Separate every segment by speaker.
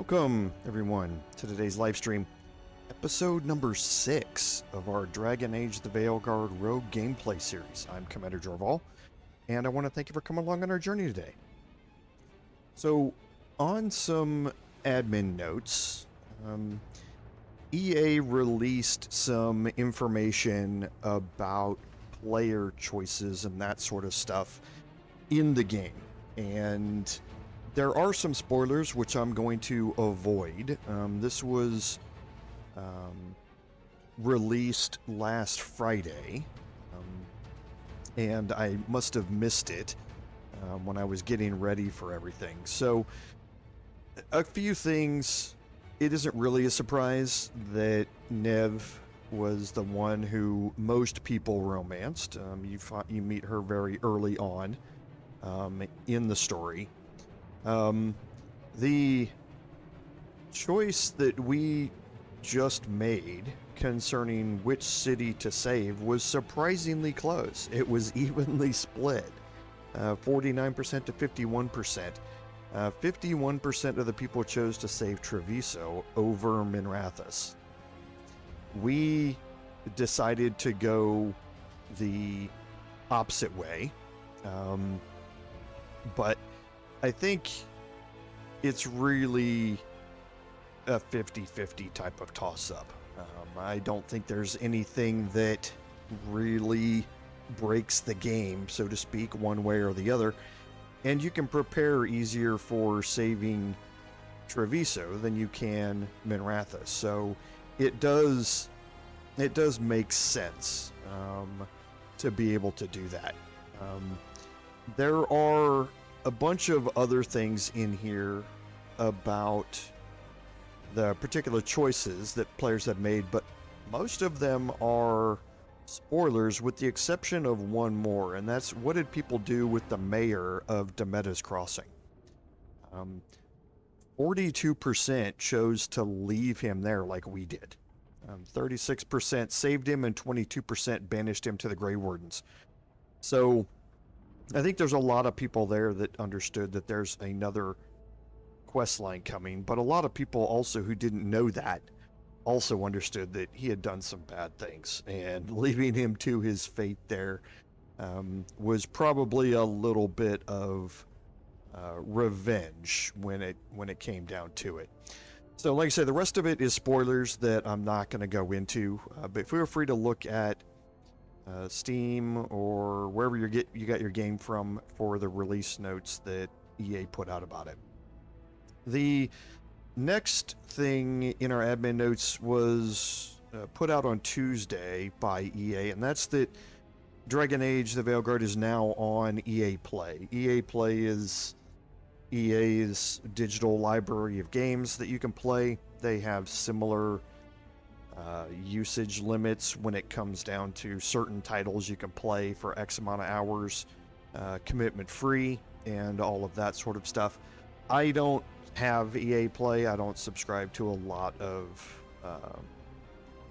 Speaker 1: Welcome, everyone, to today's live stream, episode number 6 of our Dragon Age the Veilguard Rogue gameplay series. I'm Commander Jorval, and I want to thank you for coming along on our journey today. So, on some admin notes, EA released some information about player choices and that sort of stuff in the game, and there are some spoilers which I'm going to avoid. This was released last Friday, and I must have missed it when I was getting ready for everything. So, a few things. It isn't really a surprise that Nev was the one who most people romanced. You meet her very early on in the story. The choice that we just made concerning which city to save was surprisingly close. It was evenly split, 49% to 51%. 51% of the people chose to save Treviso over Minrathous. We decided to go the opposite way, but I think it's really a 50-50 type of toss-up. I don't think there's anything that really breaks the game, so to speak, one way or the other. And you can prepare easier for saving Treviso than you can Minrathous. So it does make sense to be able to do that. There are a bunch of other things in here about the particular choices that players have made, but most of them are spoilers with the exception of one more, and that's what did people do with the mayor of Demeta's Crossing. 42% chose to leave him there like we did. 36% saved him and 22% banished him to the Grey Wardens. So I think there's a lot of people there that understood that there's another quest line coming, but a lot of people also who didn't know that also understood that he had done some bad things, and leaving him to his fate there was probably a little bit of revenge when it came down to it. So like I said, the rest of it is spoilers that I'm not going to go into, but feel free to look at Steam or wherever you got your game from for the release notes that EA put out about it. The next thing in our admin notes was put out on Tuesday by EA, and that's that Dragon Age the Veilguard is now on EA Play. EA Play is EA's digital library of games that you can play. They have similar usage limits when it comes down to certain titles you can play for X amount of hours, commitment free, and all of that sort of stuff. I don't have EA Play. I don't subscribe to a lot of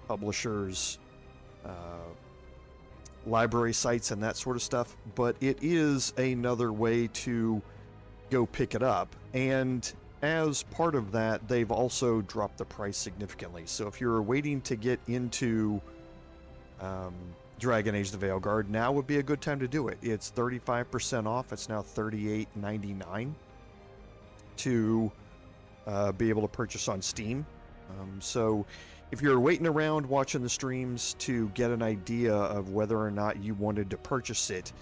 Speaker 1: publishers, library sites, and that sort of stuff, but it is another way to go pick it up. And as part of that, they've also dropped the price significantly. So if you're waiting to get into Dragon Age the Veilguard, now would be a good time to do it. It's 35% off. It's now $38.99 to be able to purchase on Steam. So if you're waiting around watching the streams to get an idea of whether or not you wanted to purchase it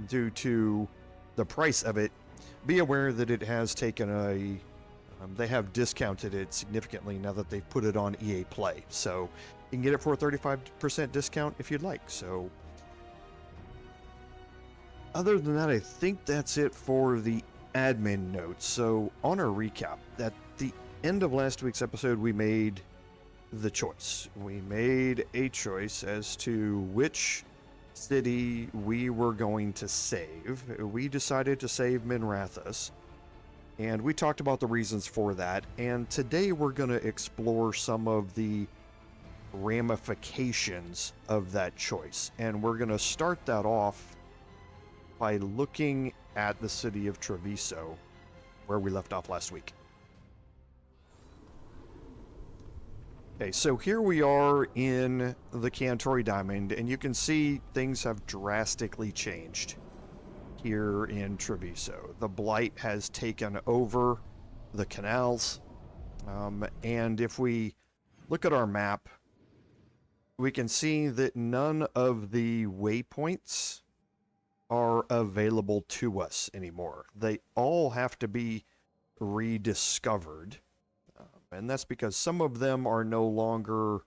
Speaker 1: due to the price of it, be aware that it has taken they have discounted it significantly now that they've put it on EA Play. So you can get it for a 35% discount if you'd like. So other than that, I think that's it for the admin notes. So on our recap, at the end of last week's episode, we made the choice. We made a choice as to which city we were going to save. We decided to save Minrathous, and we talked about the reasons for that, and today we're going to explore some of the ramifications of that choice, and we're going to start that off by looking at the city of Treviso, where we left off last week. Okay, so here we are in the Cantori Diamond, and you can see things have drastically changed here in Treviso. The blight has taken over the canals, and if we look at our map, we can see that none of the waypoints are available to us anymore. They all have to be rediscovered. And that's because some of them are no longer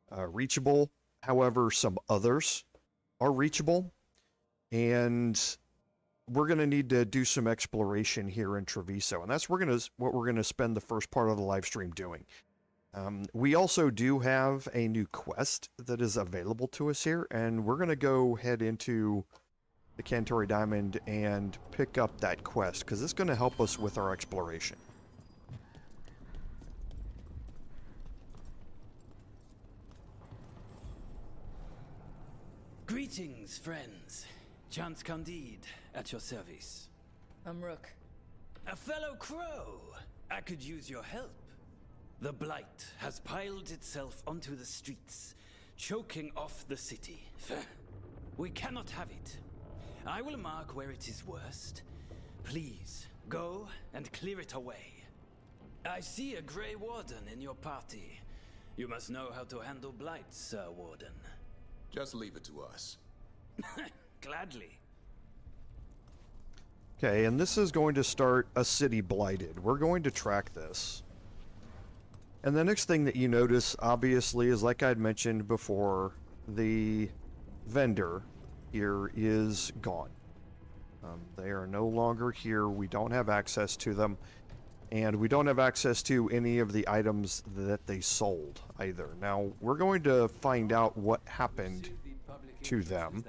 Speaker 1: reachable. However, some others are reachable. And we're going to need to do some exploration here in Treviso. And that's what we're going to spend the first part of the live stream doing. We also do have a new quest that is available to us here. And we're going to go head into the Cantori Diamond and pick up that quest, because it's going to help us with our exploration.
Speaker 2: Greetings, friends. Chance Candide, at your service.
Speaker 3: I'm Rook.
Speaker 2: A fellow crow! I could use your help. The blight has piled itself onto the streets, choking off the city. We cannot have it. I will mark where it is worst. Please, go and clear it away. I see a Grey Warden in your party. You must know how to handle blight, Sir Warden.
Speaker 4: Just leave it to us.
Speaker 2: Gladly.
Speaker 1: Okay, and this is going to start a city blighted. We're going to track this. And the next thing that you notice, obviously, is like I'd mentioned before, the vendor here is gone. They are no longer here. We don't have access to them. And we don't have access to any of the items that they sold either. Now, we're going to find out what happened to them.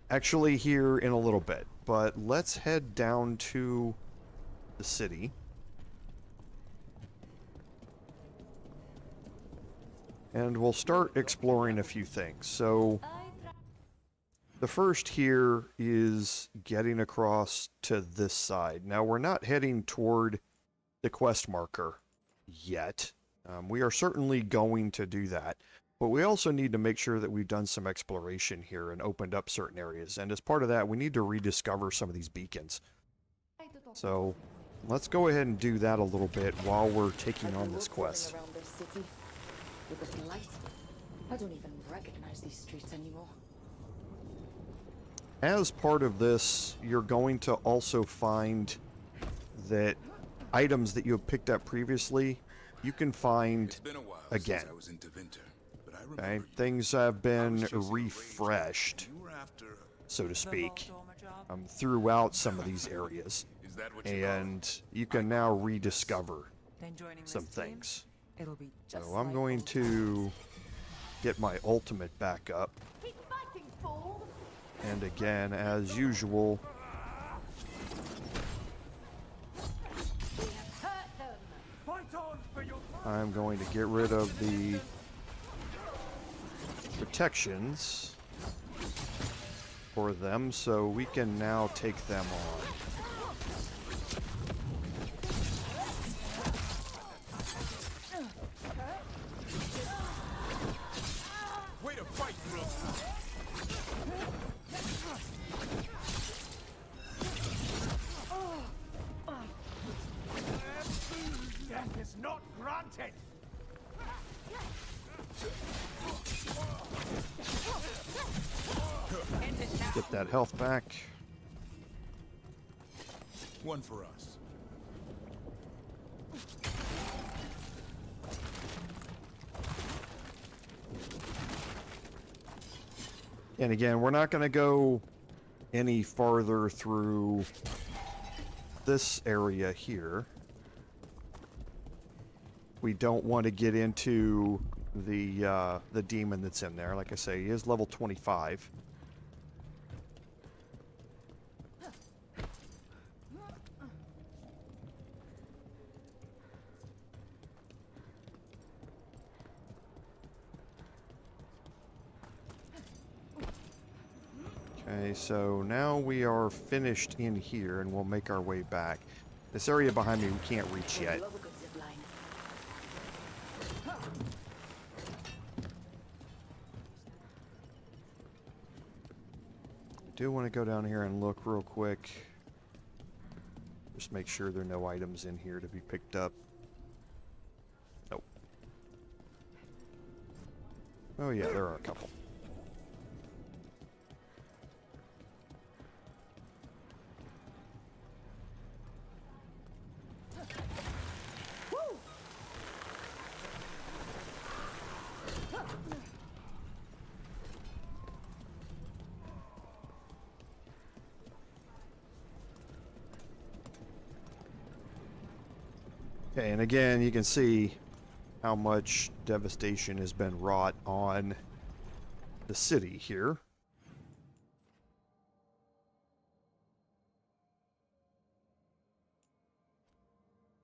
Speaker 1: Actually here in a little bit. But let's head down to the city. And we'll start exploring a few things. So the first here is getting across to this side. Now, we're not heading toward the quest marker yet. We are certainly going to do that. But we also need to make sure that we've done some exploration here and opened up certain areas. And as part of that, we need to rediscover some of these beacons. So let's go ahead and do that a little bit while we're taking on this quest.
Speaker 3: With this light, I don't even recognize these streets anymore.
Speaker 1: As part of this, you're going to also find that items that you have picked up previously, you can find again.
Speaker 4: Since I was in Deventer, but I
Speaker 1: Okay,
Speaker 4: remember
Speaker 1: things have been refreshed, so to speak, throughout some of these areas, and you can now rediscover some things.
Speaker 3: It'll be just
Speaker 1: So I'm going to get my ultimate back up.
Speaker 3: Keep fighting, fool!
Speaker 1: And again, as usual,
Speaker 3: We have hurt them.
Speaker 5: Fight on for your
Speaker 1: I'm going to get rid of the protections for them so we can now take them on.
Speaker 4: Way to fight, bro.
Speaker 5: death is not granted.
Speaker 1: Get that health back.
Speaker 4: One for us.
Speaker 1: And again, we're not going to go any farther through this area here. We don't want to get into the demon that's in there. Like I say, he is level 25. Okay, so now we are finished in here, and we'll make our way back. This area behind me we can't reach yet.
Speaker 3: Love a good zip line.
Speaker 1: Do want to go down here and look real quick. Just make sure there are no items in here to be picked up. Nope. Oh yeah, there are a couple. Okay, and again, you can see how much devastation has been wrought on the city here.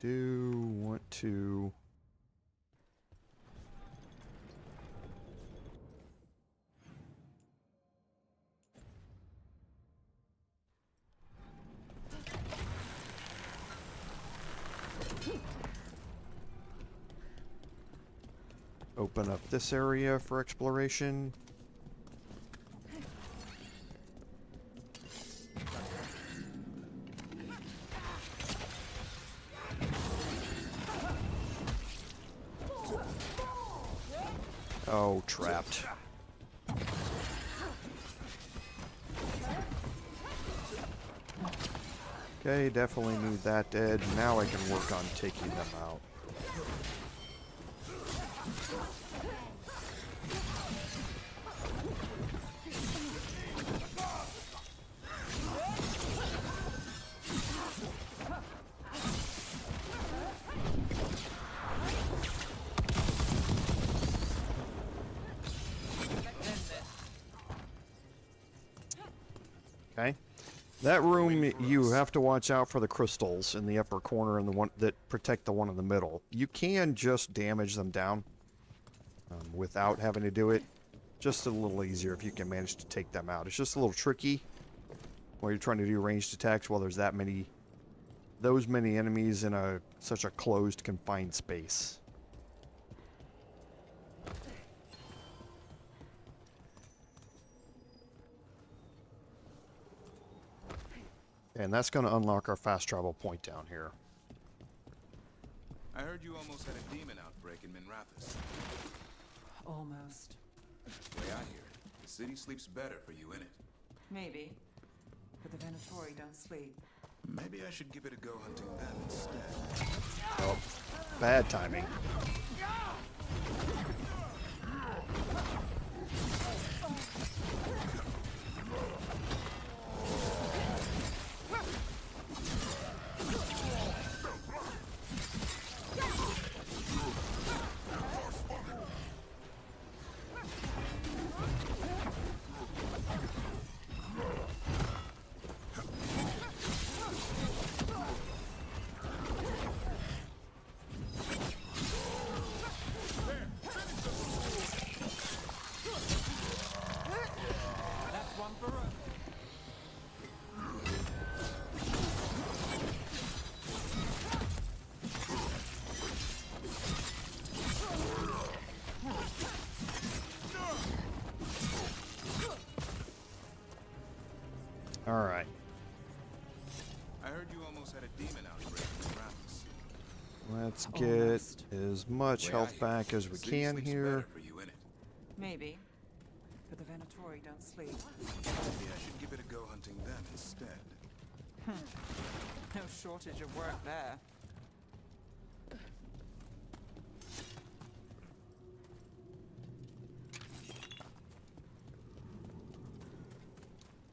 Speaker 1: Do want to... open up this area for exploration. Oh, trapped. Okay, definitely need that dead. Now I can work on taking them out. Okay. That room, you have to watch out for the crystals in the upper corner and the one that protect the one in the middle. You can just damage them down without having to do it. Just a little easier if you can manage to take them out. It's just a little tricky while you're trying to do ranged attacks while there's those many enemies in such a closed, confined space. And that's going to unlock our fast travel point down here.
Speaker 4: I heard you almost had a demon outbreak in Minrathous.
Speaker 6: Almost.
Speaker 4: Way I hear it, the city sleeps better for you in it.
Speaker 6: Maybe. But the Venatori don't sleep.
Speaker 4: Maybe I should give it a go hunting them instead.
Speaker 1: Oh, bad timing. All right.
Speaker 4: I heard you almost had a demon outbreak in Minrathous.
Speaker 1: Let's get as much health back as we can here.
Speaker 6: Maybe. But the Venatori don't sleep.
Speaker 4: Maybe I should give it a go hunting them instead.
Speaker 6: No shortage of work there.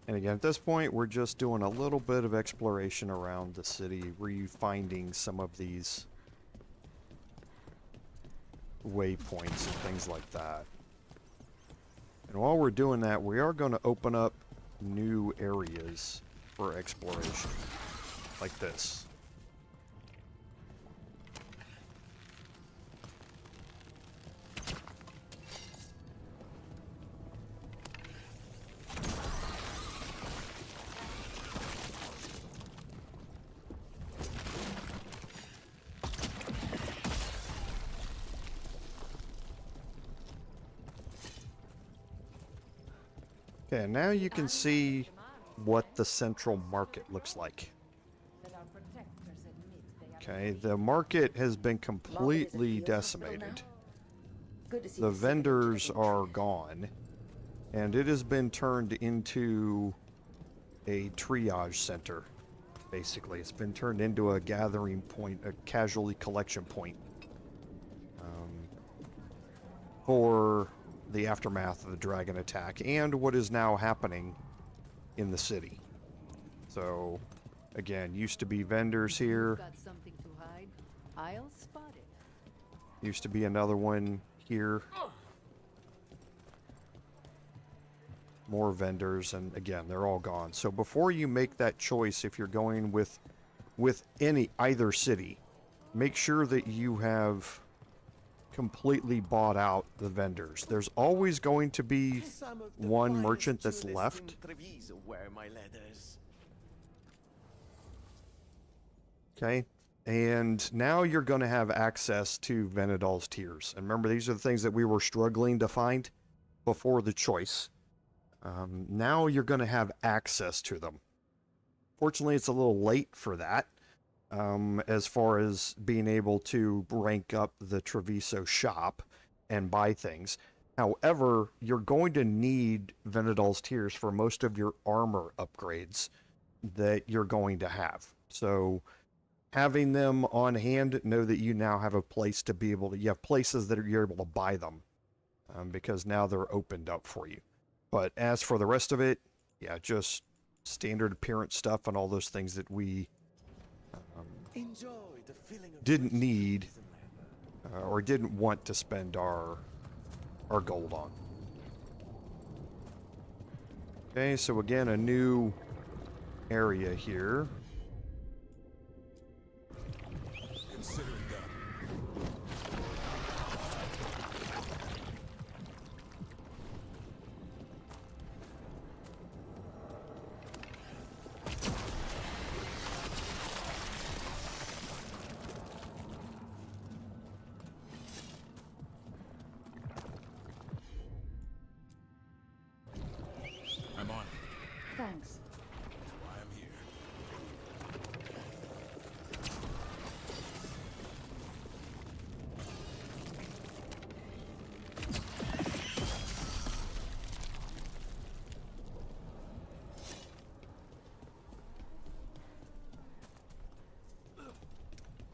Speaker 1: And again, at this point, we're just doing a little bit of exploration around the city, refinding some of these waypoints and things like that. And while we're doing that, we are going to open up new areas for exploration, like this. Okay, now you can see what the central market looks like. Okay, the market has been completely decimated.
Speaker 3: Good to see
Speaker 1: The
Speaker 3: you sitting
Speaker 1: vendors
Speaker 3: change.
Speaker 1: are gone, and it has been turned into a triage center. Basically, it's been turned into a gathering point, a casualty collection point for the aftermath of the dragon attack and what is now happening in the city. So, again, used to be vendors here.
Speaker 7: Got something to hide? I'll spot it.
Speaker 1: Used to be another one here. More vendors, and again, they're all gone. So before you make that choice, if you're going with either city, make sure that you have completely bought out the vendors. There's always going to be one merchant that's left.
Speaker 8: Treviso wear my leathers.
Speaker 1: Okay, and now you're going to have access to Venedal's Tears. And remember, these are the things that we were struggling to find before the choice. Now you're going to have access to them. Fortunately, it's a little late for that, as far as being able to rank up the Treviso shop and buy things. However, you're going to need Venedal's Tears for most of your armor upgrades that you're going to have. So having them on hand, know that you now have a place to be able to, you have places that you're able to buy them, because now they're opened up for you. But as for the rest of it, yeah, just standard appearance stuff and all those things that we
Speaker 8: Enjoy the feeling of
Speaker 1: didn't need or didn't want to spend our gold on. Okay, so again, a new area here.
Speaker 4: Consider it done. I'm on it.
Speaker 3: Thanks.
Speaker 4: I am here.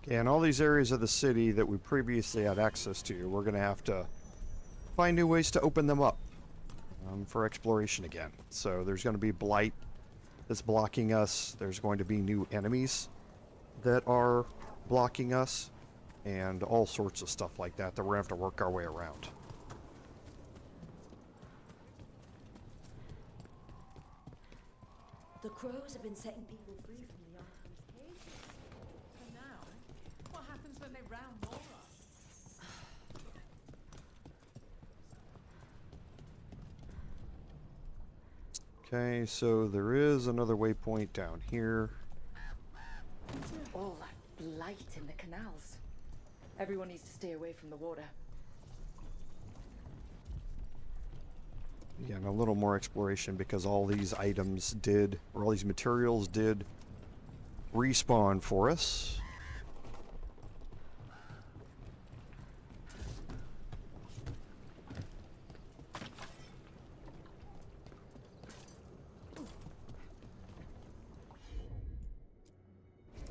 Speaker 1: Okay, and all these areas of the city that we previously had access to, we're going to have to find new ways to open them up for exploration again. So there's going to be Blight that's blocking us. There's going to be new enemies that are blocking us, and all sorts of stuff like that that we're going to have to work our way around.
Speaker 9: The crows have been setting people free from the Arlathan's cages.
Speaker 6: And now, what happens when they round more up?
Speaker 1: Okay, so there is another waypoint down here.
Speaker 3: All that blight in the canals. Everyone needs to stay away from the water.
Speaker 1: Again, a little more exploration because all these items did, or all these materials did respawn for us.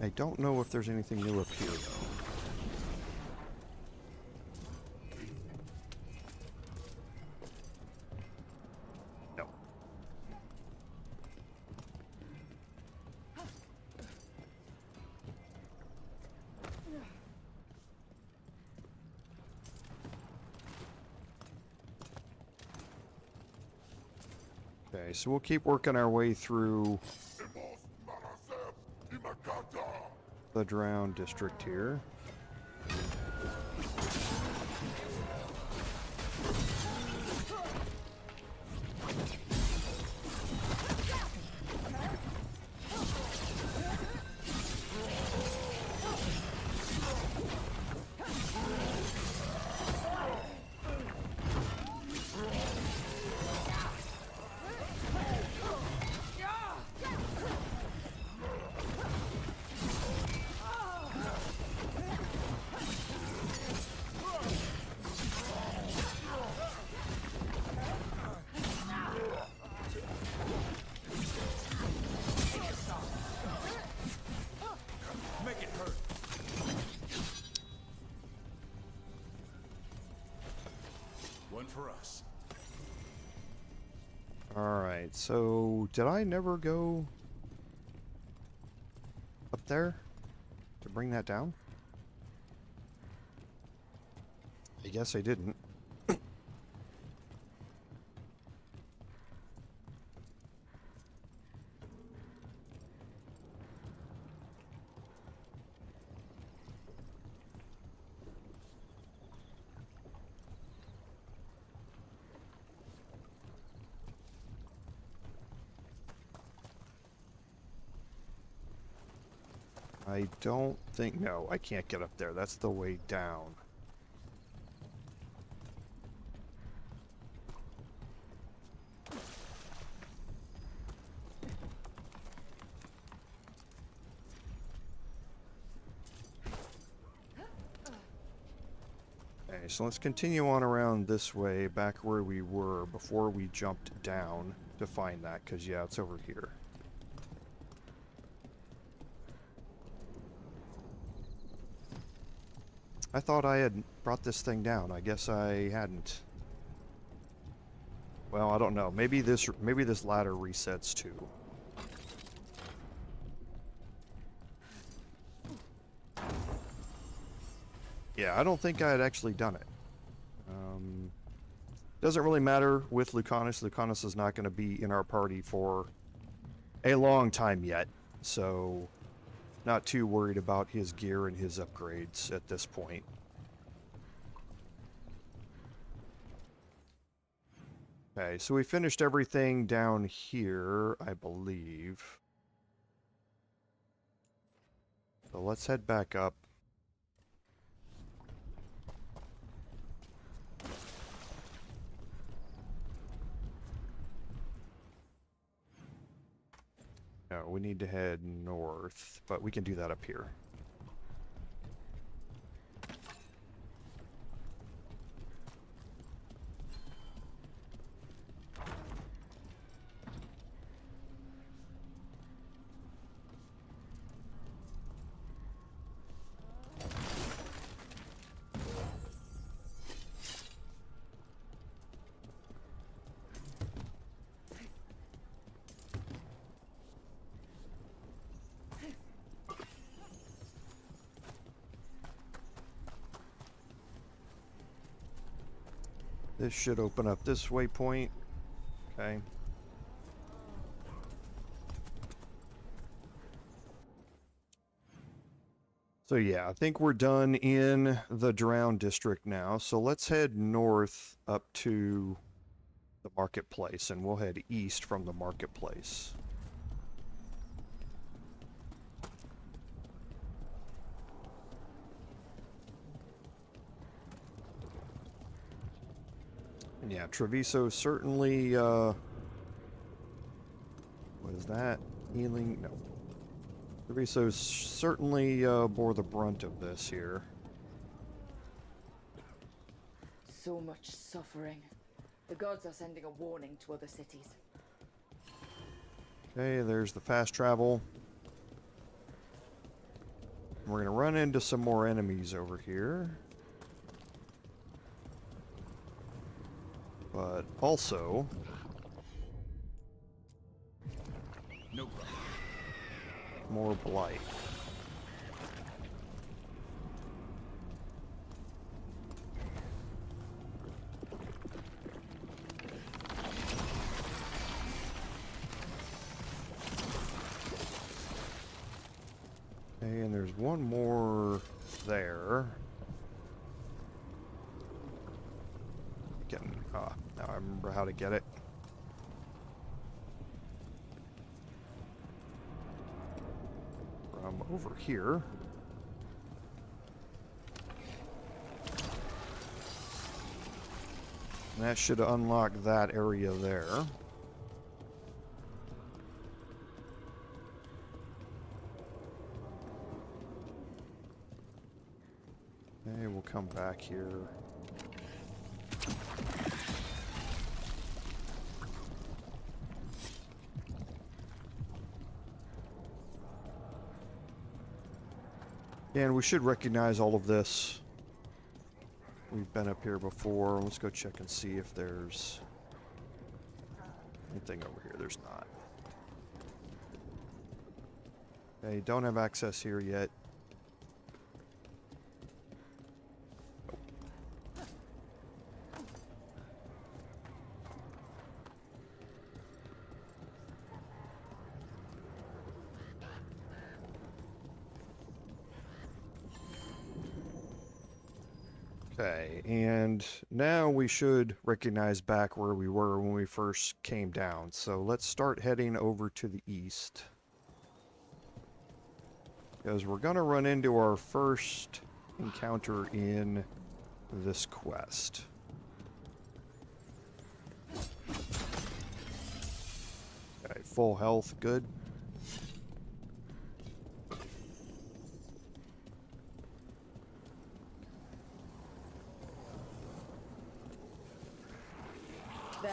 Speaker 1: I don't know if there's anything new up here, though. No. Okay, so we'll keep working our way through the Drowned district here.
Speaker 4: one for us.
Speaker 1: Alright, so did I never go up there to bring that down? I guess I didn't. I don't think... No, I can't get up there. That's the way down. Okay, so let's continue on around this way, back where we were before we jumped down to find that, because, yeah, it's over here. I thought I had brought this thing down. I guess I hadn't. Well, I don't know. Maybe this ladder resets too. Yeah, I don't think I had actually done it. Doesn't really matter with Lucanus. Lucanus is not going to be in our party for a long time yet, so not too worried about his gear and his upgrades at this point. Okay, so we finished everything down here, I believe. So let's head back up. No, we need to head north, but we can do that up here. This should open up this waypoint. Okay. So yeah, I think we're done in the Drowned district now. So let's head north up to the marketplace, and we'll head east from the marketplace. And yeah, Treviso certainly, what is that? Healing? No. Treviso certainly bore the brunt of this here.
Speaker 3: So much suffering. The gods are sending a warning to other cities.
Speaker 1: Okay, there's the fast travel. We're going to run into some more enemies over here. But also...
Speaker 4: No problem.
Speaker 1: more blight. Okay, and there's one more there. Now I remember how to get it. From over here. And that should unlock that area there. Okay, we'll come back here. And we should recognize all of this We've been up here before. Let's go check and see if there's anything over here. There's not. Okay, don't have access here yet. Okay, and now we should recognize back where we were when we first came down. So let's start heading over to the east. Because we're going to run into our first encounter in this quest. Okay, full health, good.
Speaker 3: There.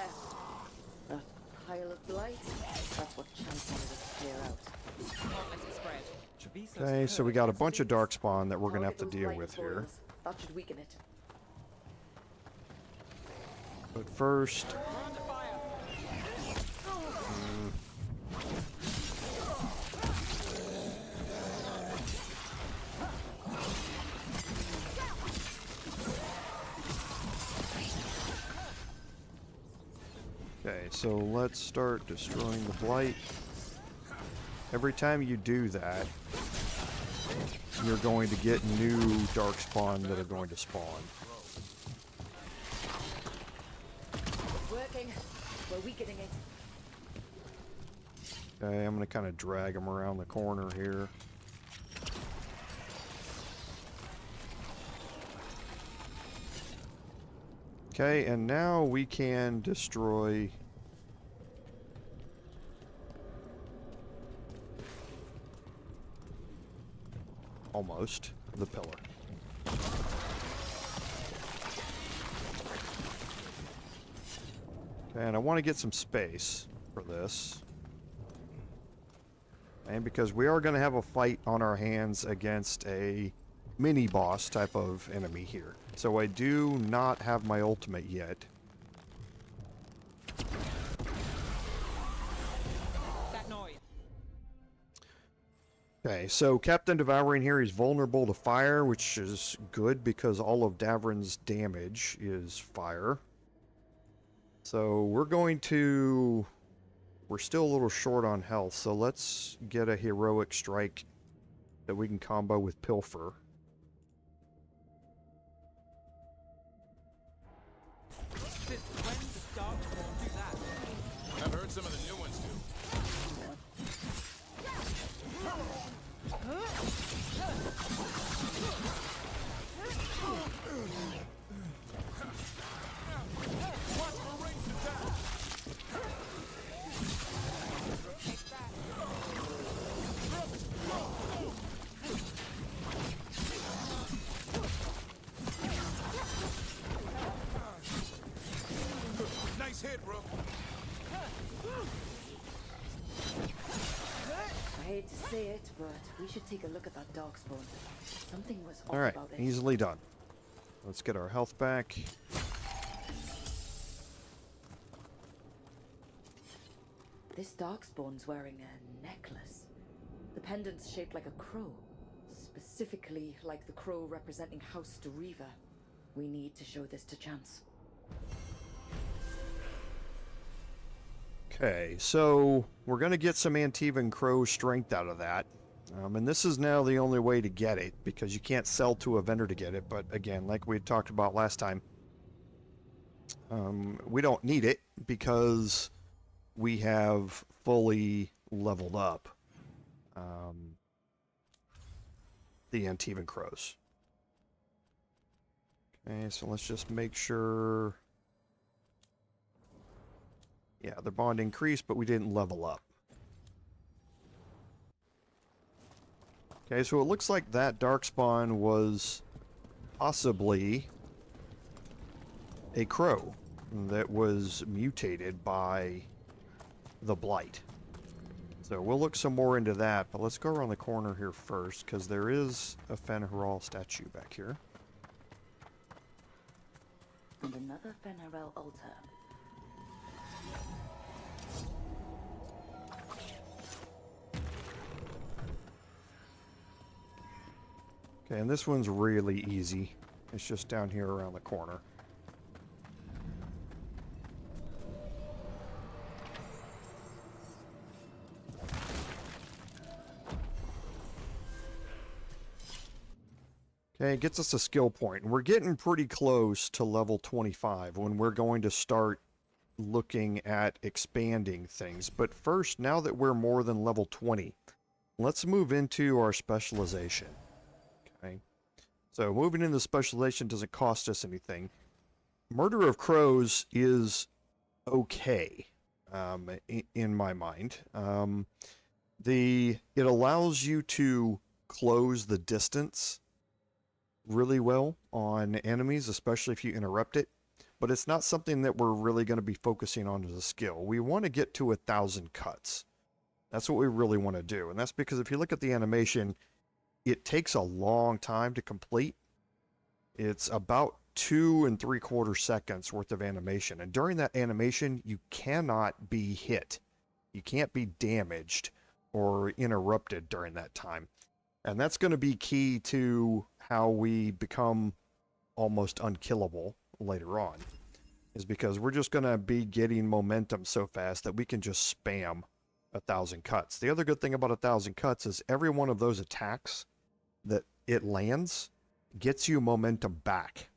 Speaker 3: A pile of blight. That's what Chance wanted us to clear out.
Speaker 6: Can't let it spread. Treviso's
Speaker 1: Okay, so we
Speaker 6: curse
Speaker 1: got a
Speaker 6: is
Speaker 1: bunch of
Speaker 6: dangerous.
Speaker 1: darkspawn that we're going to have
Speaker 3: Target
Speaker 1: to
Speaker 3: those
Speaker 1: deal
Speaker 3: blight
Speaker 1: with here.
Speaker 3: boils. That should weaken it.
Speaker 1: But first,
Speaker 6: We're under fire.
Speaker 1: okay, so let's start destroying the blight. Every time you do that, you're going to get new darkspawn that are going to spawn.
Speaker 3: It's working. We're weakening it.
Speaker 1: Okay, I'm going to kind of drag them around the corner here. Okay, and now we can destroy almost the pillar. Okay, and I want to get some space for this. And because we are going to have a fight on our hands against a mini boss type of enemy here. So I do not have my ultimate yet.
Speaker 6: That noise.
Speaker 1: Okay, so Captain Devouring here is vulnerable to fire, which is good because all of Davrin's damage is fire. So we're going to... We're still a little short on health, so let's get a heroic strike that we can combo with Pilfer.
Speaker 6: Since when does Darkspawn do that?
Speaker 4: I've heard some of the new ones do. Nice hit, bro.
Speaker 3: I hate to say it, but we should take a look at that darkspawn. Something was off
Speaker 1: Alright,
Speaker 3: about it.
Speaker 1: easily done. Let's get our health back.
Speaker 3: This darkspawn's wearing a necklace. The pendant's shaped like a crow. Specifically like the crow representing House Deriva. We need to show this to Chance.
Speaker 1: Okay, so we're going to get some Antivan Crows strength out of that. And this is now the only way to get it, because you can't sell to a vendor to get it. But again, like we had talked about last time, we don't need it because we have fully leveled up the Antivan Crows. Okay, so let's just make sure... Yeah, their bond increased, but we didn't level up. Okay, so it looks like that darkspawn was possibly a crow that was mutated by the blight. So we'll look some more into that, but let's go around the corner here first, because there is a Fenheral statue back here.
Speaker 3: another Fenarel altar.
Speaker 1: Okay, and this one's really easy. It's just down here around the corner. Okay, it gets us a skill point. And we're getting pretty close to level 25 when we're going to start looking at expanding things. But first, now that we're more than level 20, let's move into our specialization. Okay, so moving into specialization doesn't cost us anything. Murder of Crows is okay, in my mind. It allows you to close the distance really well on enemies, especially if you interrupt it. But it's not something that we're really going to be focusing on as a skill. We want to get to 1,000 cuts. That's what we really want to do. And that's because if you look at the animation, it takes a long time to complete. It's about 2 3/4 seconds worth of animation. And during that animation, you cannot be hit. You can't be damaged or interrupted during that time. And that's going to be key to how we become almost unkillable later on. Is because we're just going to be getting momentum so fast that we can just spam 1,000 cuts. The other good thing about 1,000 cuts is every one of those attacks that it lands gets you momentum back.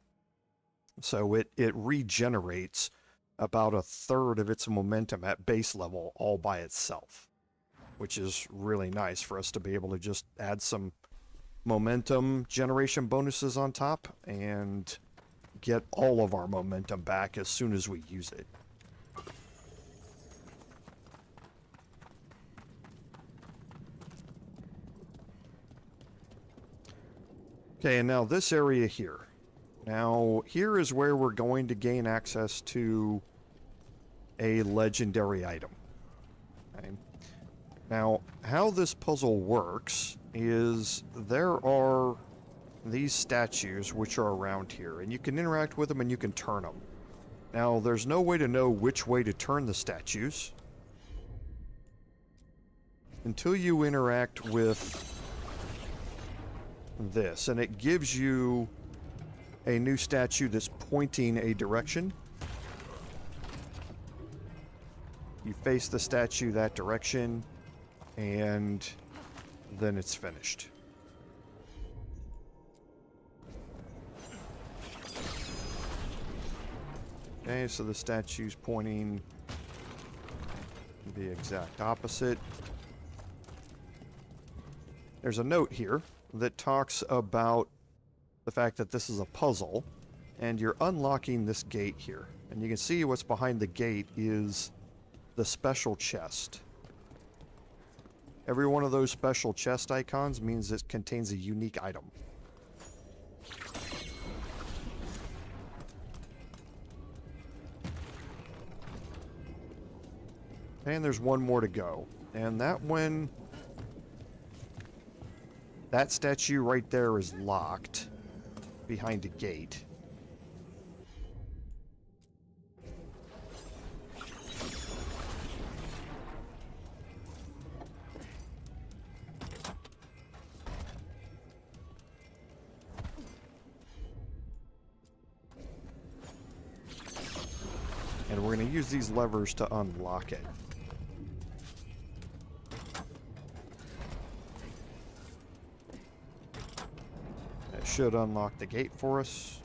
Speaker 1: So it regenerates about 1/3 of its momentum at base level all by itself, which is really nice for us to be able to just add some momentum generation bonuses on top and get all of our momentum back as soon as we use it. Okay, and now this area here. Now, here is where we're going to gain access to a legendary item. Okay. Now, how this puzzle works is there are these statues which are around here, and you can interact with them and you can turn them. Now, there's no way to know which way to turn the statues until you interact with this, and it gives you a new statue that's pointing a direction. You face the statue that direction, and then it's finished. Okay, so the statue's pointing the exact opposite. There's a note here that talks about the fact that this is a puzzle, and you're unlocking this gate here. And you can see what's behind the gate is the special chest. Every one of those special chest icons means it contains a unique item. And there's one more to go. And that one, that statue right there is locked behind a gate. And we're going to use these levers to unlock it. That should unlock the gate for us.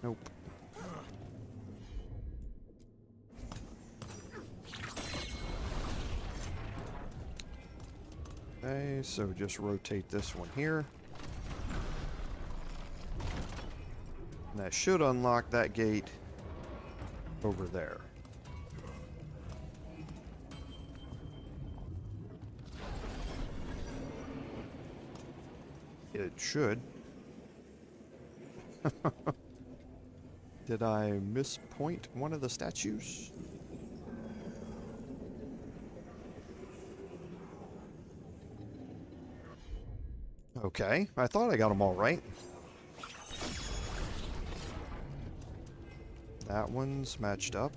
Speaker 1: Nope. Okay, so just rotate this one here. And that should unlock that gate over there. It should. Did I mispoint one of the statues? Okay, I thought I got them all right. That one's matched up.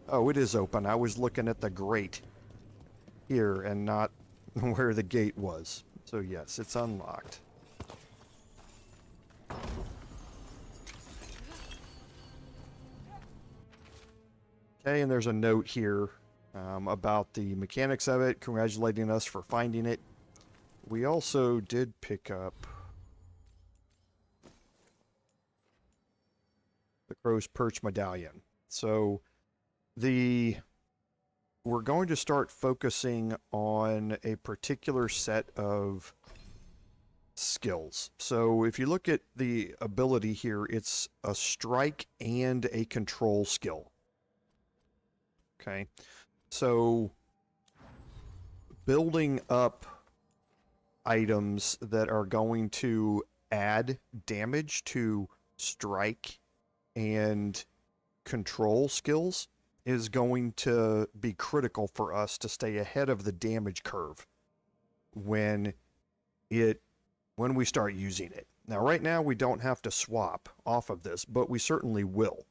Speaker 1: Oh, it is open. I was looking at the grate here and not where the gate was. So yes, it's unlocked. Okay, and there's a note here about the mechanics of it, congratulating us for finding it. We also did pick up the Crow's Perch Medallion. So we're going to start focusing on a particular set of skills. So if you look at the ability here, it's a strike and a control skill. Okay, so building up items that are going to add damage to strike and control skills is going to be critical for us to stay ahead of the damage curve when we start using it. Now, right now, we don't have to swap off of this, but we certainly will.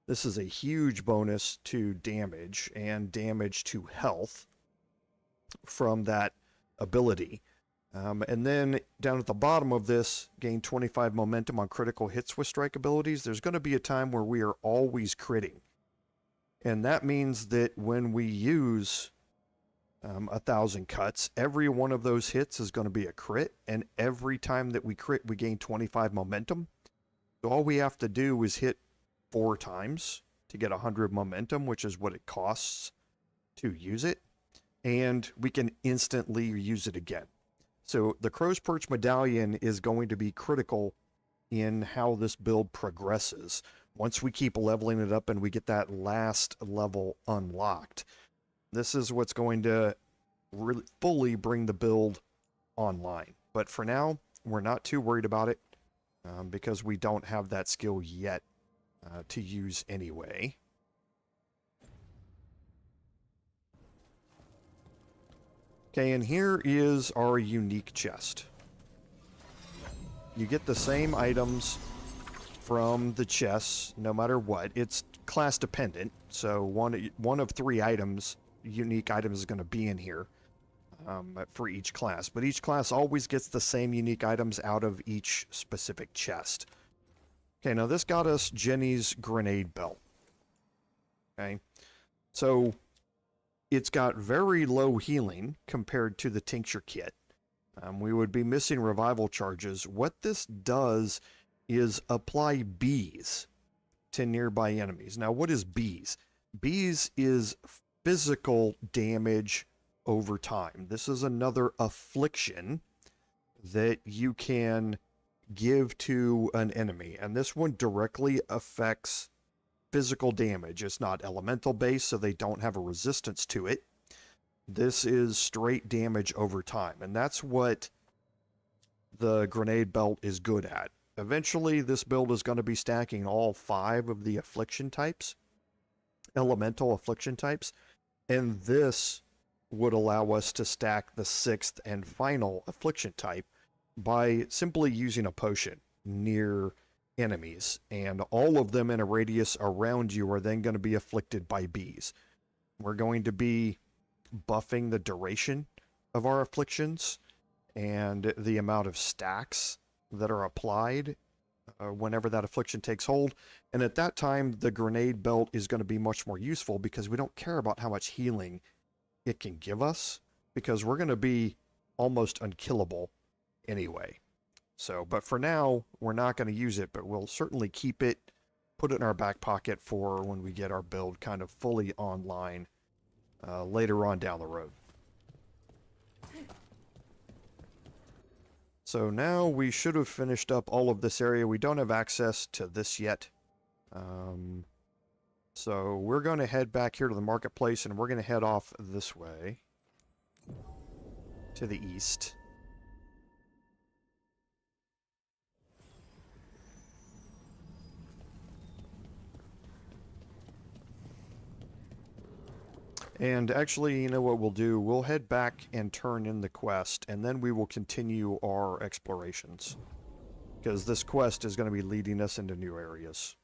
Speaker 1: This is a huge bonus to damage and damage to health from that ability. And then down at the bottom of this, gain 25 momentum on critical hits with strike abilities. There's going to be a time where we are always critting. And that means that when we use 1,000 cuts, every one of those hits is going to be a crit. And every time that we crit, we gain 25 momentum. So all we have to do is hit 4 times to get 100 momentum, which is what it costs to use it. And we can instantly use it again. So the Crow's Perch Medallion is going to be critical in how this build progresses. Once we keep leveling it up and we get that last level unlocked, this is what's going to really fully bring the build online. But for now, we're not too worried about it because we don't have that skill yet to use anyway. Okay, and here is our unique chest. You get the same items from the chests, no matter what. It's class dependent, so one of 3 items, unique items, is going to be in here for each class. But each class always gets the same unique items out of each specific chest. Okay, now this got us Jenny's grenade belt. Okay, so it's got very low healing compared to the tincture kit. We would be missing revival charges. What this does is apply bees to nearby enemies. Now, what is bees? Bees is physical damage over time. This is another affliction that you can give to an enemy, and this one directly affects physical damage. It's not elemental based, so they don't have a resistance to it. This is straight damage over time, and that's what the grenade belt is good at. Eventually, this build is going to be stacking all 5 of the affliction types, elemental affliction types, and this would allow us to stack the 6th and final affliction type by simply using a potion near enemies, and all of them in a radius around you are then going to be afflicted by bees. We're going to be buffing the duration of our afflictions and the amount of stacks that are applied whenever that affliction takes hold. And at that time, the grenade belt is going to be much more useful because we don't care about how much healing it can give us, because we're going to be almost unkillable anyway. So, but for now, we're not going to use it, but we'll certainly keep it, put it in our back pocket for when we get our build kind of fully online later on down the road. So now we should have finished up all of this area. We don't have access to this yet. So we're going to head back here to the marketplace, and we're going to head off this way to the east. And actually, you know what we'll do? We'll head back and turn in the quest, and then we will continue our explorations. Because this quest is going to be leading us into new areas.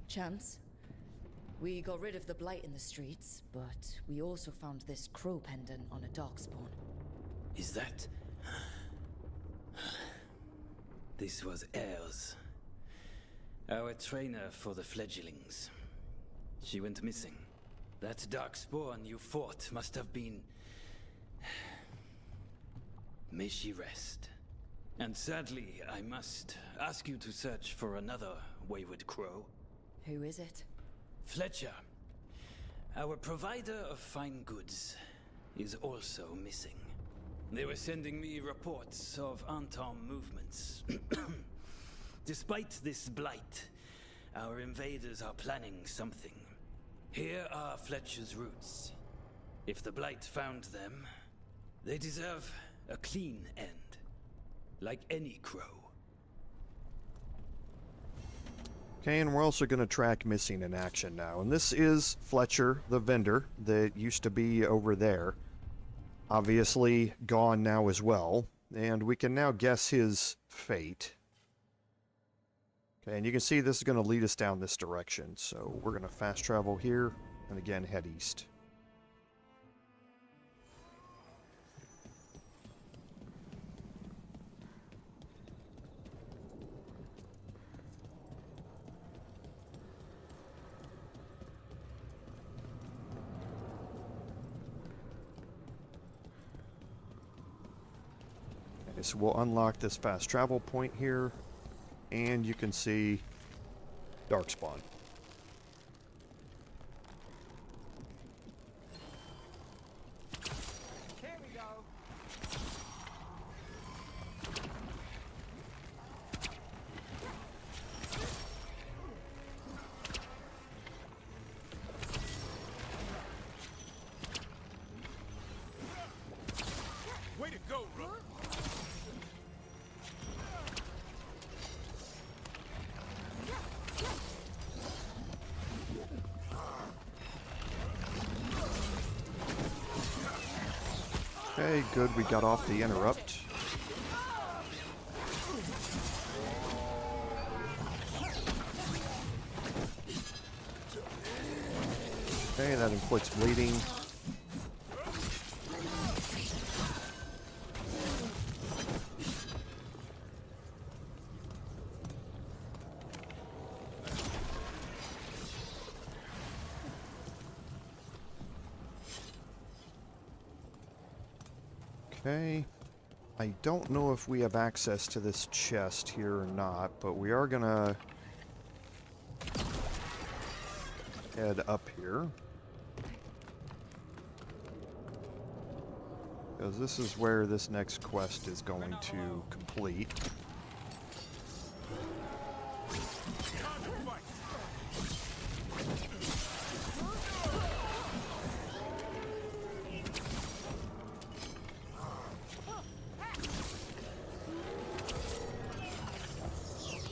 Speaker 3: Chance? We got rid of the blight in the streets, but we also found this crow pendant on a darkspawn.
Speaker 2: Is that... This was Ayers, our trainer for the fledglings. She went missing. That darkspawn you fought must have been... May she rest. And sadly, I must ask you to search for another wayward crow.
Speaker 3: Who is it?
Speaker 2: Fletcher, our provider of fine goods, is also missing. They were sending me reports of Anton movements. Despite this blight, our invaders are planning something. Here are Fletcher's roots. If the blight found them, they deserve a clean end. Like any crow.
Speaker 1: Okay, and we're also going to track missing in action now. And this is Fletcher, the vendor, that used to be over there. Obviously gone now as well. And we can now guess his fate. Okay, and you can see this is going to lead us down this direction. So we're going to fast travel here, and again head east. So we'll unlock this fast travel point here, and you can see Darkspawn.
Speaker 5: Here we go.
Speaker 4: Way to go, Rook.
Speaker 1: Okay, good, we got off the interrupt. Okay, that inflicts bleeding. Okay, I don't know if we have access to this chest here or not, but we are gonna head up here. Because this is where this next quest is going to complete.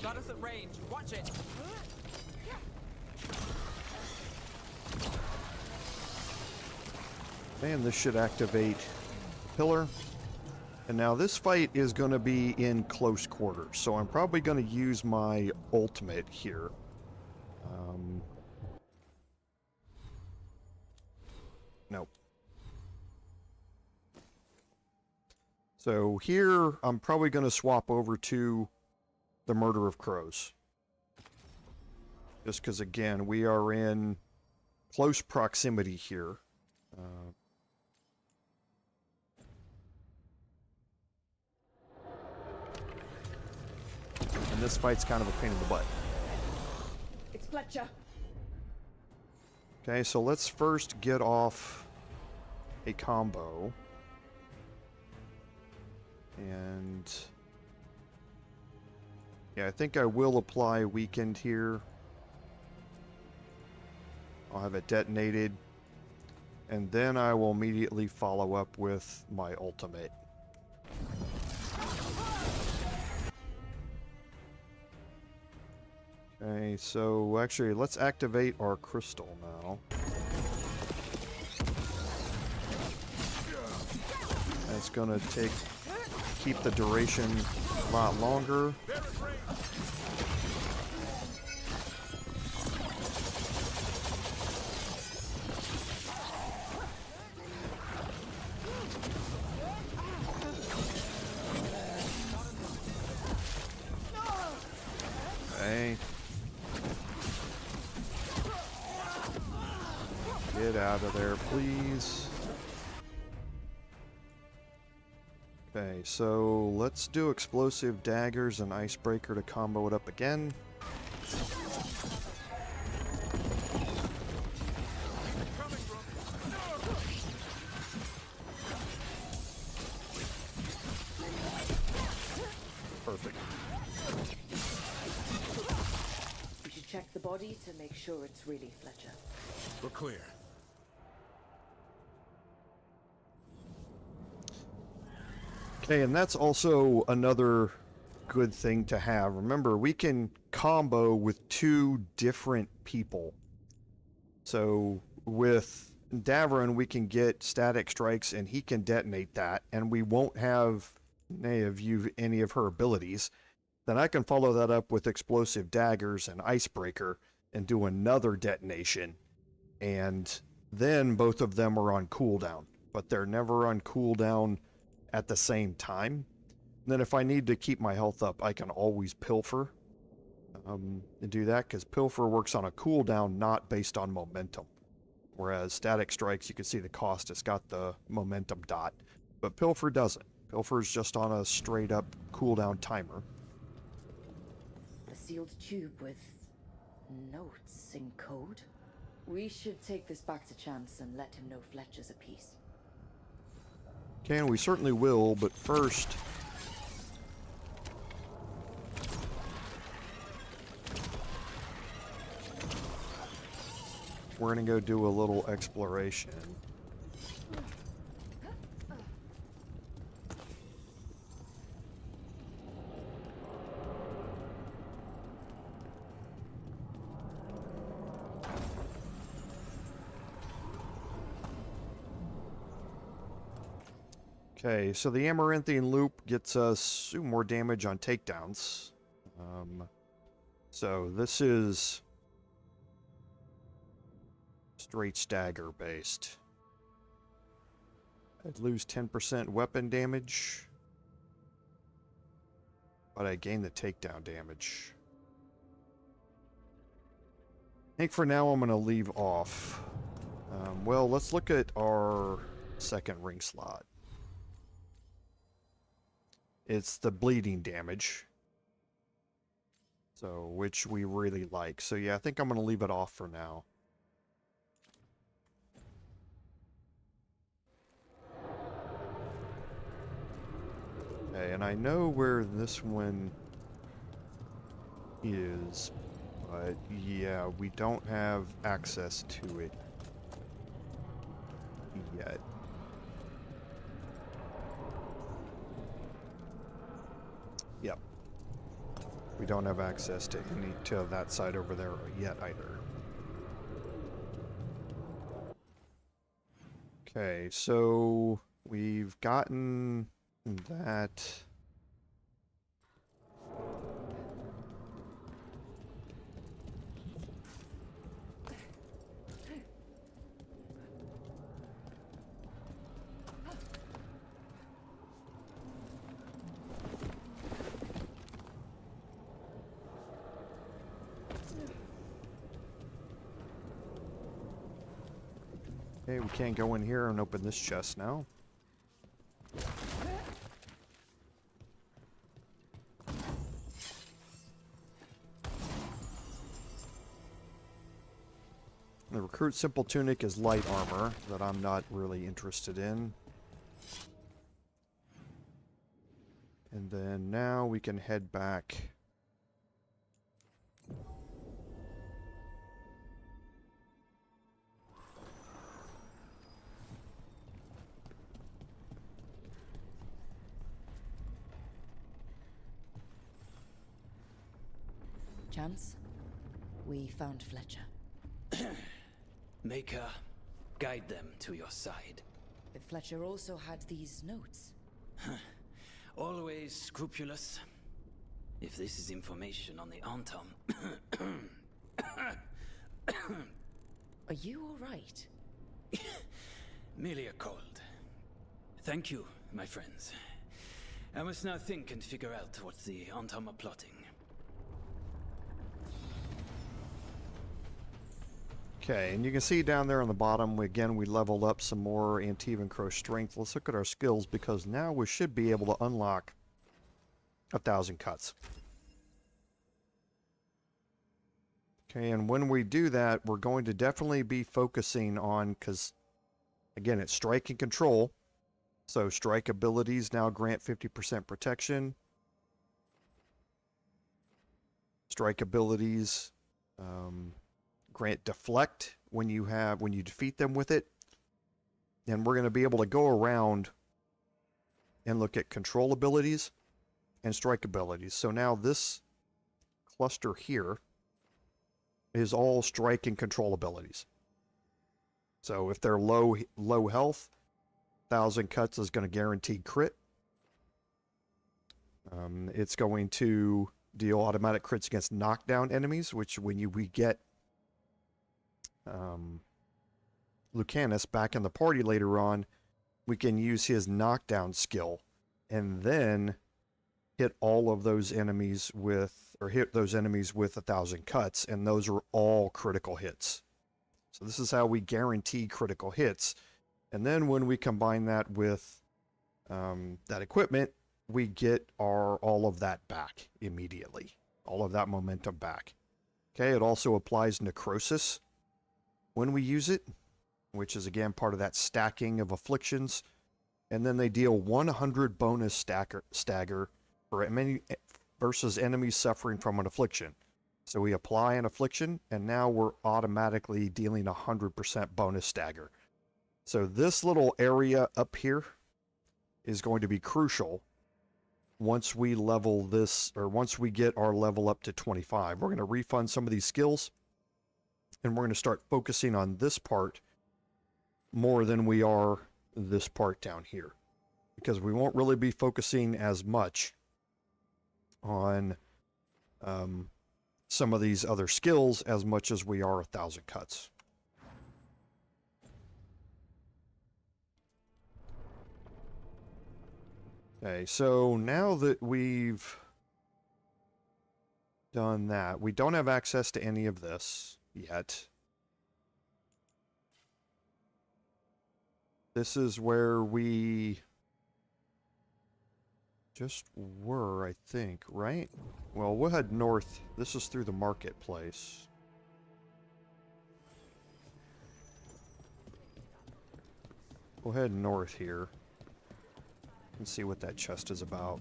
Speaker 6: Got us at range. Watch it.
Speaker 1: And this should activate Pillar. And now this fight is going to be in close quarters, so I'm probably going to use my ultimate here. Nope. So here, I'm probably going to swap over to the Murder of Crows. Just because, again, we are in close proximity here. And this fight's kind of a pain in the butt.
Speaker 3: It's Fletcher.
Speaker 1: Okay, so let's first get off a combo. And yeah, I think I will apply Weakened here. I'll have it detonated. And then I will immediately follow up with my ultimate. Okay, so actually, let's activate our crystal now. That's gonna keep the duration a lot longer. Okay. Get out of there, please. Okay, so let's do explosive daggers and icebreaker to combo it up again. Perfect.
Speaker 3: We should check the body to make sure it's really Fletcher.
Speaker 5: We're clear.
Speaker 1: Okay, and that's also another good thing to have. Remember, we can combo with 2 different people. So with Davron, we can get static strikes and he can detonate that, and we won't have any of her abilities. Then I can follow that up with explosive daggers and icebreaker and do another detonation. And then both of them are on cooldown, but they're never on cooldown at the same time. And then if I need to keep my health up, I can always pilfer and do that, because pilfer works on a cooldown, not based on momentum. Whereas static strikes, you can see the cost, it's got the momentum dot, but pilfer doesn't. Pilfer is just on a straight up cooldown timer.
Speaker 3: A sealed tube with notes in code? We should take this back to Chance and let him know Fletcher's a piece.
Speaker 1: Okay, and we certainly will, but first... we're gonna go do a little exploration. Okay, so the Amaranthian Loop gets us more damage on takedowns. So this is straight stagger based. I'd lose 10% weapon damage, but I gain the takedown damage. I think for now I'm going to leave off. Well, let's look at our second ring slot. It's the bleeding damage, so which we really like. So yeah, I think I'm going to leave it off for now. Okay, and I know where this one is, but yeah, we don't have access to it yet. Yep. We don't have access to that side over there yet either. Okay, so we've gotten that. Okay, we can't go in here and open this chest now. The Recruit Simple Tunic is light armor that I'm not really interested in. And then now we can head back.
Speaker 3: Chance? We found Fletcher.
Speaker 2: Maker, guide them to your side.
Speaker 3: But Fletcher also had these notes.
Speaker 2: Always scrupulous. If this is information on the Antom...
Speaker 3: Are you alright?
Speaker 2: Merely a cold. Thank you, my friends. I must now think and figure out what the Antom are plotting.
Speaker 1: Okay, and you can see down there on the bottom, again, we leveled up some more Antivan Crow strength. Let's look at our skills, because now we should be able to unlock 1,000 cuts. Okay, and when we do that, we're going to definitely be focusing on, because, again, it's strike and control. So strike abilities now grant 50% protection. Strike abilities grant deflect when you defeat them with it. And we're going to be able to go around and look at control abilities and strike abilities. So now this cluster here is all strike and control abilities. So if they're low health, 1,000 cuts is going to guarantee crit. It's going to deal automatic crits against knockdown enemies, which when we get Lucanus back in the party later on, we can use his knockdown skill and then hit all of those enemies with, or hit those enemies with 1,000 cuts, and those are all critical hits. So this is how we guarantee critical hits. And then when we combine that with that equipment, we get all of that back immediately. All of that momentum back. Okay, it also applies necrosis when we use it, which is again part of that stacking of afflictions. And then they deal 100 bonus stagger for versus enemies suffering from an affliction. So we apply an affliction, and now we're automatically dealing 100% bonus stagger. So this little area up here is going to be crucial once we level this, or once we get our level up to 25. We're going to refund some of these skills, and we're going to start focusing on this part more than we are this part down here, because we won't really be focusing as much on some of these other skills as much as we are 1,000 cuts. Okay, so now that we've done that, we don't have access to any of this yet. This is where we just were, I think, right? Well, we'll head north. This is through the marketplace. We'll head north here and see what that chest is about.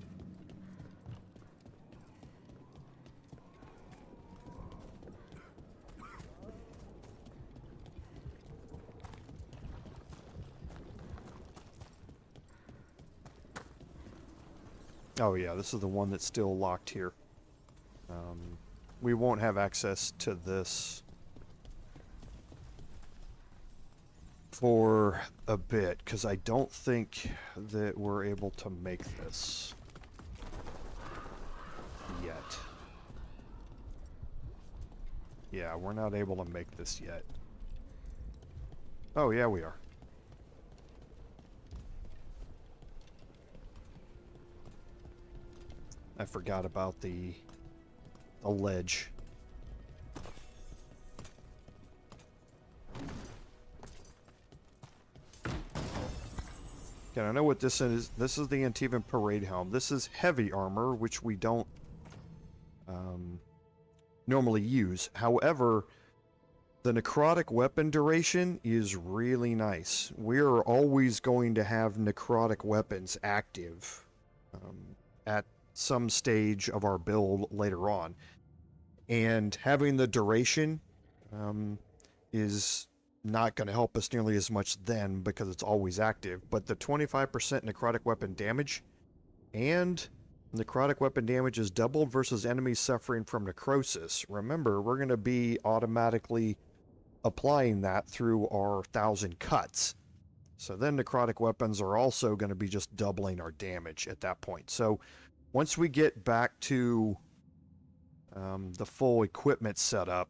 Speaker 1: Oh yeah, this is the one that's still locked here. We won't have access to this for a bit, because I don't think that we're able to make this yet. Yeah, we're not able to make this yet. Oh yeah, we are. I forgot about the ledge. Okay, I know what this is. This is the Antivan Parade Helm. This is heavy armor, which we don't normally use. However, the necrotic weapon duration is really nice. We're always going to have necrotic weapons active at some stage of our build later on. And having the duration is not going to help us nearly as much then, because it's always active. But the 25% necrotic weapon damage and Necrotic weapon damage is doubled versus enemies suffering from necrosis. Remember, we're going to be automatically applying that through our 1,000 cuts. So then necrotic weapons are also going to be just doubling our damage at that point. So once we get back to the full equipment setup,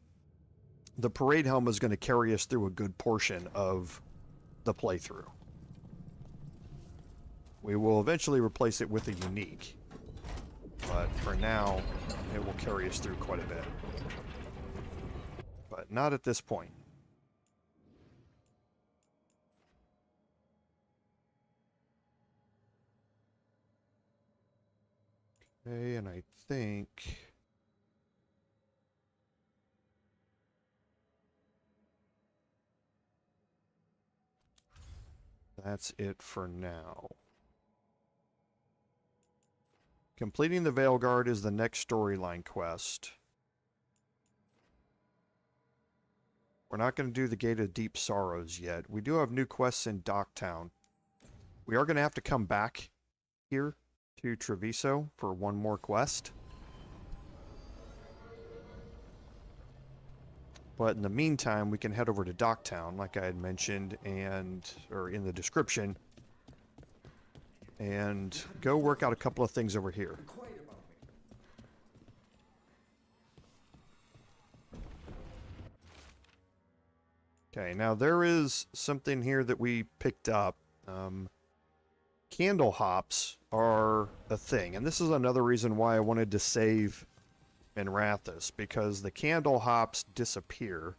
Speaker 1: the parade helm is going to carry us through a good portion of the playthrough. We will eventually replace it with a unique, but for now, it will carry us through quite a bit. But not at this point. Okay, and I think that's it for now. Completing the Veilguard is the next storyline quest. We're not going to do the Gate of Deep Sorrows yet. We do have new quests in Docktown. We are going to have to come back here to Treviso for one more quest. But in the meantime, we can head over to Docktown, like I had mentioned, or in the description, and go work out a couple of things over here. Okay, now there is something here that we picked up. Candle hops are a thing, and this is another reason why I wanted to save Minrathous, because the candle hops disappear,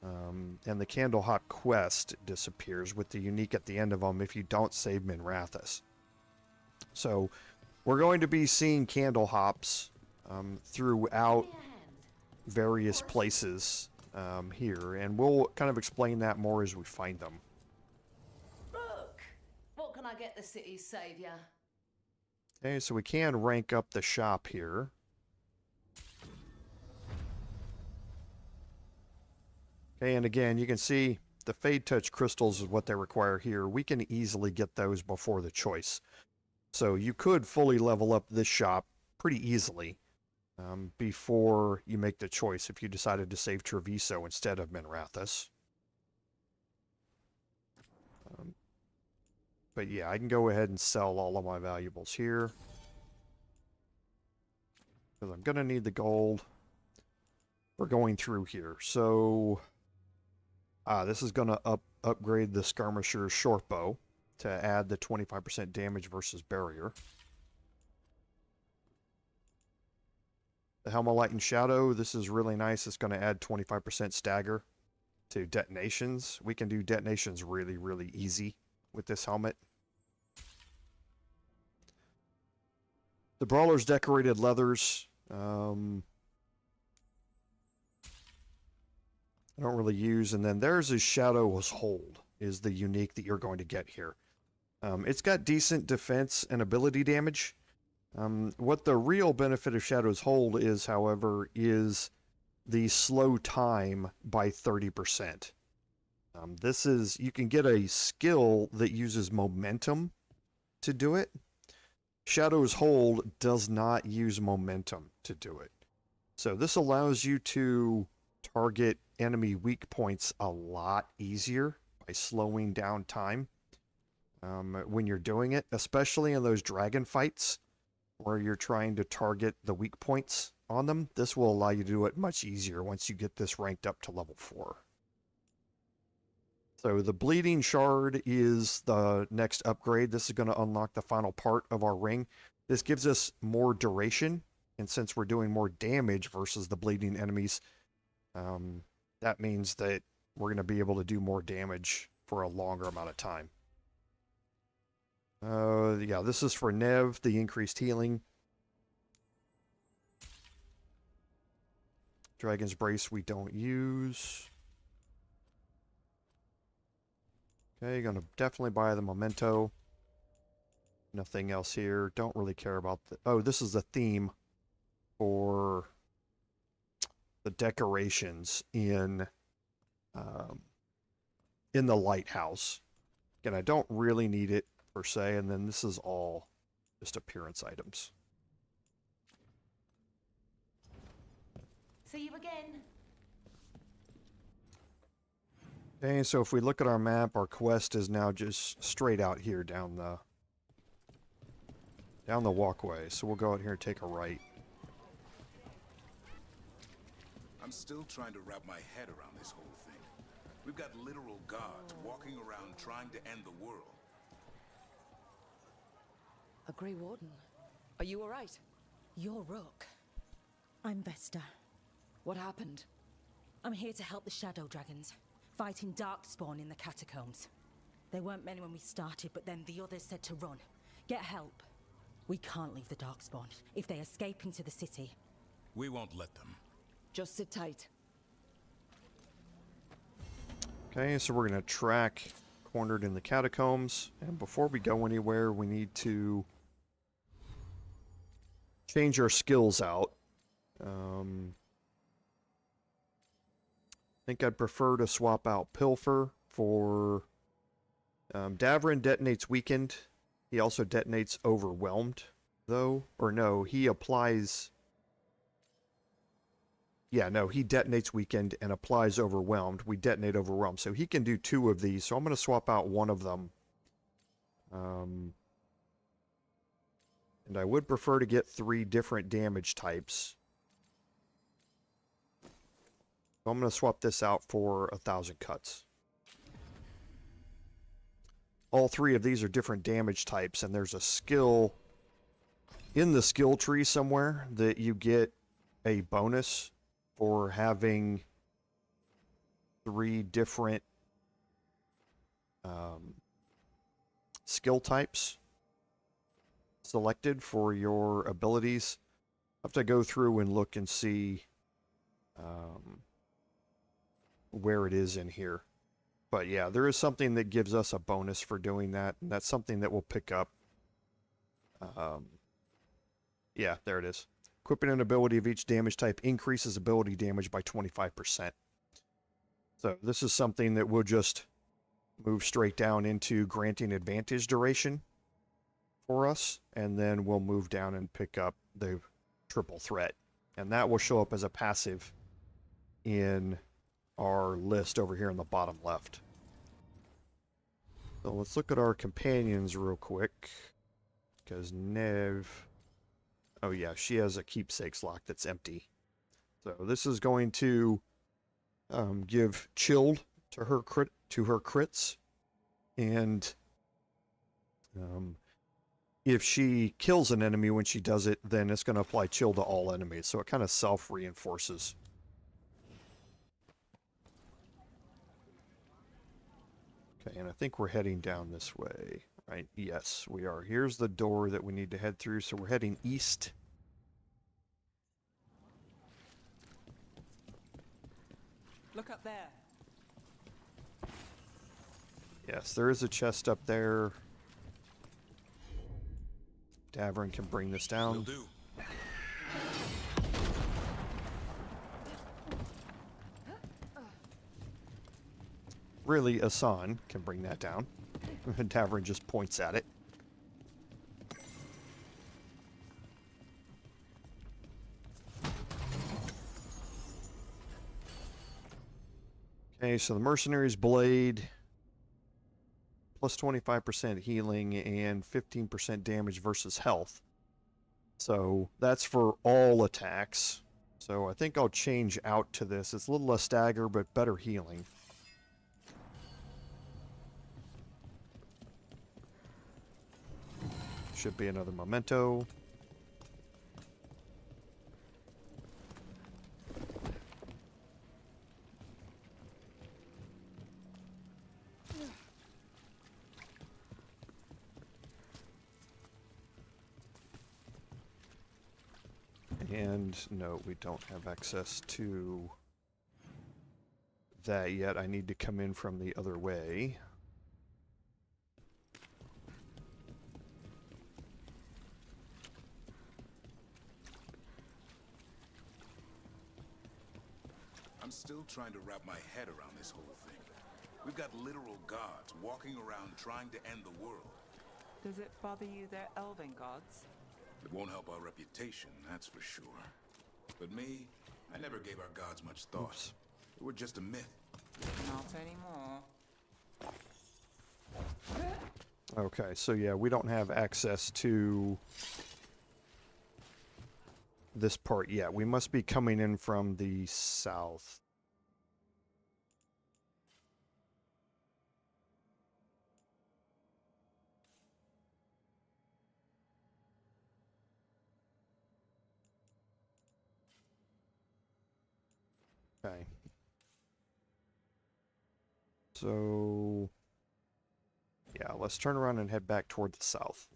Speaker 1: and the candle hop quest disappears with the unique at the end of them if you don't save Minrathous. So we're going to be seeing candle hops throughout various places here, and we'll kind of explain that more as we find them.
Speaker 10: Look, what can I get the city's savior?
Speaker 1: Okay, so we can rank up the shop here. Okay, and again, you can see the Fade Touch crystals is what they require here. We can easily get those before the choice. So you could fully level up this shop pretty easily before you make the choice if you decided to save Treviso instead of Minrathous. But yeah, I can go ahead and sell all of my valuables here, because I'm going to need the gold for going through here. So this is going to upgrade the Skirmisher's short bow to add the 25% damage versus barrier. The Helm of Light and Shadow, this is really nice. It's going to add 25% stagger to detonations. We can do detonations really, really easy with this helmet. The Brawler's Decorated Leathers, I don't really use. And then there's a Shadow's Hold is the unique that you're going to get here. It's got decent defense and ability damage. What the real benefit of Shadow's Hold is, however, is the slow time by 30%. This is, you can get a skill that uses momentum to do it. Shadow's Hold does not use momentum to do it. So this allows you to target enemy weak points a lot easier by slowing down time when you're doing it, especially in those dragon fights where you're trying to target the weak points on them. This will allow you to do it much easier once you get this ranked up to level 4. So the Bleeding Shard is the next upgrade. This is going to unlock the final part of our ring. This gives us more duration, and since we're doing more damage versus the bleeding enemies, that means that we're going to be able to do more damage for a longer amount of time. Yeah, this is for Nev, the increased healing. Dragon's Brace we don't use. Okay, gonna definitely buy the Memento. Nothing else here. Don't really care about the... Oh, this is the theme for the decorations in the Lighthouse. Again, I don't really need it per se, and then this is all just appearance items.
Speaker 10: See you again.
Speaker 1: Okay, so if we look at our map, our quest is now just straight out here down the walkway. So we'll go out here and take a right.
Speaker 4: I'm still trying to wrap my head around this whole thing. We've got literal gods walking around trying to end the world.
Speaker 3: A Grey Warden. Are you alright?
Speaker 11: You're Rook. I'm Vesta.
Speaker 3: What happened?
Speaker 11: I'm here to help the Shadow Dragons, fighting Darkspawn in the Catacombs. There weren't many when we started, but then the others said to run. Get help. We can't leave the Darkspawn if they escape into the city.
Speaker 4: We won't let them.
Speaker 3: Just sit tight.
Speaker 1: Okay, so we're going to track cornered in the Catacombs. And before we go anywhere, we need to change our skills out. I think I'd prefer to swap out Pilfer for... Davrin detonates Weakened. He also detonates Overwhelmed, though. Or no, he applies... Yeah, no, he detonates Weakened and applies Overwhelmed. We detonate Overwhelmed. So he can do 2 of these. So I'm going to swap out one of them. And I would prefer to get 3 different damage types. So I'm going to swap this out for 1,000 cuts. All 3 of these are different damage types, and there's a skill in the skill tree somewhere that you get a bonus for having 3 different skill types selected for your abilities. I have to go through and look and see where it is in here. But yeah, there is something that gives us a bonus for doing that, and that's something that we'll pick up. Yeah, there it is. Equipping an ability of each damage type increases ability damage by 25%. So this is something that we'll just move straight down into granting advantage duration for us, and then we'll move down and pick up the triple threat. And that will show up as a passive in our list over here in the bottom left. So let's look at our companions real quick, because Nev... Oh yeah, she has a keepsakes lock that's empty. So this is going to give chilled to her crits, and if she kills an enemy when she does it, then it's going to apply chill to all enemies. So it kind of self-reinforces. Okay, and I think we're heading down this way. Right, yes, we are. Here's the door that we need to head through, so we're heading east.
Speaker 6: Look up there.
Speaker 1: Yes, there is a chest up there. Davrin can bring this down.
Speaker 4: Will do.
Speaker 1: Really, Asan can bring that down. Davrin just points at it. Okay, so the Mercenary's Blade, plus 25% healing and 15% damage versus health. So that's for all attacks. So I think I'll change out to this. It's a little less stagger, but better healing. Should be another memento. And no, we don't have access to that yet. I need to come in from the other way.
Speaker 4: I'm still trying to wrap my head around this whole thing. We've got literal gods walking around trying to end the world.
Speaker 6: Does it bother you they're elven gods?
Speaker 4: It won't help our reputation, that's for sure. But me, I never gave our gods much thought.
Speaker 1: Oops.
Speaker 4: They were just a myth.
Speaker 6: Not anymore.
Speaker 1: Okay, so yeah, we don't have access to this part yet. We must be coming in from the south. Okay. So, yeah, let's turn around and head back toward the south.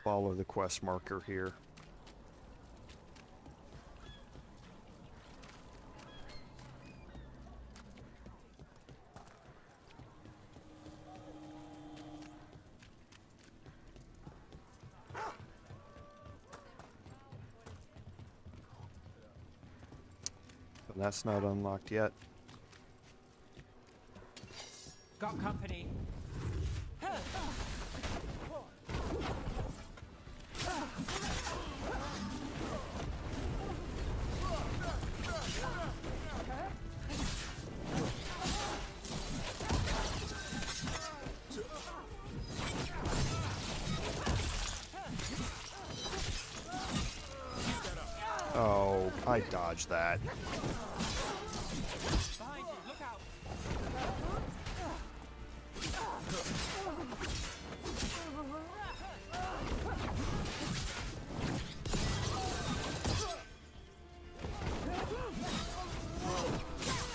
Speaker 1: Follow the quest marker here. But that's not unlocked yet.
Speaker 6: Got company.
Speaker 1: Oh, I dodged that.
Speaker 6: Behind you, look out.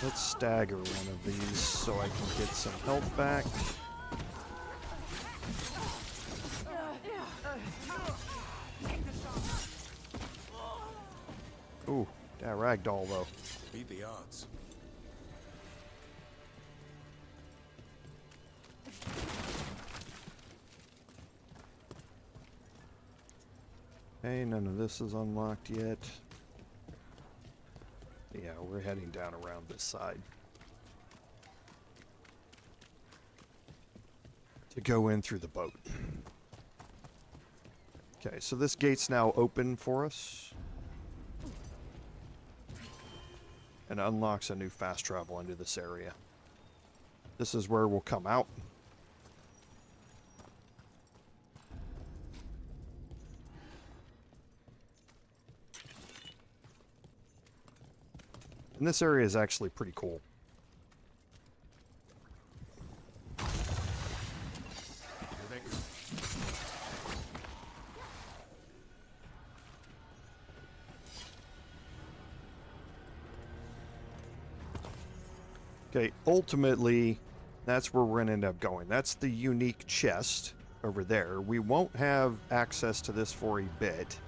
Speaker 1: Let's stagger one of these so I can get some health back. Ooh, that ragdoll though.
Speaker 4: Beat the odds.
Speaker 1: Hey, none of this is unlocked yet. Yeah, we're heading down around this side. To go in through the boat. Okay, so this gate's now open for us. And unlocks a new fast travel into this area. This is where we'll come out. And this area is actually pretty cool. Okay, ultimately, that's where we're going to end up going. That's the unique chest over there. We won't have access to this for a bit.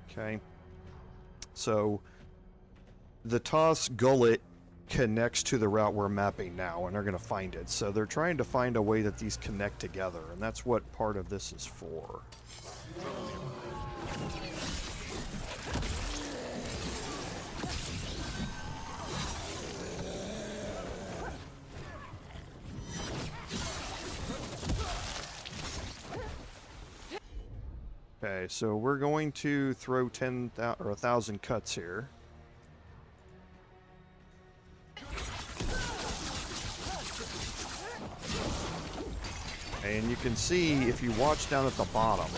Speaker 1: Okay. So, the Toss Gullet connects to the route we're mapping now, and they're going to find it. So they're trying to find a way that these connect together, and that's what part of this is for. Okay, so we're going to throw 10,000 or 1,000 cuts here. And you can see, if you watch down at the bottom,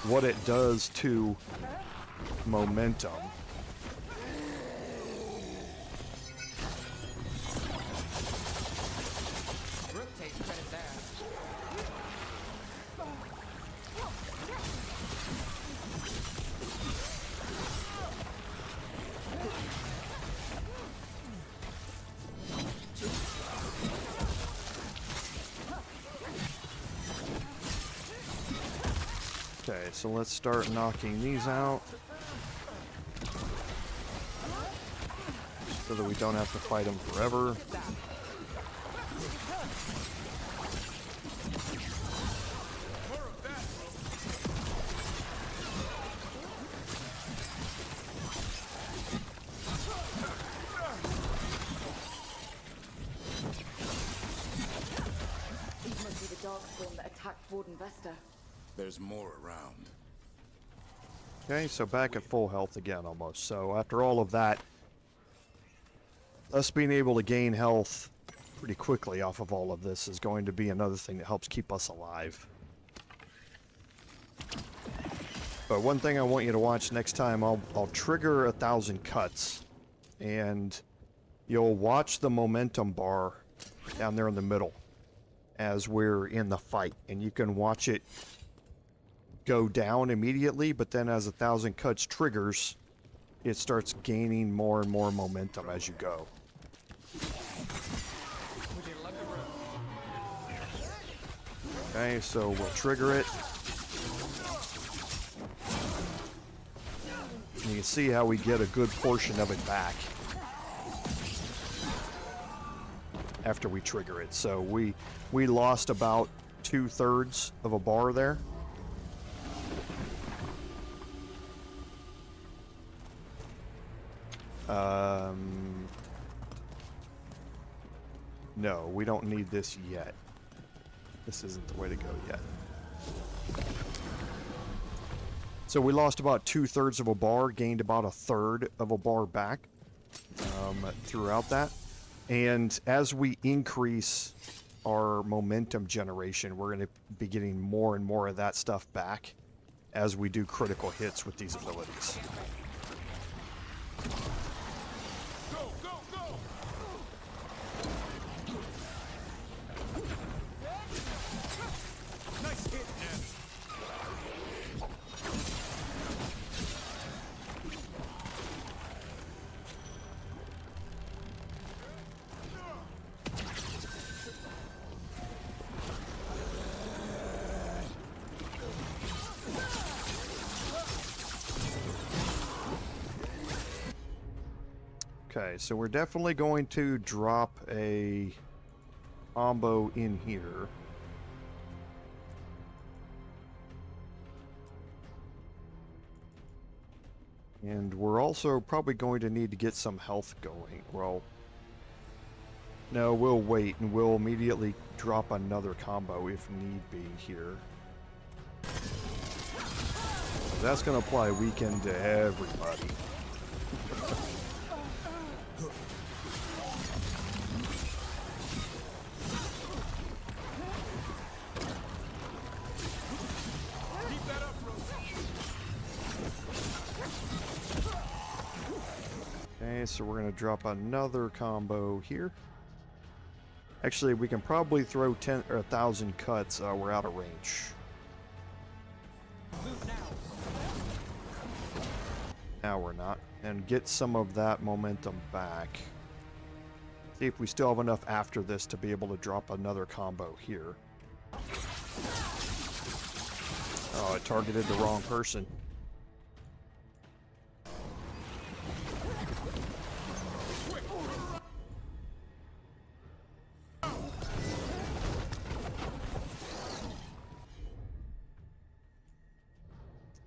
Speaker 1: what it does to momentum.
Speaker 6: Brooke takes credit there.
Speaker 1: Okay, so let's start knocking these out. So that we don't have to fight them forever.
Speaker 3: These must be the darkspawn that attacked attacked Warden Vesta.
Speaker 4: There's more around.
Speaker 1: Okay, so back at full health again almost. So after all of that, us being able to gain health pretty quickly off of all of this is going to be another thing that helps keep us alive. But one thing I want you to watch next time, I'll trigger 1,000 cuts, and you'll watch the momentum bar down there in the middle as we're in the fight, and you can watch it go down immediately, but then as 1,000 cuts triggers, it starts gaining more and more momentum as you go. Okay, so we'll trigger it. And you can see how we get a good portion of it back after we trigger it. So we lost about 2/3 of a bar there. No, we don't need this yet. This isn't the way to go yet. So we lost about 2/3 of a bar, gained about 1/3 of a bar back throughout that. And as we increase our momentum generation, we're going to be getting more and more of that stuff back as we do critical hits with these abilities. Okay, so we're definitely going to drop a combo in here. And we're also probably going to need to get some health going. Well, no, we'll wait and we'll immediately drop another combo if need be here. So that's going to apply weaken to everybody. Okay, so we're going to drop another combo here. Actually, we can probably throw 10 or 1,000 cuts. We're out of range. Now we're not. And get some of that momentum back. See if we still have enough after this to be able to drop another combo here. Oh, it targeted the wrong person.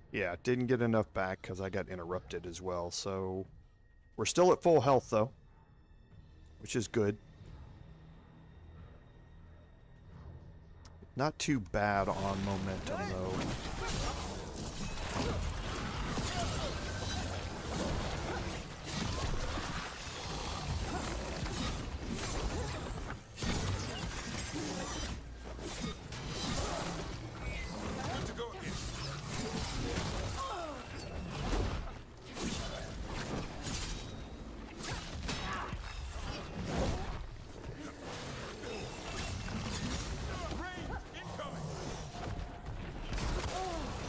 Speaker 1: Yeah, didn't get enough back because I got interrupted as well, so we're still at full health though, which is good. Not too bad on momentum though.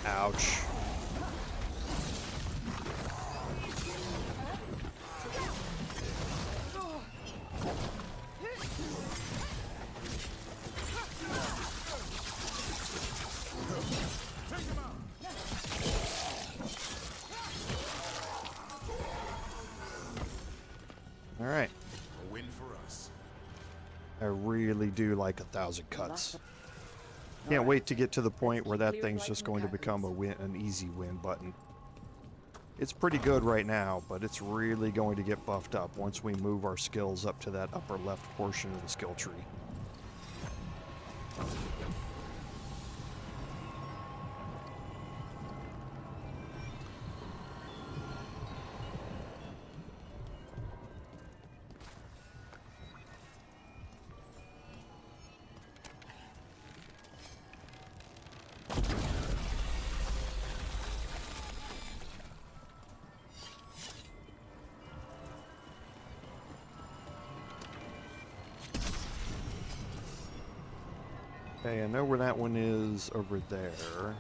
Speaker 1: Ouch. All right.
Speaker 4: A win for us.
Speaker 1: I really do like 1,000 cuts. Can't wait to get to the point where that thing's just going to become a win, an easy win button. It's pretty good right now, but it's really going to get buffed up once we move our skills up to that upper left portion of the skill tree. Okay, I know where that one is over there.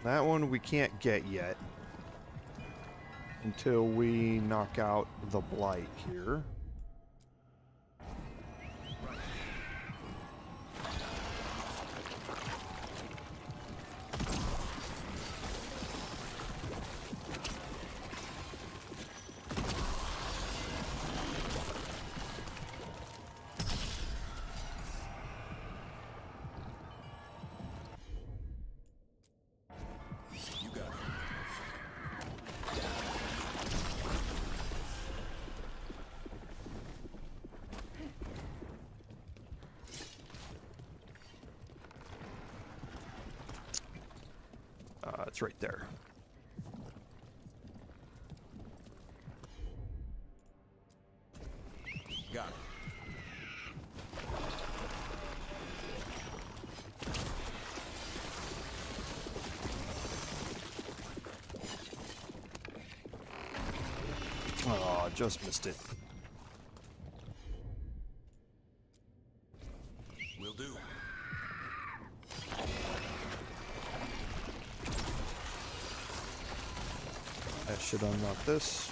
Speaker 1: That one we can't get yet until we knock out the Blight here. It's right there.
Speaker 4: Got it.
Speaker 1: Oh, just missed it.
Speaker 4: Will do.
Speaker 1: That should unlock this.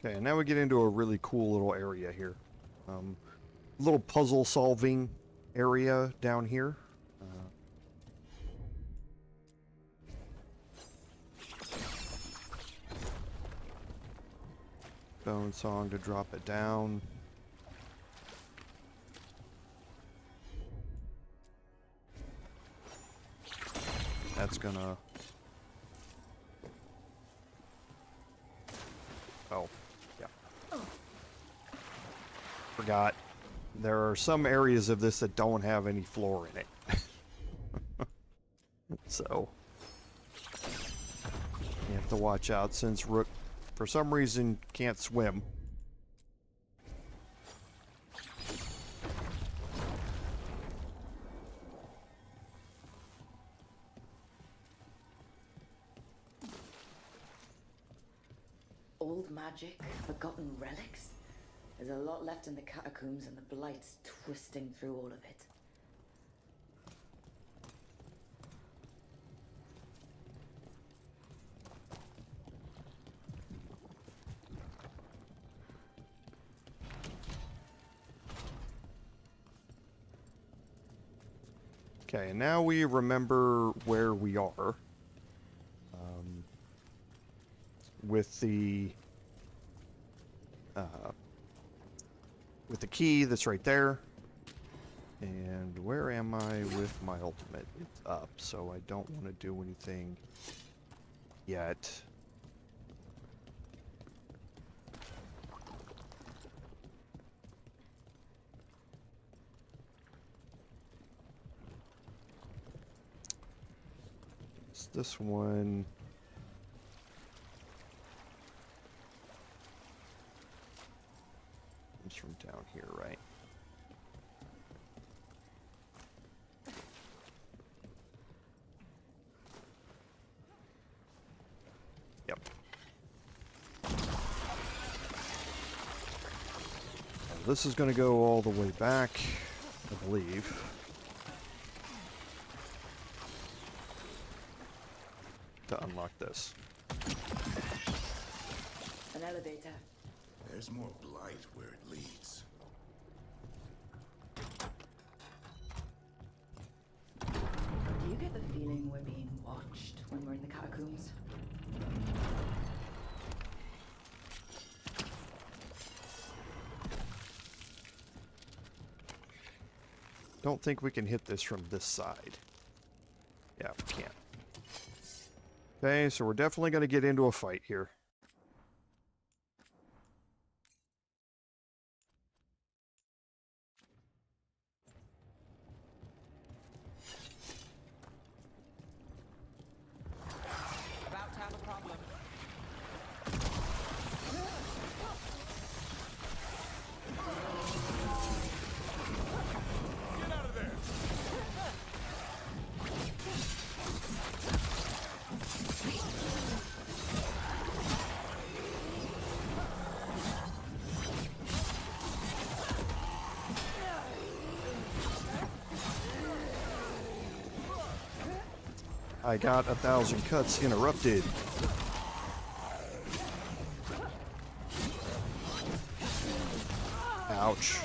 Speaker 1: Okay, and now we get into a really cool little area here. Little puzzle solving area down here. Bone song to drop it down. That's gonna... Oh, yeah. Forgot. There are some areas of this that don't have any floor in it. So, you have to watch out since Rook, for some reason, can't swim.
Speaker 3: Old magic, forgotten relics. There's a lot left in the catacombs and the Blight's twisting through all of it.
Speaker 1: Okay, and now we remember where we are. With the key that's right there. And where am I with my ultimate? It's up, so I don't want to do anything yet. It's this one. It's from down here, right? Yep. This is going to go all the way back, I believe. To unlock this.
Speaker 3: An elevator.
Speaker 4: There's more blight where it leads.
Speaker 3: Do you get the feeling we're being watched when we're in the catacombs?
Speaker 1: Don't think we can hit this from this side. Yeah, we can't. Okay, so we're definitely going to get into a fight here. I got 1,000 cuts interrupted. Ouch.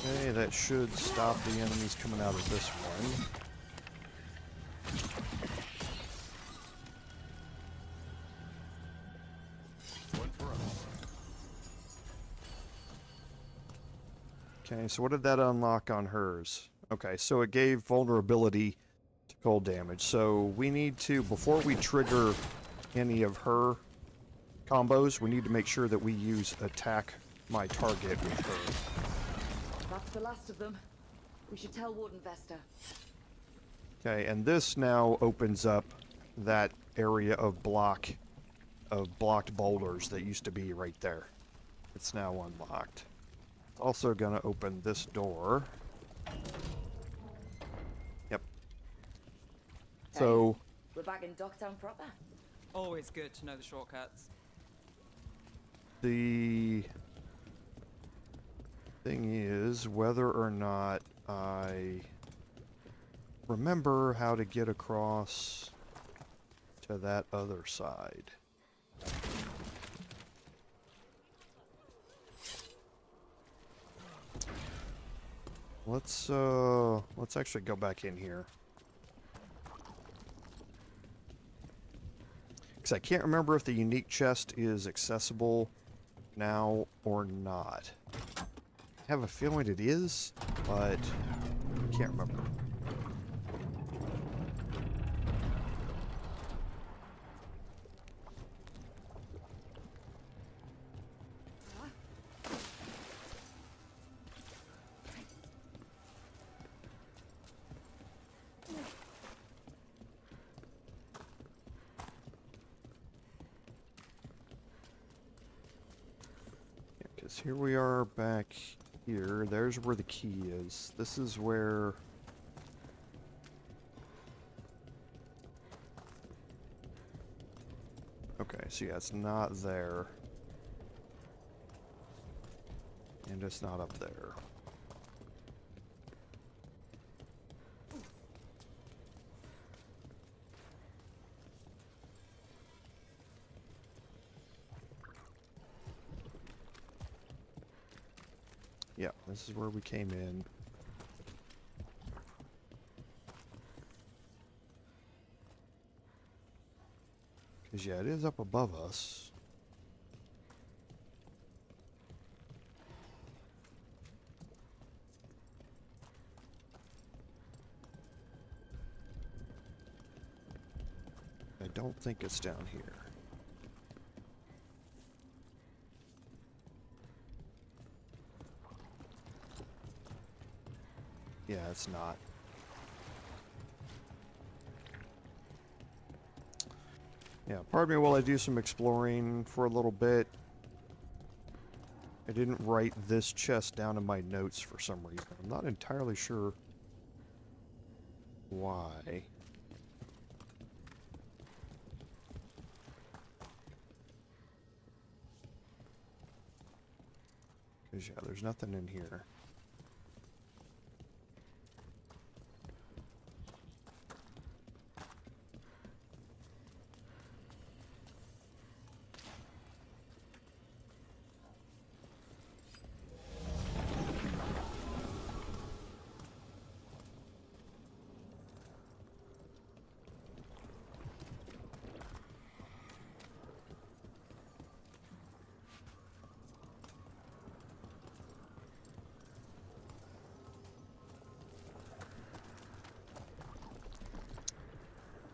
Speaker 1: Okay, that should stop the enemies coming out of this one. Okay, so what did that unlock on hers? Okay, so it gave vulnerability to cold damage. So we need to, before we trigger any of her combos, we need to make sure that we use attack my target with her.
Speaker 3: That's the last of them. We should tell Warden Vesta.
Speaker 1: Okay, and this now opens up that area of blocked boulders that used to be right there. It's now unlocked. It's also gonna open this door. Yep. So
Speaker 3: We're back in Docktown proper.
Speaker 6: Always good to know the shortcuts.
Speaker 1: the thing is whether or not I remember how to get across to that other side. Let's actually go back in here. Because I can't remember if the unique chest is accessible now or not. I have a feeling it is, but I can't remember. Here we are back here. There's where the key is. This is where... Okay, so yeah, it's not there. And it's not up there. Yeah, this is where we came in. Because, yeah, it is up above us. I don't think it's down here. Yeah, it's not. Yeah, pardon me while I do some exploring for a little bit. I didn't write this chest down in my notes for some reason. I'm not entirely sure why. Because, yeah, there's nothing in here.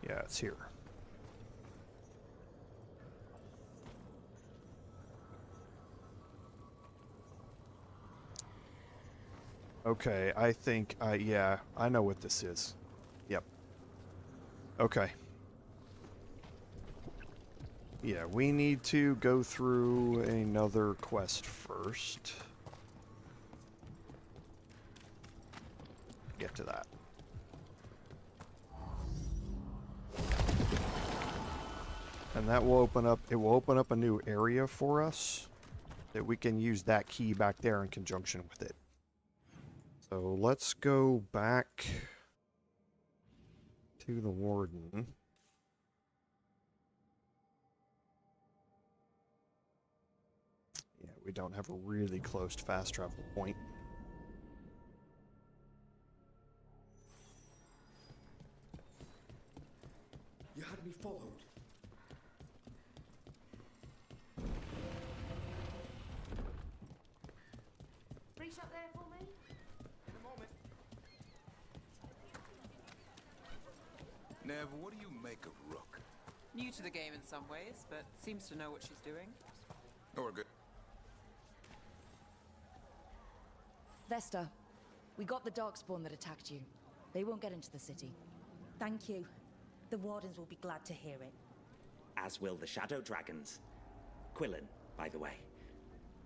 Speaker 1: Yeah, it's here. Okay, I think yeah, I know what this is. Yep. Okay. Yeah, we need to go through another quest first. Get to that. And that will open up, it will open up a new area for us that we can use that key back there in conjunction with it. So let's go back to the Warden. Yeah, we don't have a really close fast travel point.
Speaker 8: You had me followed.
Speaker 10: Free shot there for me?
Speaker 8: In a moment.
Speaker 4: Nev, what do you make of Rook?
Speaker 6: New to the game in some ways, but seems to know what she's doing.
Speaker 4: Oh, we're good.
Speaker 3: Vesta, we got the Darkspawn that attacked you. They won't get into the city.
Speaker 11: Thank you. The Wardens will be glad to hear it.
Speaker 12: As will the Shadow Dragons. Quillen, by the way.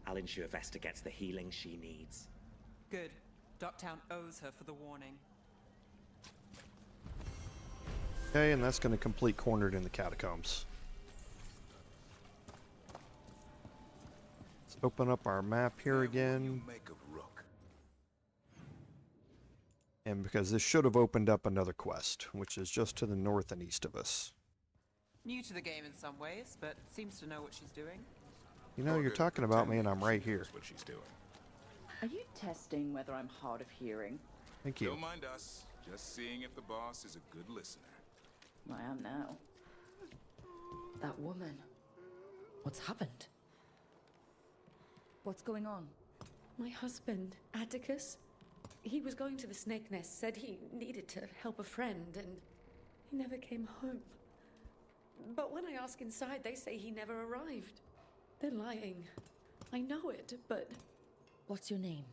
Speaker 12: I'll ensure Vesta gets the healing she needs.
Speaker 6: Good. Ducktown owes her for the warning.
Speaker 1: Okay, and that's going to complete Cornered in the Catacombs. Let's open up our map here again.
Speaker 4: What do you make of Rook?
Speaker 1: And because this should have opened up another quest, which is just to the north and east of us.
Speaker 6: New to the game in some ways, but seems to know what she's doing.
Speaker 1: You know, you're talking about me and I'm right here.
Speaker 4: That's what she's doing.
Speaker 3: Are you testing whether I'm hard of hearing?
Speaker 1: Thank you.
Speaker 4: Don't mind us. Just seeing if the boss is a good listener.
Speaker 3: I am now. That woman. What's happened? What's going on?
Speaker 13: My husband, Atticus, he was going to the Snake Nest, said he needed to help a friend, and he never came home. But when I ask inside, they say he never arrived. They're lying. I know it, but...
Speaker 3: What's your name?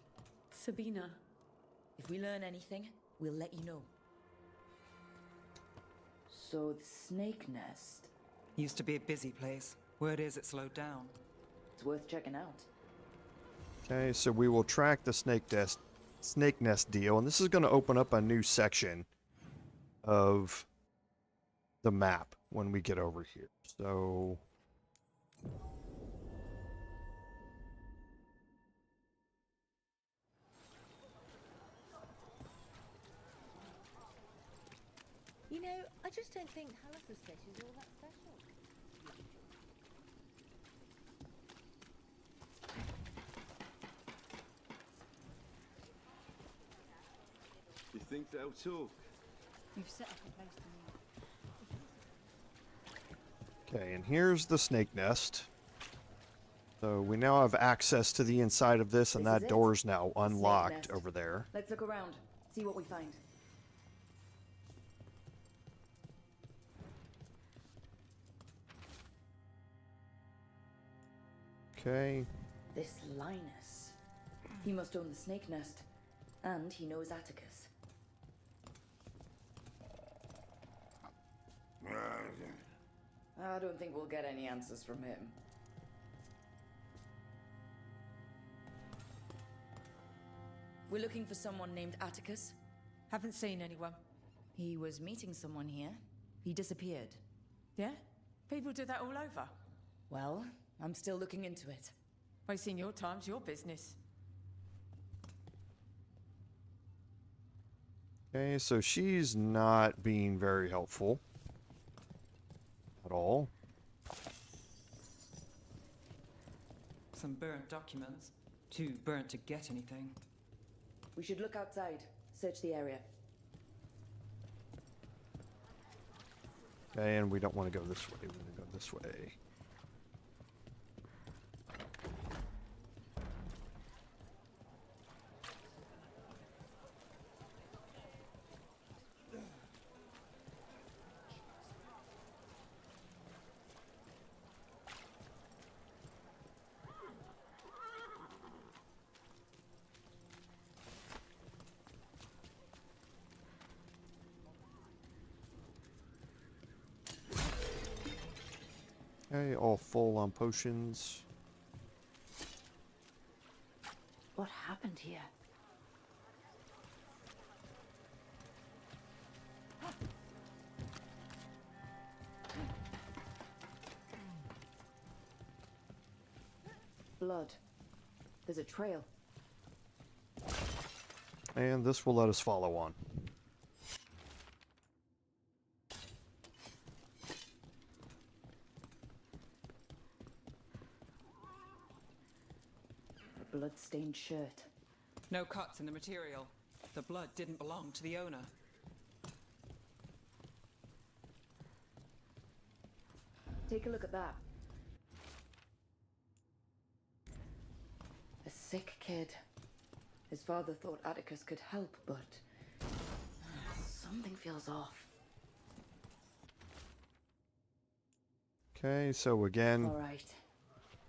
Speaker 13: Sabina.
Speaker 3: If we learn anything, we'll let you know. So the Snake Nest...
Speaker 6: Used to be a busy place. Word is it slowed down.
Speaker 3: It's worth checking out.
Speaker 1: Okay, so we will track the Snake Nest deal, and this is going to open up a new section of the map when we get over here. So...
Speaker 7: You know, I just don't think Halifa's fish is all that special.
Speaker 8: You think they'll talk?
Speaker 7: We've set up a place to meet.
Speaker 1: Okay, and here's the Snake Nest. So we now have access to the inside of this, and that door's now unlocked over there.
Speaker 3: Let's look around, see what we find.
Speaker 1: Okay.
Speaker 3: This Linus. He must own the Snake Nest. And he knows Atticus. I don't think we'll get any answers from him. We're looking for someone named Atticus.
Speaker 11: Haven't seen anyone.
Speaker 3: He was meeting someone here. He disappeared.
Speaker 11: Yeah? People do that all over.
Speaker 3: Well, I'm still looking into it.
Speaker 11: Wasting your time's your business.
Speaker 1: Okay, so she's not being very helpful at all.
Speaker 6: Some burnt documents. Too burnt to get anything.
Speaker 3: We should look outside. Search the area.
Speaker 1: Okay, and we don't want to go this way. We want to go this way. Okay, all full on potions.
Speaker 3: What happened here? Blood. There's a trail.
Speaker 1: And this will let us follow on.
Speaker 3: A blood-stained shirt.
Speaker 6: No cuts in the material. The blood didn't belong to the owner.
Speaker 3: Take a look at that. A sick kid. His father thought Atticus could help, but something feels off.
Speaker 1: Okay, so again...
Speaker 3: All right.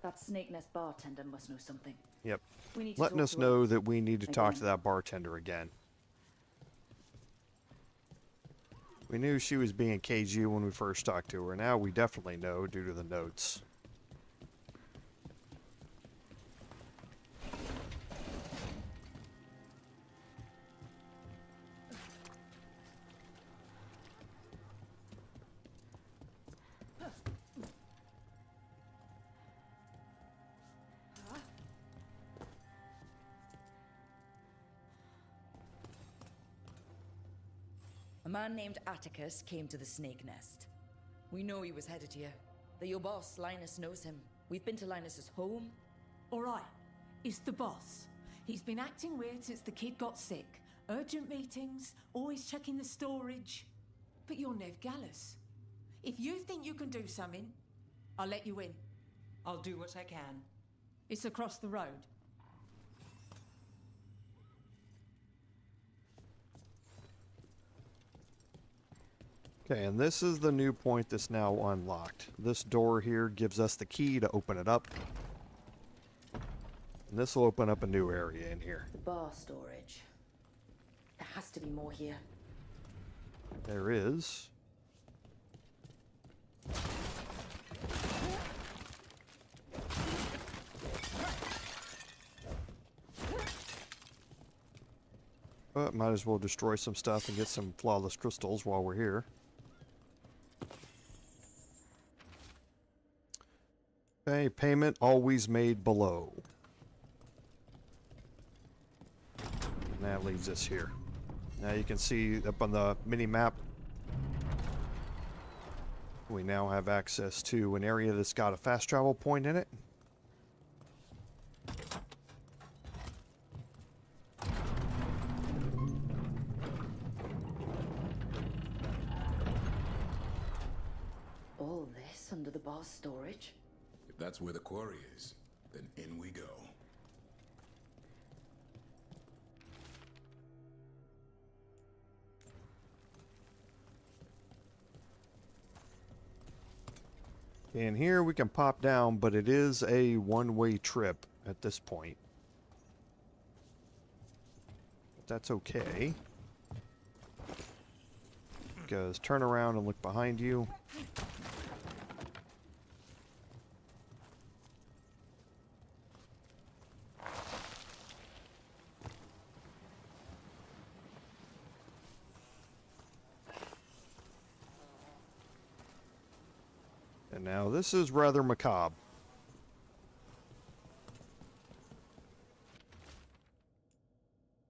Speaker 3: That Snake Nest bartender must know something.
Speaker 1: Yep.
Speaker 3: We need to
Speaker 1: Letting
Speaker 3: talk
Speaker 1: us
Speaker 3: to
Speaker 1: know
Speaker 3: her.
Speaker 1: that we need to talk to
Speaker 3: Again.
Speaker 1: that bartender again. We knew she was being cagey when we first talked to her. Now we definitely know due to the notes.
Speaker 3: A man named Atticus came to the Snake Nest. We know he was headed here. That your boss, Linus, knows him. We've been to Linus's home.
Speaker 14: All right, it's the boss. He's been acting weird since the kid got sick. Urgent meetings, always checking the storage. But you're Nev Gallus. If you think you can do something, I'll let you in.
Speaker 6: I'll do what I can.
Speaker 14: It's across the road.
Speaker 1: Okay, and this is the new point that's now unlocked. This door here gives us the key to open it up. And this will open up a new area in here.
Speaker 3: The bar storage. There has to be more here.
Speaker 1: There is. But might as well destroy some stuff and get some flawless crystals while we're here. Okay, payment always made below. And that leaves us here. Now you can see up on the mini map, we now have access to an area that's got a fast travel point in it.
Speaker 3: All this under the bar storage?
Speaker 4: If that's where the quarry is, then in we go.
Speaker 1: And here we can pop down, but it is a one-way trip at this point. But that's okay. Because turn around and look behind you. And now this is rather macabre.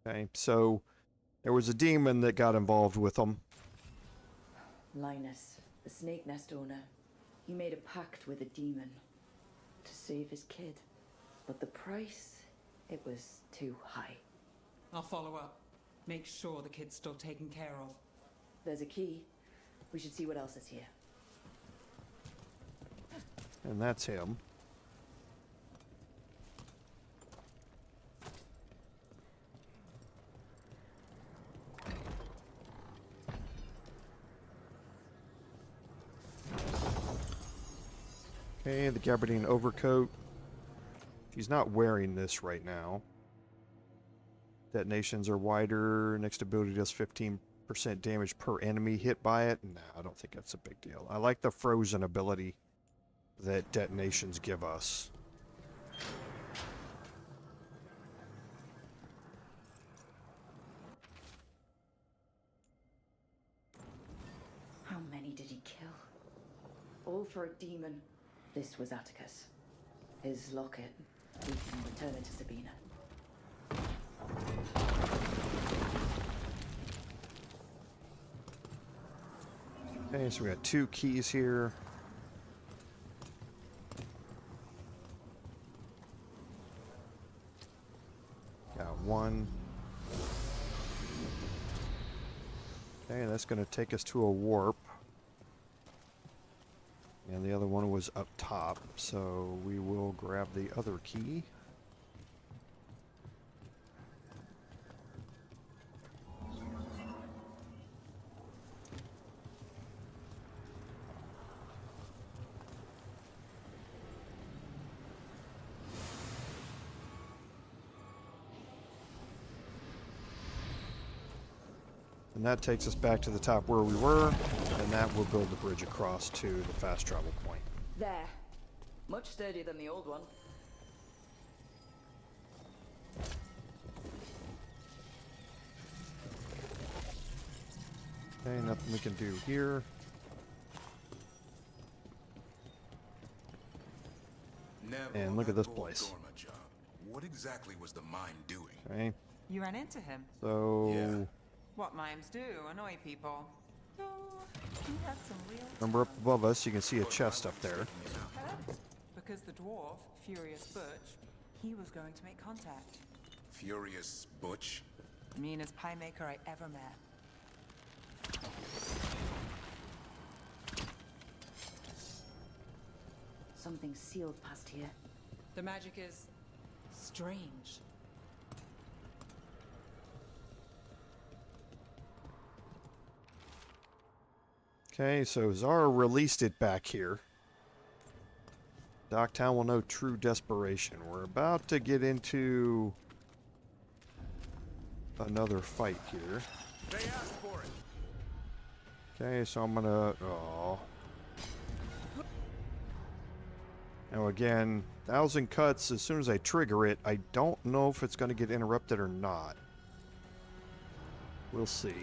Speaker 1: Okay, so there was a demon that got involved with them.
Speaker 3: Linus, the Snake Nest owner. He made a pact with a demon to save his kid. But the price, it was too high.
Speaker 6: I'll follow up. Make sure the kid's still taken care of.
Speaker 3: There's a key. We should see what else is here.
Speaker 1: And that's him. Okay, the gabardine overcoat. She's not wearing this right now. Detonations are wider. Next ability does 15% damage per enemy hit by it. No, I don't think that's a big deal. I like the frozen ability. that detonations give us.
Speaker 3: How many did he kill? All for a demon. This was Atticus. His locket. We can return it to Sabina.
Speaker 1: Okay, so we got 2 keys here. Got 1. Okay, that's going to take us to a warp. And the other one was up top, so we will grab the other key. And that takes us back to the top where we were, and that will build the bridge across to the fast travel point.
Speaker 3: There. Much sturdier than the old one.
Speaker 1: Okay, nothing we can do here. And look at this place.
Speaker 4: What exactly was the mime doing?
Speaker 1: Okay.
Speaker 6: You ran into him.
Speaker 1: So...
Speaker 4: Yeah.
Speaker 6: What mimes do, annoy people. So, he had some real
Speaker 1: Remember up above us, you can see a chest up there.
Speaker 6: Because the dwarf, Furious Butch, he was going to make contact.
Speaker 4: Furious Butch?
Speaker 6: Meanest pie maker I ever met.
Speaker 3: Something sealed past here.
Speaker 6: The magic is strange.
Speaker 1: Okay, so Zara released it back here. Docktown will know true desperation. We're about to get into another fight here.
Speaker 5: They asked for it.
Speaker 1: Okay, so I'm gonna... Oh. Now again, 1,000 cuts, as soon as I trigger it, I don't know if it's going to get interrupted or not. We'll see.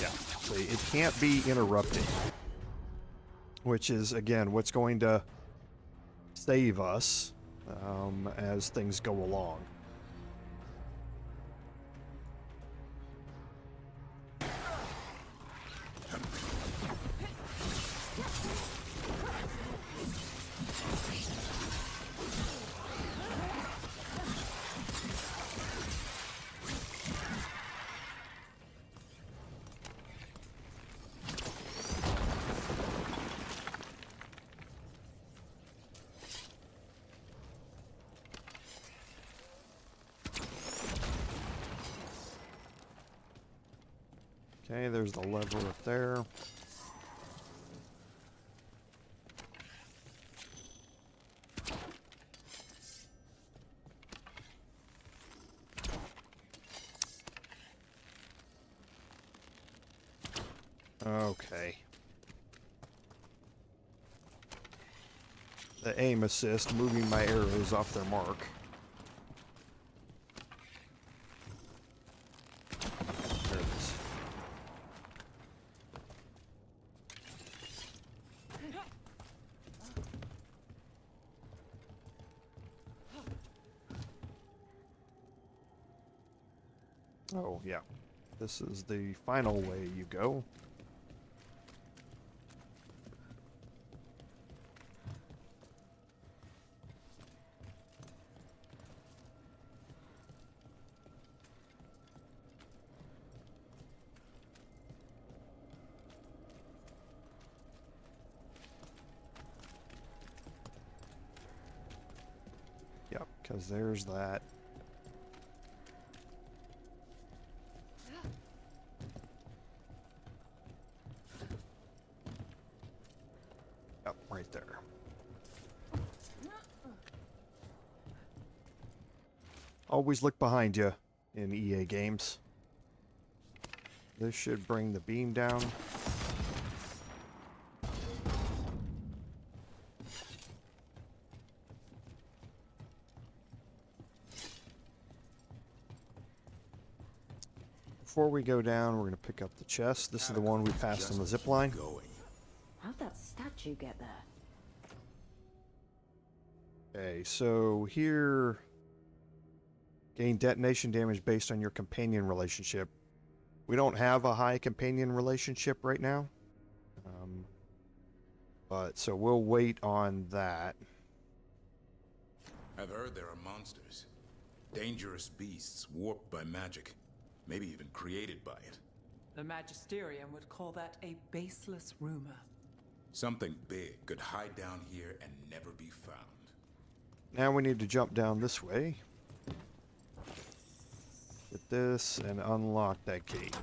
Speaker 1: Yeah, see, it can't be interrupted. Which is, again, what's going to save us as things go along. Okay, there's the lever up there. Okay. The aim assist, moving my arrows off their mark. There it is. Oh, yeah. This is the final way you go. Yep, because there's that. Yep, right there. Always look behind you in EA games. This should bring the beam down. before we go down, we're going to pick up the chest. This is the one we passed on the zip line.
Speaker 3: How'd that statue get there?
Speaker 1: Okay, so here, gain detonation damage based on your companion relationship. We don't have a high companion relationship right now. But so we'll wait on that.
Speaker 4: I've heard there are monsters. Dangerous beasts warped by magic. Maybe even created by it.
Speaker 6: The Magisterium would call that a baseless rumor.
Speaker 4: Something big could hide down here and never be found.
Speaker 1: Now we need to jump down this way. Get this and unlock that gate.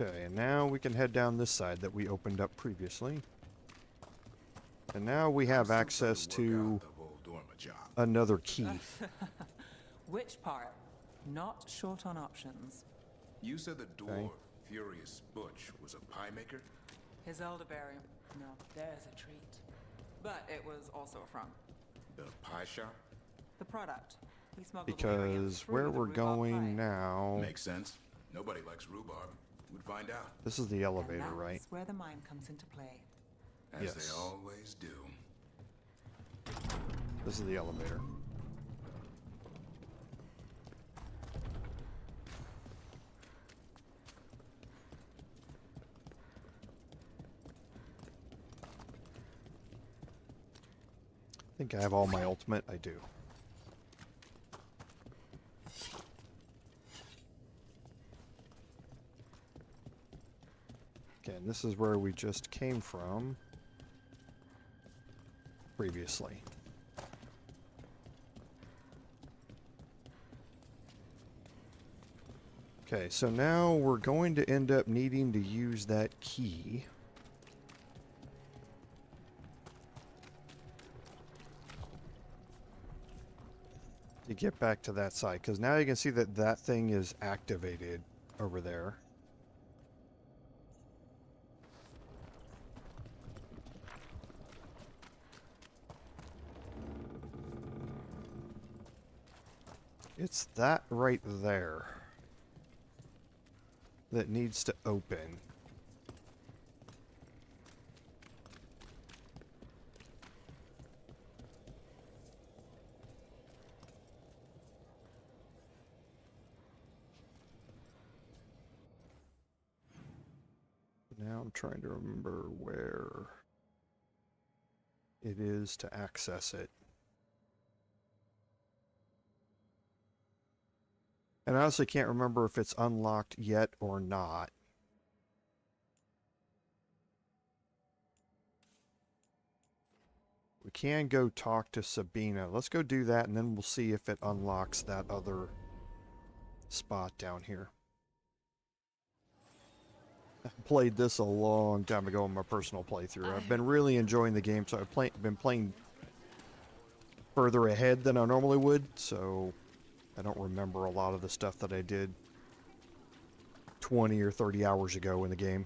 Speaker 1: Okay, and now we can head down this side that we opened up previously. And now we have access to another key.
Speaker 6: Which part? Not short on options.
Speaker 4: You said the dwarf, Furious Butch, was a pie maker?
Speaker 6: His elderberry. No, there's a treat. But it was also a front.
Speaker 4: The pie shop?
Speaker 6: The product. He smuggled
Speaker 1: Because where we're going now...
Speaker 4: Makes sense. Nobody likes rhubarb. We'd find out.
Speaker 1: This is the elevator,
Speaker 6: and that's
Speaker 1: right?
Speaker 6: Where the mime comes into play.
Speaker 4: As they always do.
Speaker 1: This is the elevator. I think I have all my ultimate. I do. Okay, and this is where we just came from previously. Okay, so now we're going to end up needing to use that key. To get back to that side, because now you can see that that thing is activated over there. It's that right there that needs to open. Now I'm trying to remember where it is to access it. And I honestly can't remember if it's unlocked yet or not. We can go talk to Sabina. Let's go do that, and then we'll see if it unlocks that other spot down here. I played this a long time ago in my personal playthrough. I've been really enjoying the game, so I've been playing further ahead than I normally would, so I don't remember a lot of the stuff that I did 20 or 30 hours ago in the game.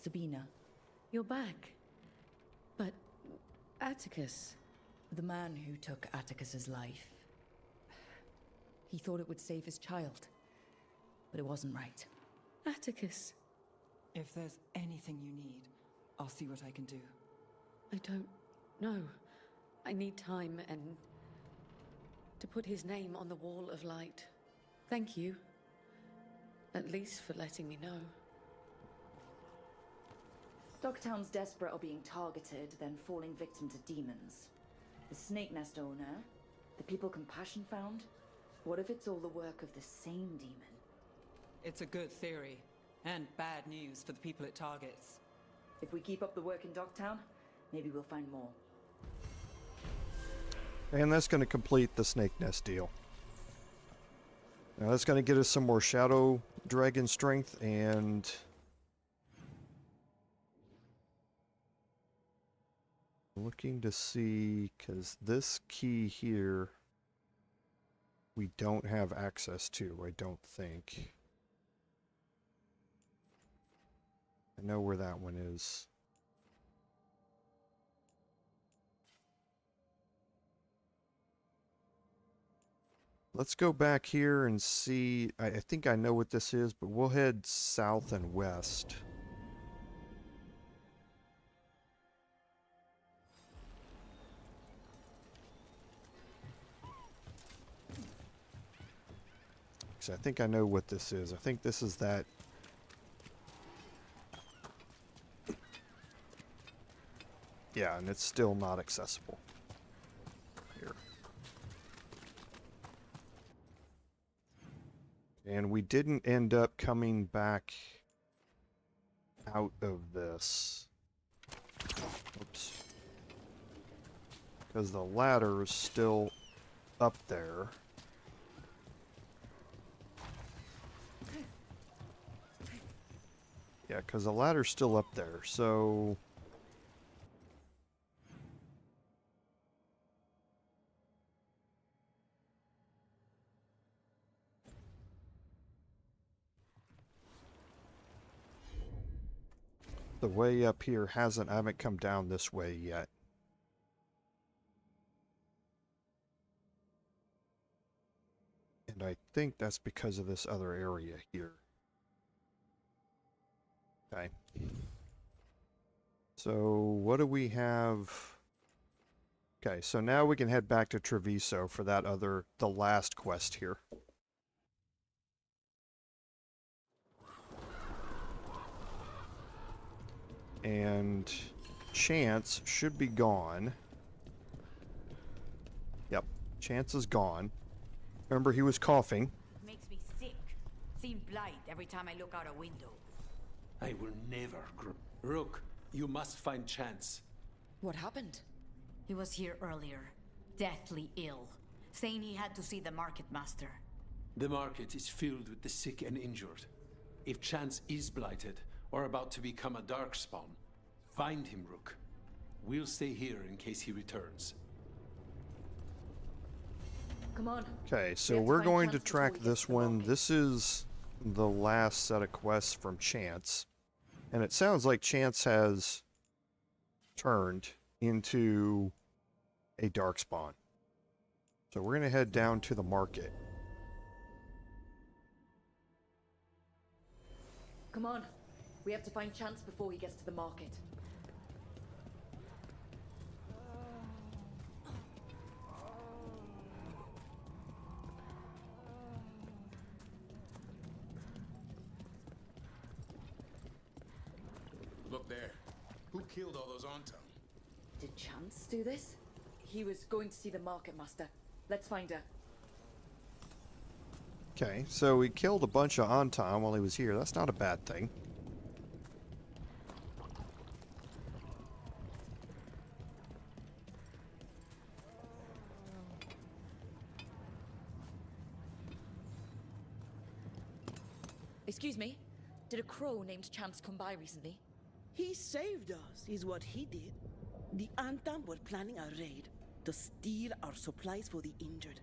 Speaker 3: Sabina.
Speaker 13: You're back. But Atticus...
Speaker 3: The man who took Atticus's life. He thought it would save his child. But it wasn't right.
Speaker 13: Atticus.
Speaker 6: If there's anything you need, I'll see what I can do.
Speaker 13: I don't know. I need time and to put his name on the wall of light. Thank you. At least for letting me know.
Speaker 3: Dogtown's desperate are being targeted, then falling victim to demons. The Snake Nest owner, the people Compassion found. What if it's all the work of the same demon?
Speaker 6: It's a good theory, and bad news for the people it targets.
Speaker 3: If we keep up the work in Dogtown, maybe we'll find more.
Speaker 1: And that's going to complete the Snake Nest deal. Now that's going to get us some more Shadow Dragon strength, and Looking to see, because this key here we don't have access to, I don't think. I know where that one is. Let's go back here and see. I think I know what this is, but we'll head south and west. So I think I know what this is. I think this is that. Yeah, and it's still not accessible. Here. And we didn't end up coming back out of this. Oops. Because the ladder is still up there. Yeah, because the ladder's still up there, so... The way up here I haven't come down this way yet. And I think that's because of this other area here. Okay. So what do we have? Okay, so now we can head back to Treviso for that the last quest here. And Chance should be gone. Yep, Chance is gone. Remember, he was coughing.
Speaker 10: Makes me sick. Seeing blight every time I look out a window.
Speaker 5: I will never. Rook, you must find Chance.
Speaker 3: What happened?
Speaker 10: He was here earlier, deathly ill, saying he had to see the market master.
Speaker 5: The market is filled with the sick and injured. If Chance is blighted, or about to become a darkspawn, find him, Rook. We'll stay here in case he returns.
Speaker 3: Come on.
Speaker 1: Okay, so we're going to track this one. This is the last set of quests from Chance. And it sounds like Chance has turned into a darkspawn. So we're going to head down to the market.
Speaker 3: Come on. We have to find Chance before he gets to the market.
Speaker 4: Look there. Who killed all those Antan?
Speaker 3: Did Chance do this? He was going to see the market master. Let's find her.
Speaker 1: Okay, so he killed a bunch of Antan while he was here. That's not a bad thing.
Speaker 3: Excuse me? Did a crow named Chance come by recently?
Speaker 15: He saved us, is what he did. The Antam were planning a raid to steal our supplies for the injured.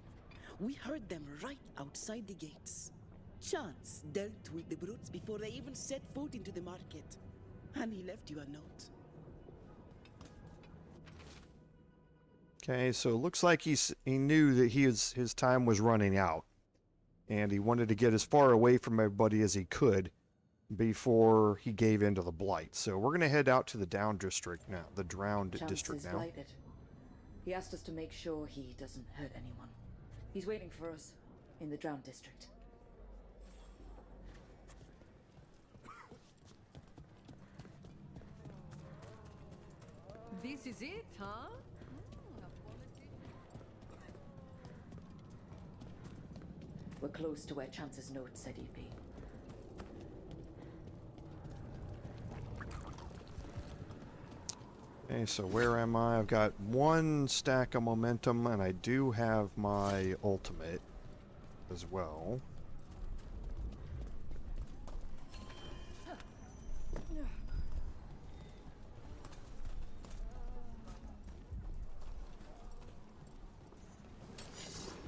Speaker 15: We heard them right outside the gates. Chance dealt with the brutes before they even set foot into the market. And he left you a note.
Speaker 1: Okay, so it looks like he knew that his time was running out. And he wanted to get as far away from everybody as he could before he gave in to the blight. So we're going to head out to the down district now, the drowned district now.
Speaker 3: Blighted. He asked us to make sure he doesn't hurt anyone. He's waiting for us in the drowned district.
Speaker 16: This is it, huh?
Speaker 3: We're close to where Chance's note said he'd be.
Speaker 1: Okay, so where am I? I've got one stack of momentum, and I do have my ultimate as well.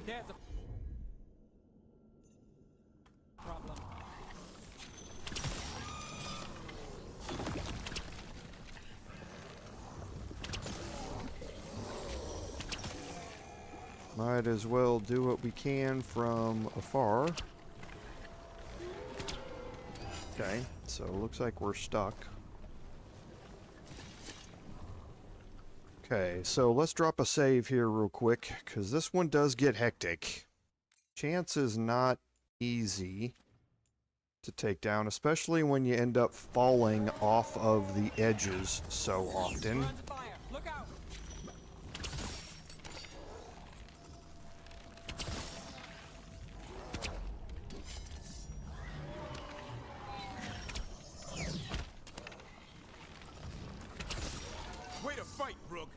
Speaker 6: There's a problem.
Speaker 1: Might as well do what we can from afar. Okay, so it looks like we're stuck. Okay, so let's drop a save here real quick, because this one does get hectic. Chance is not easy to take down, especially when you end up falling off of the edges so often.
Speaker 6: Look out!
Speaker 4: Way to fight, Rook.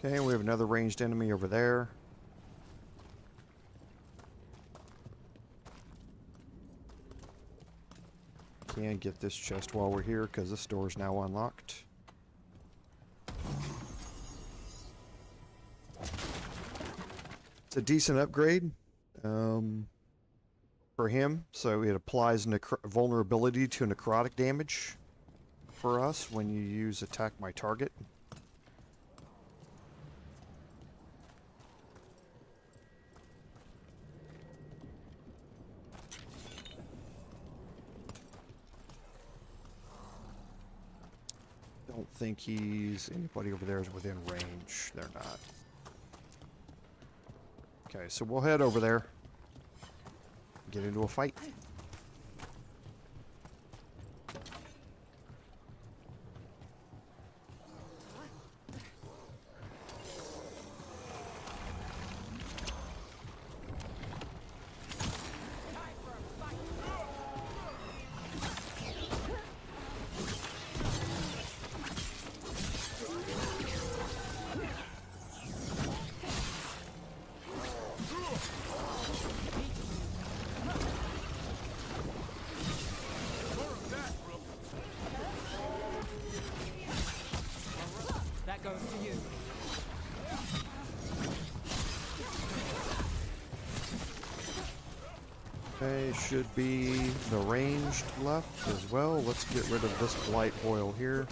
Speaker 1: Okay, we have another ranged enemy over there. Can't get this chest while we're here because this door is now unlocked. It's a decent upgrade for him, so it applies vulnerability to necrotic damage for us when you use attack my target. Don't think anybody over there is within range. They're not. Okay, so we'll head over there. Get into a fight.
Speaker 6: That goes to you.
Speaker 1: Okay, should be the ranged left as well. Let's get rid of this blight boil here.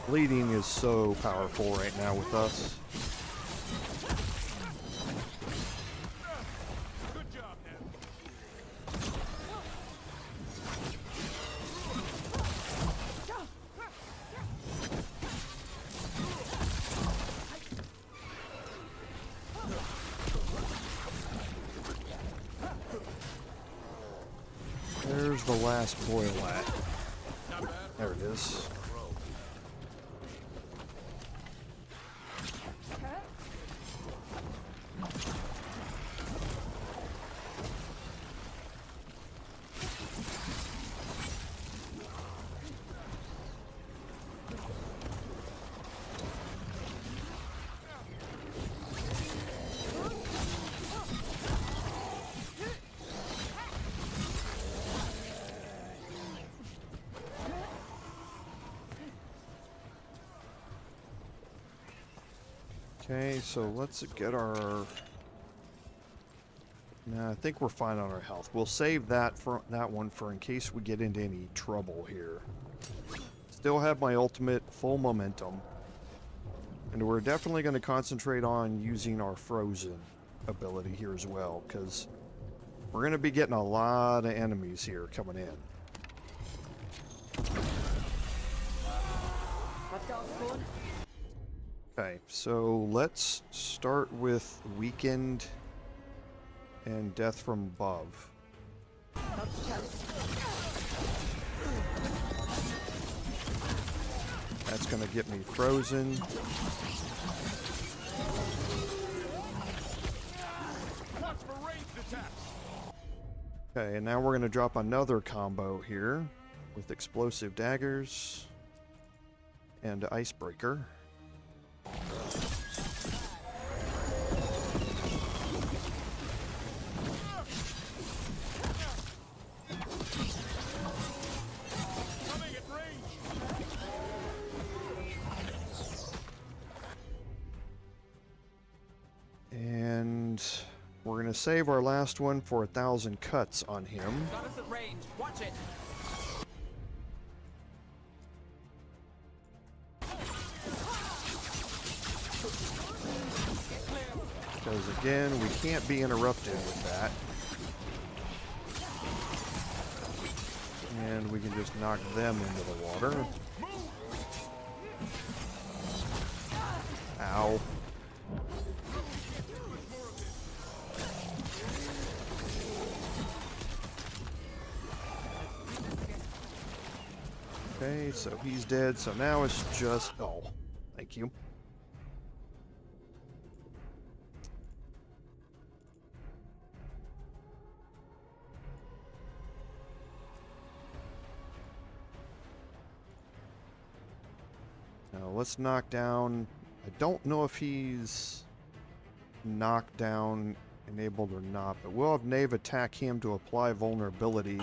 Speaker 1: Bleeding is so powerful right now with us.
Speaker 4: Good job, Ned.
Speaker 1: There's the last boil at. There it is. Okay, so let's get our... Nah, I think we're fine on our health. We'll save that one for in case we get into any trouble here. Still have my ultimate full momentum. And we're definitely going to concentrate on using our frozen ability here as well, because we're going to be getting a lot of enemies here coming in. Okay, so let's start with Weakened and Death from Above. That's going to get me frozen.
Speaker 4: Watch for ranged attacks.
Speaker 1: Okay, and now we're going to drop another combo here. with explosive daggers and icebreaker. And we're gonna save our last one for 1,000 cuts on him.
Speaker 16: Got us at range. Watch it.
Speaker 1: Because again, we can't be interrupted with that. And we can just knock them into the water. Ow. Okay, so he's dead, so now it's just... Oh, thank you. Now let's knock down... I don't know if he's knockdown enabled or not, but we'll have Knave attack him to apply vulnerability.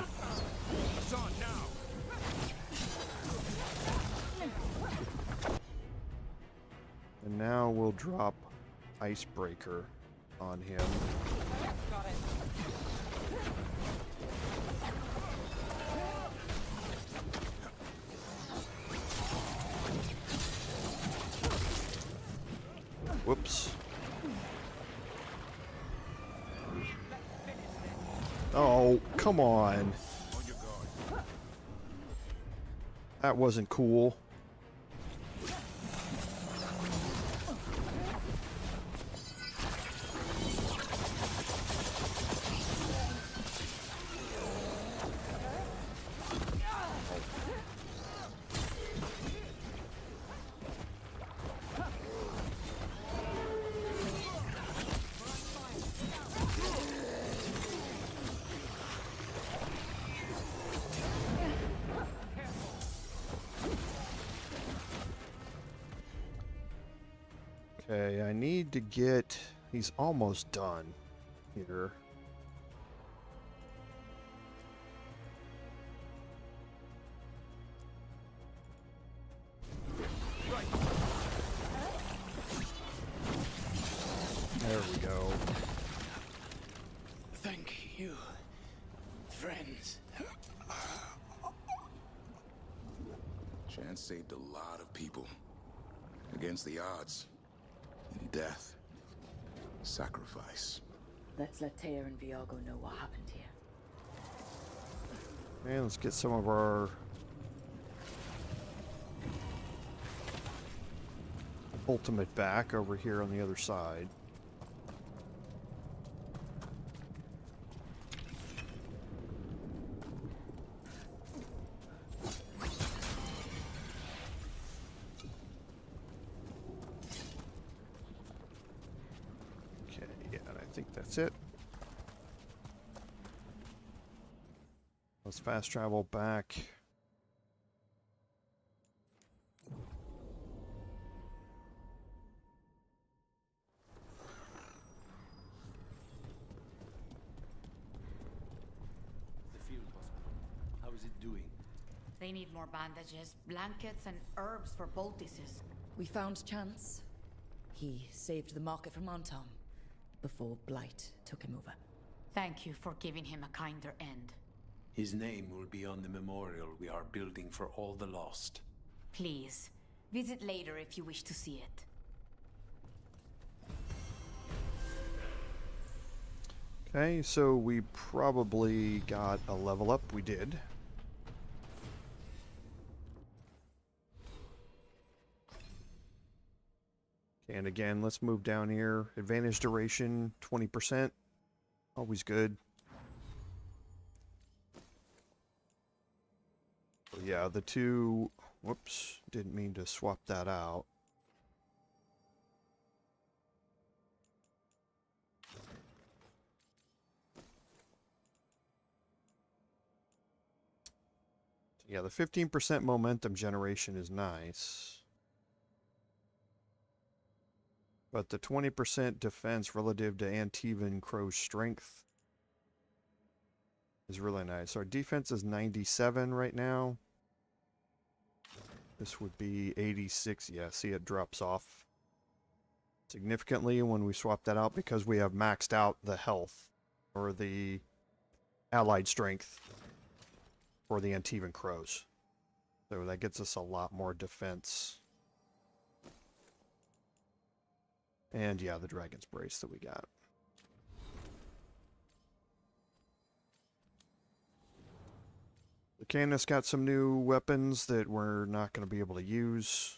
Speaker 16: It's on now.
Speaker 1: And now we'll drop Icebreaker on him.
Speaker 16: Got it.
Speaker 1: Whoops. Oh, come on. That wasn't cool. Okay, I need to get... He's almost done here. There we go.
Speaker 2: Thank you, friends.
Speaker 4: Chance saved a lot of people. Against the odds. In death. Sacrifice.
Speaker 3: Let's let Taya and Viago know what happened here.
Speaker 1: And let's get some of our ultimate back over here on the other side. That's it. Let's fast travel back.
Speaker 5: The field hospital. How is it doing?
Speaker 10: They need more bandages, blankets, and herbs for poultices.
Speaker 3: We found Chance. He saved the market from Antam before Blight took him over.
Speaker 10: Thank you for giving him a kinder end.
Speaker 5: His name will be on the memorial we are building for all the lost.
Speaker 10: Please, visit later if you wish to see it.
Speaker 1: Okay, so we probably got a level up. We did. And again, let's move down here. Advantage duration, 20%. Always good. So yeah, the two... Whoops, didn't mean to swap that out. Yeah, the 15% momentum generation is nice. But the 20% defense relative to Antivan Crows' strength is really nice. Our defense is 97 right now. This would be 86. Yeah, see, it drops off significantly when we swap that out because we have maxed out the health or the allied strength for the Antivan Crows. So that gets us a lot more defense. And yeah, the Dragon's Brace that we got. The Candace got some new weapons that we're not going to be able to use.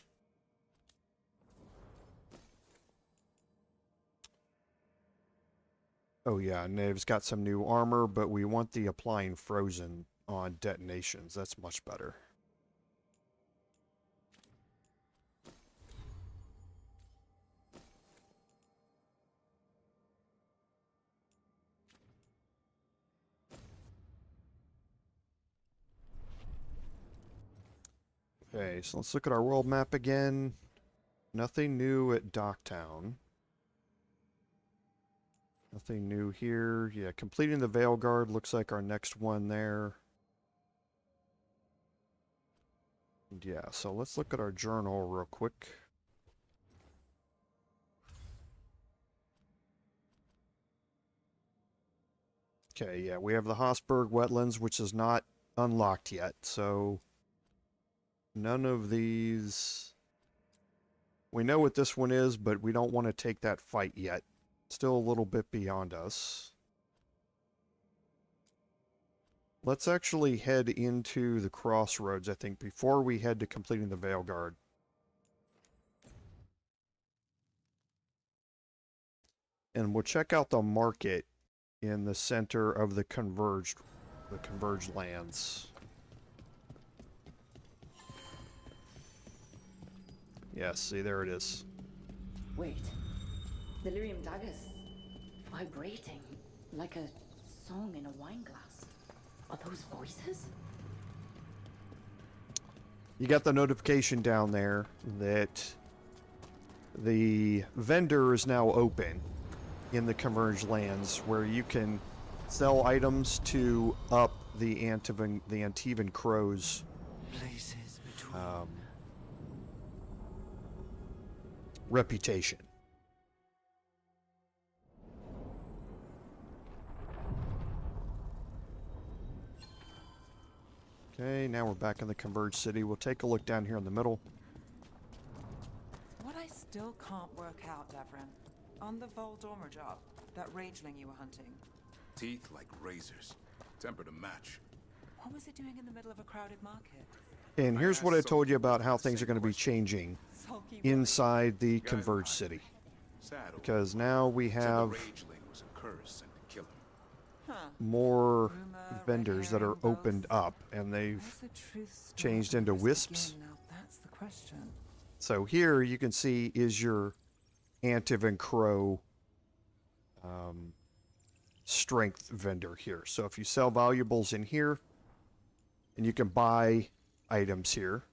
Speaker 1: Oh yeah, Nave's got some new armor, but we want the applying frozen on detonations. That's much better. Okay, so let's look at our world map again. Nothing new at Docktown. Nothing new here. Yeah, completing the Veilguard looks like our next one there. And yeah, so let's look at our journal real quick. Okay, yeah, we have the Hosberg Wetlands, which is not unlocked yet, so none of these... We know what this one is, but we don't want to take that fight yet. Still a little bit beyond us. Let's actually head into the crossroads, I think, before we head to completing the Veilguard. And we'll check out the market in the center of the converged lands. Yes, see, there it is.
Speaker 3: Wait. The lyrium daggers vibrating like a song in a wine glass. Are those voices?
Speaker 1: You got the notification down there that the vendor is now open in the converged lands where you can sell items to up the Antivan Crows reputation. Okay, now we're back in the converged city. We'll take a look down here in the middle.
Speaker 6: What I still can't work out, Devrin, on the Voldormer job, that rageling you were hunting,
Speaker 4: Teeth like razors, temper to match.
Speaker 6: what was it doing in the middle of a crowded market?
Speaker 1: And here's what I told you about how things are going to be changing inside the converged city. Because now we have more vendors that are opened up, and they've changed into wisps.
Speaker 6: That's the question.
Speaker 1: So here you can see is your Antivan Crow strength vendor here. So if you sell valuables in here, and you can buy items here.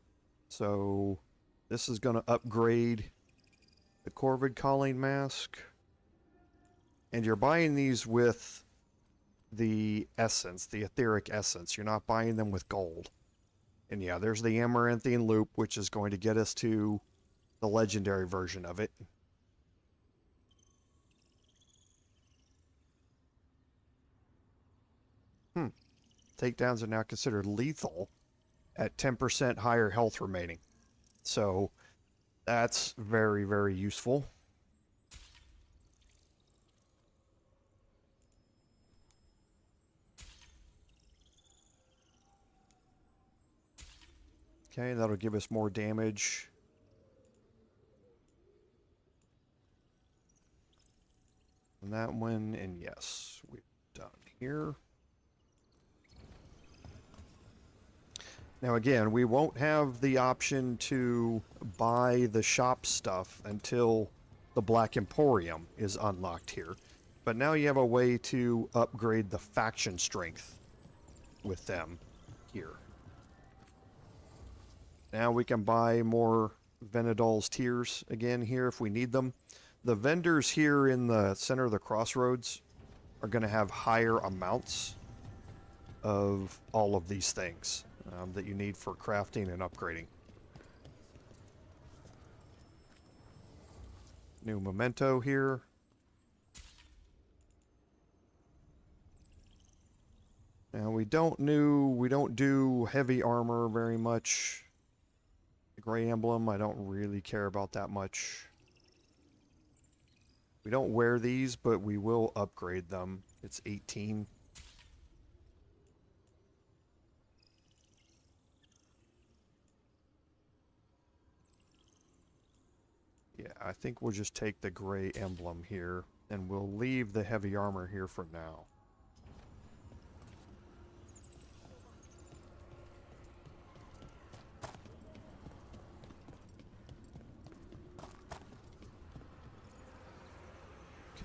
Speaker 1: So this is going to upgrade the Corvid Calling Mask. And you're buying these with the essence, the etheric essence. You're not buying them with gold. And yeah, there's the Amaranthian Loop, which is going to get us to the legendary version of it. Takedowns are now considered lethal at 10% higher health remaining. So that's very, very useful. Okay, that'll give us more damage. On that one, and yes, we're done here. Now again, we won't have the option to buy the shop stuff until the Black Emporium is unlocked here. But now you have a way to upgrade the faction strength with them here. Now we can buy more Venedal's Tears again here if we need them. The vendors here in the center of the crossroads are going to have higher amounts of all of these things that you need for crafting and upgrading. New memento here. Now we don't do heavy armor very much. The gray emblem I don't really care about that much. We don't wear these, but we will upgrade them. It's 18. Yeah, I think we'll just take the gray emblem here, and we'll leave the heavy armor here for now.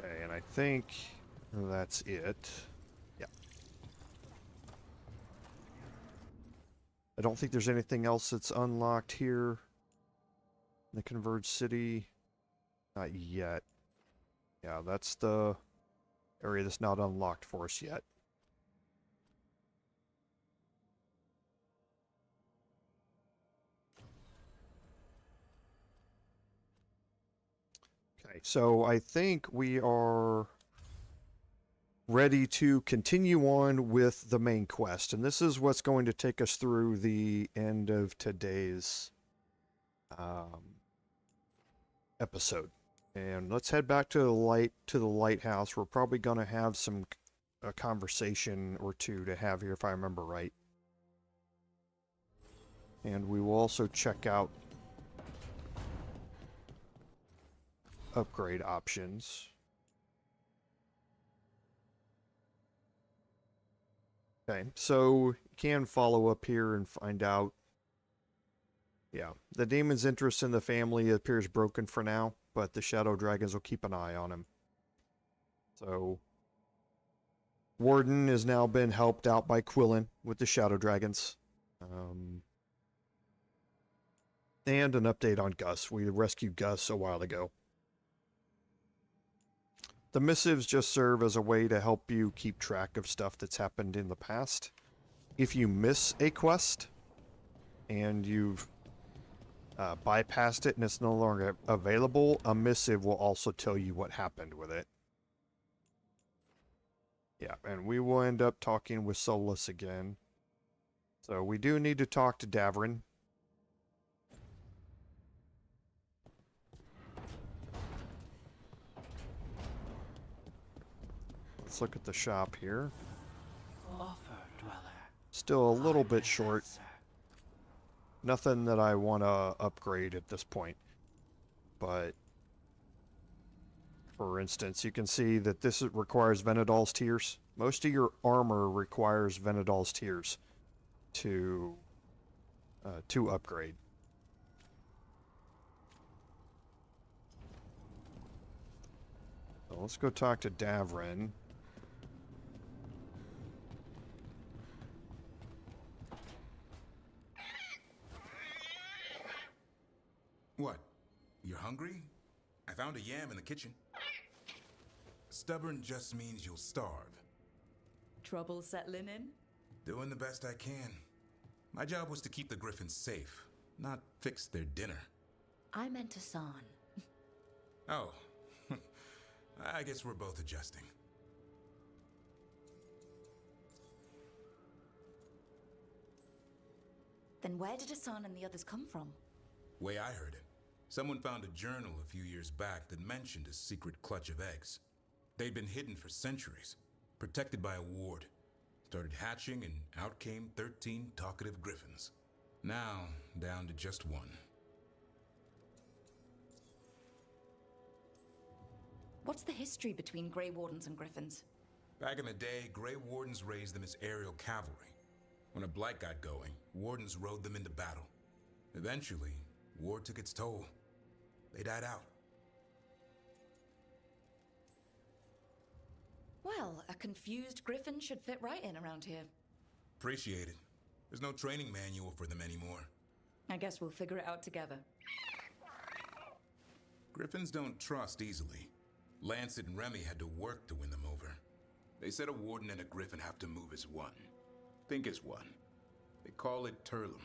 Speaker 1: Okay, and I think that's it. Yeah. I don't think there's anything else that's unlocked here. The Converged City, not yet. Yeah, that's the area that's not unlocked for us yet. Okay, so I think we are ready to continue on with the main quest, and this is what's going to take us through the end of today's episode. And let's head back to the lighthouse. We're probably going to have a conversation or two to have here if I remember right. And we will also check out upgrade options. Okay, so you can follow up here and find out. Yeah, the demon's interest in the family appears broken for now, but the shadow dragons will keep an eye on him. So, Warden has now been helped out by Quillen with the shadow dragons. And an update on Gus. We rescued Gus a while ago. The missives just serve as a way to help you keep track of stuff that's happened in the past. If you miss a quest and you've bypassed it and it's no longer available, a missive will also tell you what happened with it. Yeah, and we will end up talking with Solus again. So we do need to talk to Davrin. Let's look at the shop here. Still a little bit short. Nothing that I want to upgrade at this point. But, for instance, you can see that this requires Venedal's Tears. Most of your armor requires Venedal's Tears to upgrade. So let's go talk to Davrin.
Speaker 4: What? You're hungry? I found a yam in the kitchen. Stubborn just means you'll starve.
Speaker 3: Trouble settling in?
Speaker 4: Doing the best I can. My job was to keep the Griffins safe, not fix their dinner.
Speaker 3: I meant Hassan.
Speaker 4: Oh. I guess we're both adjusting.
Speaker 3: Then where did Hassan and the others come from?
Speaker 4: Way I heard it. Someone found a journal a few years back that mentioned a secret clutch of eggs. They'd been hidden for centuries, protected by a ward. Started hatching and out came 13 talkative griffins. Now, down to just one.
Speaker 3: What's the history between Grey Wardens and Griffins?
Speaker 4: Back in the day, Grey Wardens raised them as aerial cavalry. When a blight got going, Wardens rode them into battle. Eventually, war took its toll. They died out.
Speaker 3: Well, a confused Griffin should fit right in around here.
Speaker 4: Appreciate it. There's no training manual for them anymore.
Speaker 3: I guess we'll figure it out together.
Speaker 4: Griffins don't trust easily. Lancet and Remy had to work to win them over. They said a warden and a griffin have to move as one. Think as one. They call it Turlum.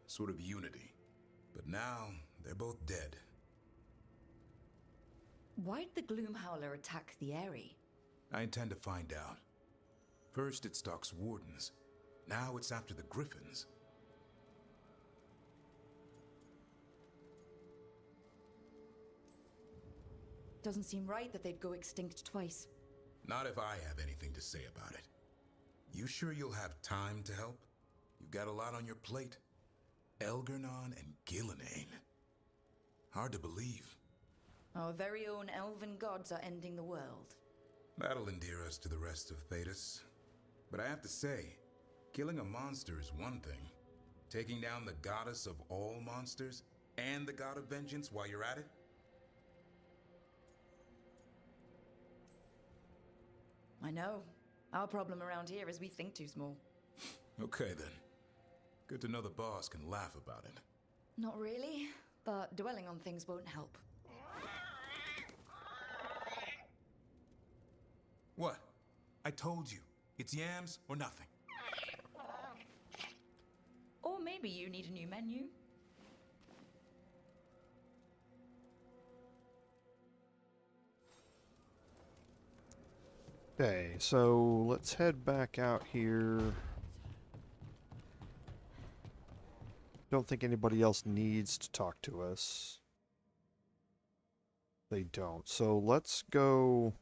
Speaker 4: Sort of unity. But now, they're both dead.
Speaker 3: Why'd the Gloom Howler attack the Eyrie?
Speaker 4: I intend to find out. First it stalks wardens. Now it's after the griffins.
Speaker 3: Doesn't seem right that they'd go extinct twice.
Speaker 4: Not if I have anything to say about it. You sure you'll have time to help? You've got a lot on your plate. Elgernon and Gillenane. Hard to believe.
Speaker 3: Our very own elven gods are ending the world.
Speaker 4: That'll endear us to the rest of Thedas. But I have to say, killing a monster is one thing. Taking down the goddess of all monsters and the god of vengeance while you're at it?
Speaker 3: I know. Our problem around here is we think too small.
Speaker 4: Okay then. Good to know the boss can laugh about it.
Speaker 3: Not really, but dwelling on things won't help.
Speaker 4: What? I told you. It's yams or nothing.
Speaker 3: Or maybe you need a new menu.
Speaker 1: Okay, so let's head back out here. Don't think anybody else needs to talk to us. They don't. So let's go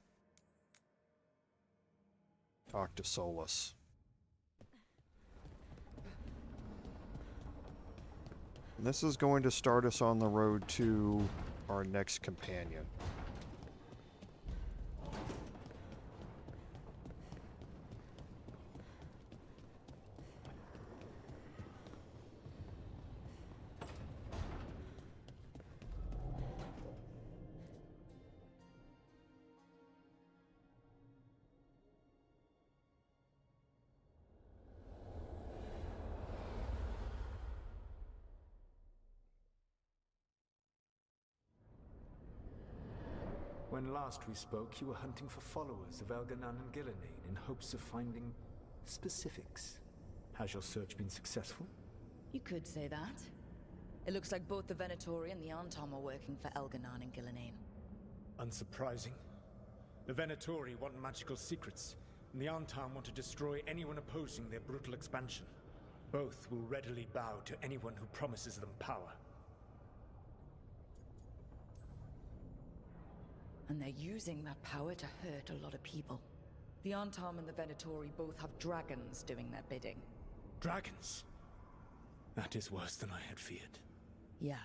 Speaker 1: talk to Solus. And this is going to start us on the road to our next companion.
Speaker 17: When last we spoke, you were hunting for followers of Elgernon and Gillenane in hopes of finding specifics. Has your search been successful?
Speaker 3: You could say that. It looks like both the Venatori and the Antam are working for Elgernon and Gillenane.
Speaker 17: Unsurprising. The Venatori want magical secrets, and the Antam want to destroy anyone opposing their brutal expansion. Both will readily bow to anyone who promises them power.
Speaker 3: And they're using that power to hurt a lot of people. The Antam and the Venatori both have dragons doing their bidding.
Speaker 17: Dragons? That is worse than I had feared.
Speaker 3: Yeah.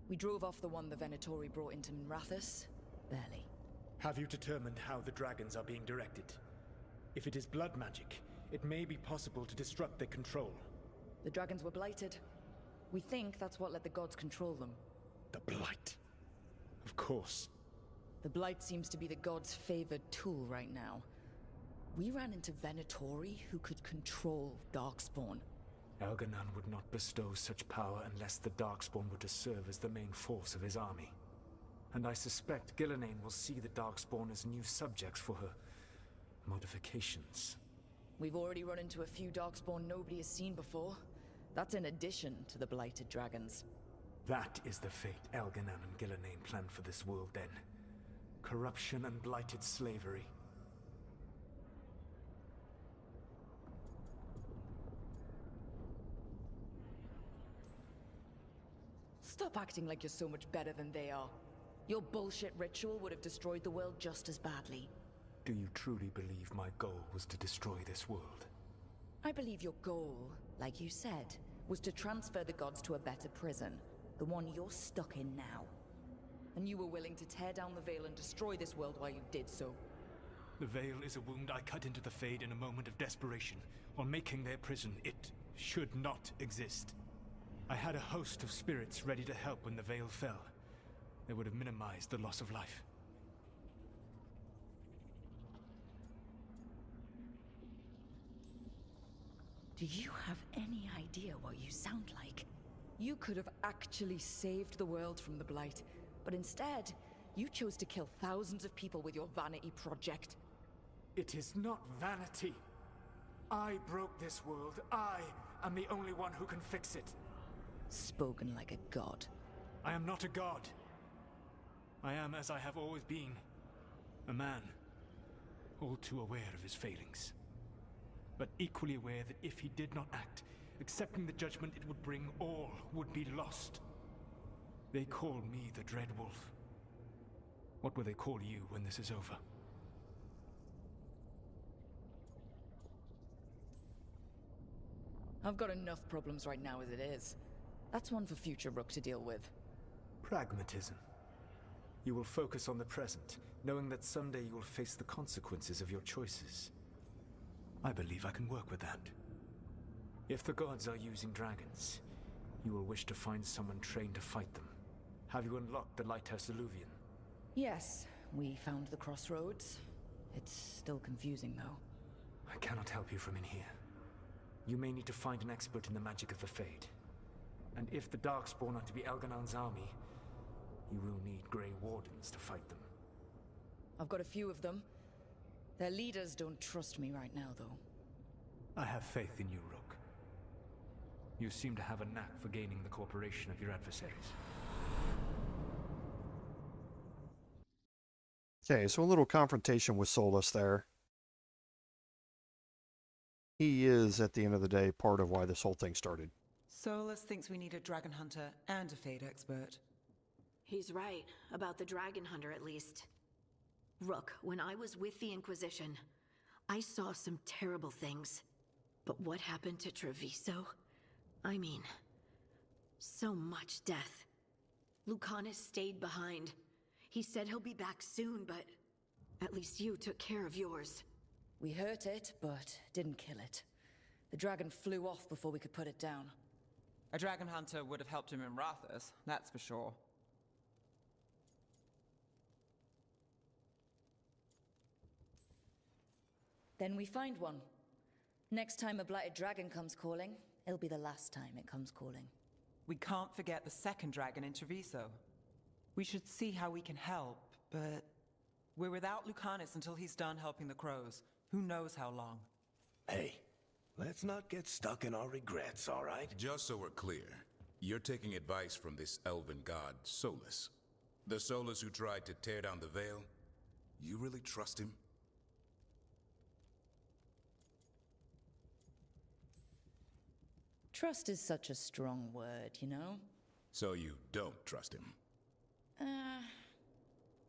Speaker 3: We drove off the one the Venatori brought into Minrathous. Barely.
Speaker 17: Have you determined how the dragons are being directed? If it is blood magic, it may be possible to disrupt their control.
Speaker 3: The dragons were blighted. We think that's what let the gods control them.
Speaker 17: The Blight. Of course.
Speaker 3: The Blight seems to be the gods' favored tool right now. We ran into Venatori who could control Darkspawn.
Speaker 17: Elgernon would not bestow such power unless the Darkspawn were to serve as the main force of his army. And I suspect Gillenane will see the Darkspawn as new subjects for her modifications.
Speaker 3: We've already run into a few Darkspawn nobody has seen before. That's in addition to the blighted dragons.
Speaker 17: That is the fate Elgernon and Gillenane planned for this world then. Corruption and blighted slavery.
Speaker 3: Stop acting like you're so much better than they are. Your bullshit ritual would have destroyed the world just as badly.
Speaker 17: Do you truly believe my goal was to destroy this world?
Speaker 3: I believe your goal, like you said, was to transfer the gods to a better prison. The one you're stuck in now. And you were willing to tear down the Veil and destroy this world while you did so.
Speaker 17: The Veil is a wound I cut into the Fade in a moment of desperation, while making their prison. It should not exist. I had a host of spirits ready to help when the Veil fell. They would have minimized the loss of life.
Speaker 3: Do you have any idea what you sound like? You could have actually saved the world from the Blight, but instead, you chose to kill thousands of people with your vanity project.
Speaker 17: It is not vanity. I broke this world. I am the only one who can fix it.
Speaker 3: Spoken like a god.
Speaker 17: I am not a god. I am, as I have always been, a man, all too aware of his failings, but equally aware that if he did not act, accepting the judgment it would bring, all would be lost. They call me the Dread Wolf. What will they call you when this is over?
Speaker 3: I've got enough problems right now as it is. That's one for future Rook to deal with.
Speaker 18: Pragmatism. You will focus on the present, knowing that someday you will face the consequences of your choices.
Speaker 17: I believe I can work with that.
Speaker 18: If the gods are using dragons, you will wish to find someone trained to fight them. Have you unlocked the Lighthouse Illuvian?
Speaker 3: Yes, we found the crossroads. It's still confusing, though.
Speaker 18: I cannot help you from in here. You may need to find an expert in the magic of the Fade. And if the Darkspawn are to be Elganon's army, you will need Grey Wardens to fight them.
Speaker 3: I've got a few of them. Their leaders don't trust me right now, though.
Speaker 17: I have faith in you, Rook. You seem to have a knack for gaining the cooperation of your adversaries.
Speaker 1: Okay, so a little confrontation with Solus there. He is, at the end of the day, part of why this whole thing started.
Speaker 6: Solus thinks we need a dragon hunter and a Fade expert.
Speaker 19: He's right, about the dragon hunter at least. Rook, when I was with the Inquisition, I saw some terrible things. But what happened to Treviso? I mean, so much death. Lucanus stayed behind. He said he'll be back soon, but at least you took care of yours.
Speaker 3: We hurt it, but didn't kill it. The dragon flew off before we could put it down.
Speaker 6: A dragon hunter would have helped him in Rathas, that's for sure.
Speaker 3: Then we find one. Next time a blighted dragon comes calling, it'll be the last time it comes calling.
Speaker 6: We can't forget the second dragon in Treviso. We should see how we can help, but we're without Lucanus until he's done helping the Crows. Who knows how long?
Speaker 20: Hey, let's not get stuck in our regrets, all right?
Speaker 4: Just so we're clear, you're taking advice from this elven god, Solus. The Solus who tried to tear down the Veil? You really trust him?
Speaker 3: Trust is such a strong word, you know?
Speaker 4: So you don't trust him?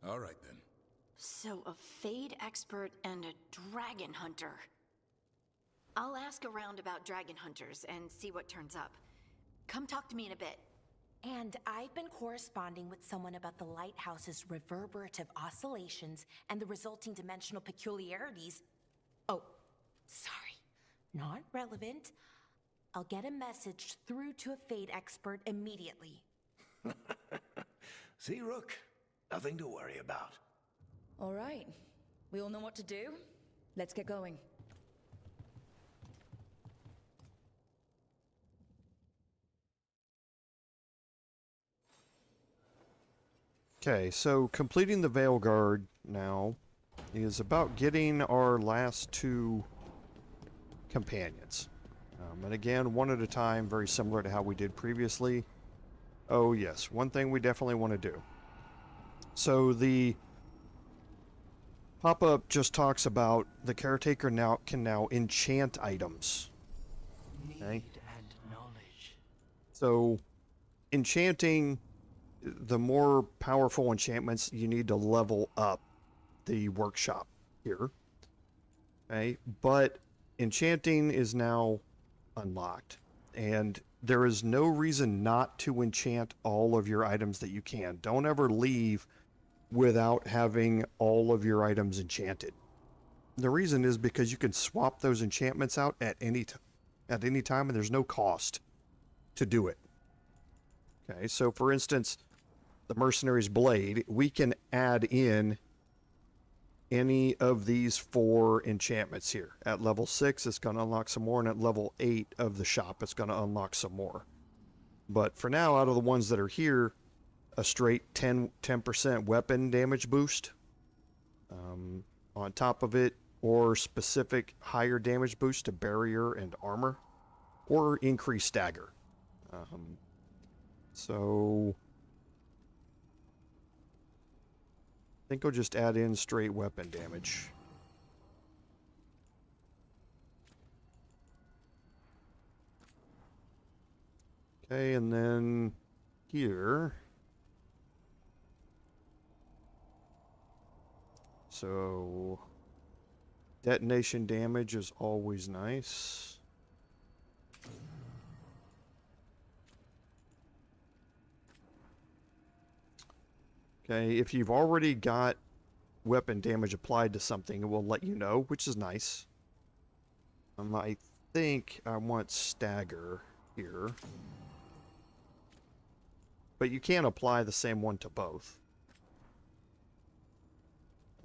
Speaker 4: All right then.
Speaker 19: So a Fade expert and a dragon hunter. I'll ask around about dragon hunters and see what turns up. Come talk to me in a bit.
Speaker 7: And I've been corresponding with someone about the lighthouse's reverberative oscillations and the resulting dimensional peculiarities. Oh, sorry. Not relevant. I'll get a message through to a Fade expert immediately.
Speaker 20: See, Rook? Nothing to worry about.
Speaker 3: All right. We all know what to do. Let's get going.
Speaker 1: Okay, so completing the Veilguard now is about getting our last two companions. And again, one at a time, very similar to how we did previously. Oh yes, one thing we definitely want to do. So the pop-up just talks about the caretaker can now enchant items. Okay?
Speaker 18: Need and knowledge.
Speaker 1: So enchanting, the more powerful enchantments, you need to level up the workshop here. Okay? But enchanting is now unlocked, and there is no reason not to enchant all of your items that you can. Don't ever leave without having all of your items enchanted. The reason is because you can swap those enchantments out at any time, and there's no cost to do it. Okay, so for instance, the Mercenary's Blade, we can add in any of these 4 enchantments here. At level 6, it's going to unlock some more, and at level 8 of the shop, it's going to unlock some more. But for now, out of the ones that are here, a straight 10% weapon damage boost on top of it, or specific higher damage boost to barrier and armor, or increased stagger. So I think I'll just add in straight weapon damage. Okay, and then here. So detonation damage is always nice. Okay, if you've already got weapon damage applied to something, it will let you know, which is nice. I think I want stagger here. But you can't apply the same one to both.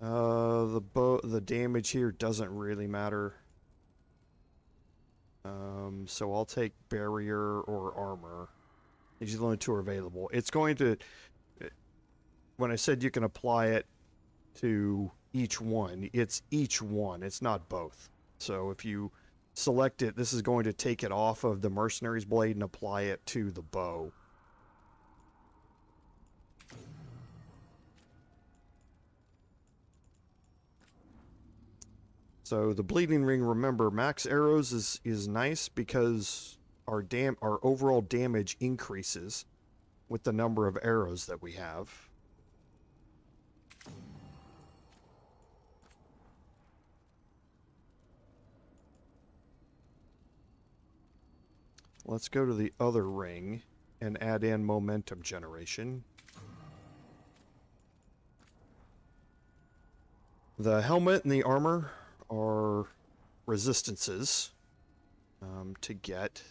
Speaker 1: The damage here doesn't really matter. So I'll take barrier or armor. These are the only two available. It's going to... When I said you can apply it to each one, it's each one. It's not both. So if you select it, this is going to take it off of the mercenary's blade and apply it to the bow. So the bleeding ring, remember, max arrows is nice because our overall damage increases with the number of arrows that we have. Let's go to the other ring and add in momentum generation. The helmet and the armor are resistances to get.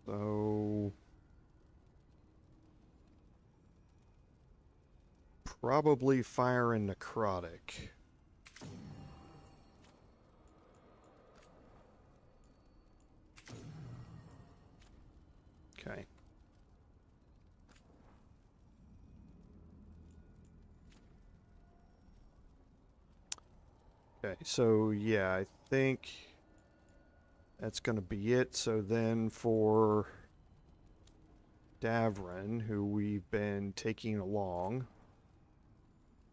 Speaker 1: So probably fire and necrotic. Okay. Okay, so yeah, I think that's going to be it. So then for Davrin, who we've been taking along,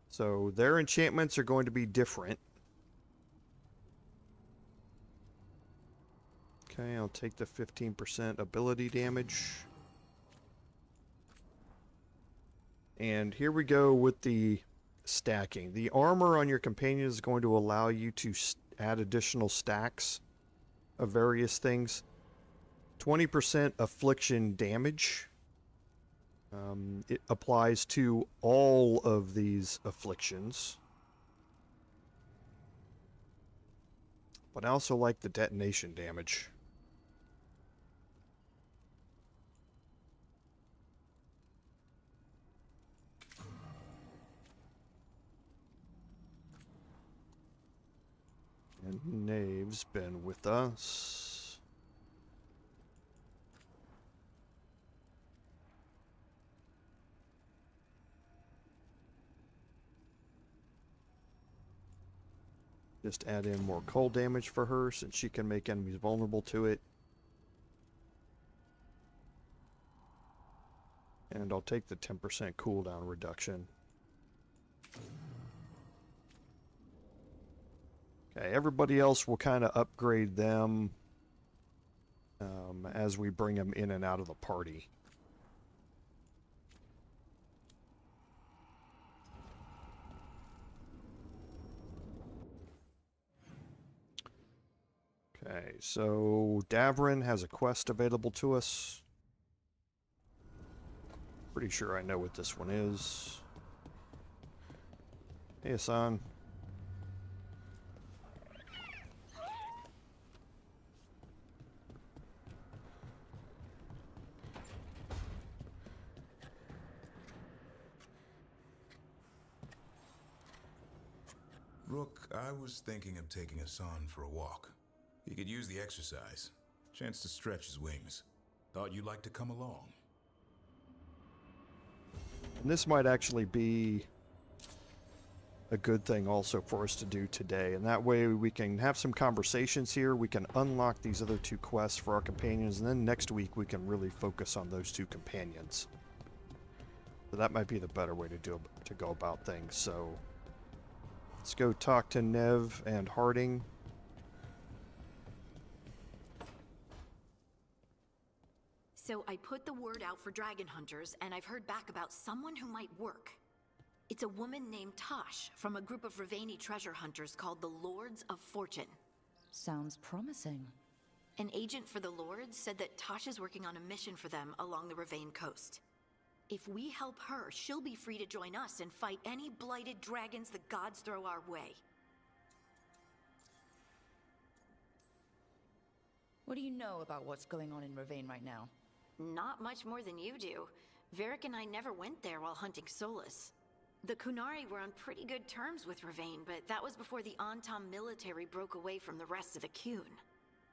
Speaker 1: so their enchantments are going to be different. Okay, I'll take the 15% ability damage. And here we go with the stacking. The armor on your companion is going to allow you to add additional stacks of various things. 20% affliction damage. It applies to all of these afflictions. But I also like the detonation damage. And Knave's been with us. Just add in more cold damage for her since she can make enemies vulnerable to it. And I'll take the 10% cooldown reduction. Okay, everybody else will kind of upgrade them as we bring them in and out of the party. Okay, so Davrin has a quest available to us. Pretty sure I know what this one is. Hey, Hassan.
Speaker 4: Rook, I was thinking of taking Hassan for a walk. He could use the exercise. Chance to stretch his wings. Thought you'd like to come along.
Speaker 1: And this might actually be a good thing also for us to do today, and that way we can have some conversations here, we can unlock these other 2 quests for our companions, and then next week we can really focus on those 2 companions. So that might be the better way to go about things. So let's go talk to Nev and Harding.
Speaker 19: So I put the word out for dragon hunters, and I've heard back about someone who might work. It's a woman named Tosh from a group of Ravani treasure hunters called the Lords of Fortune.
Speaker 3: Sounds promising.
Speaker 19: An agent for the Lords said that Tosh is working on a mission for them along the Ravane coast. If we help her, she'll be free to join us and fight any blighted dragons the gods throw our way.
Speaker 3: What do you know about what's going on in Ravane right now?
Speaker 19: Not much more than you do. Varric and I never went there while hunting Solus. The Kunari were on pretty good terms with Ravane, but that was before the Antam military broke away from the rest of the Kun.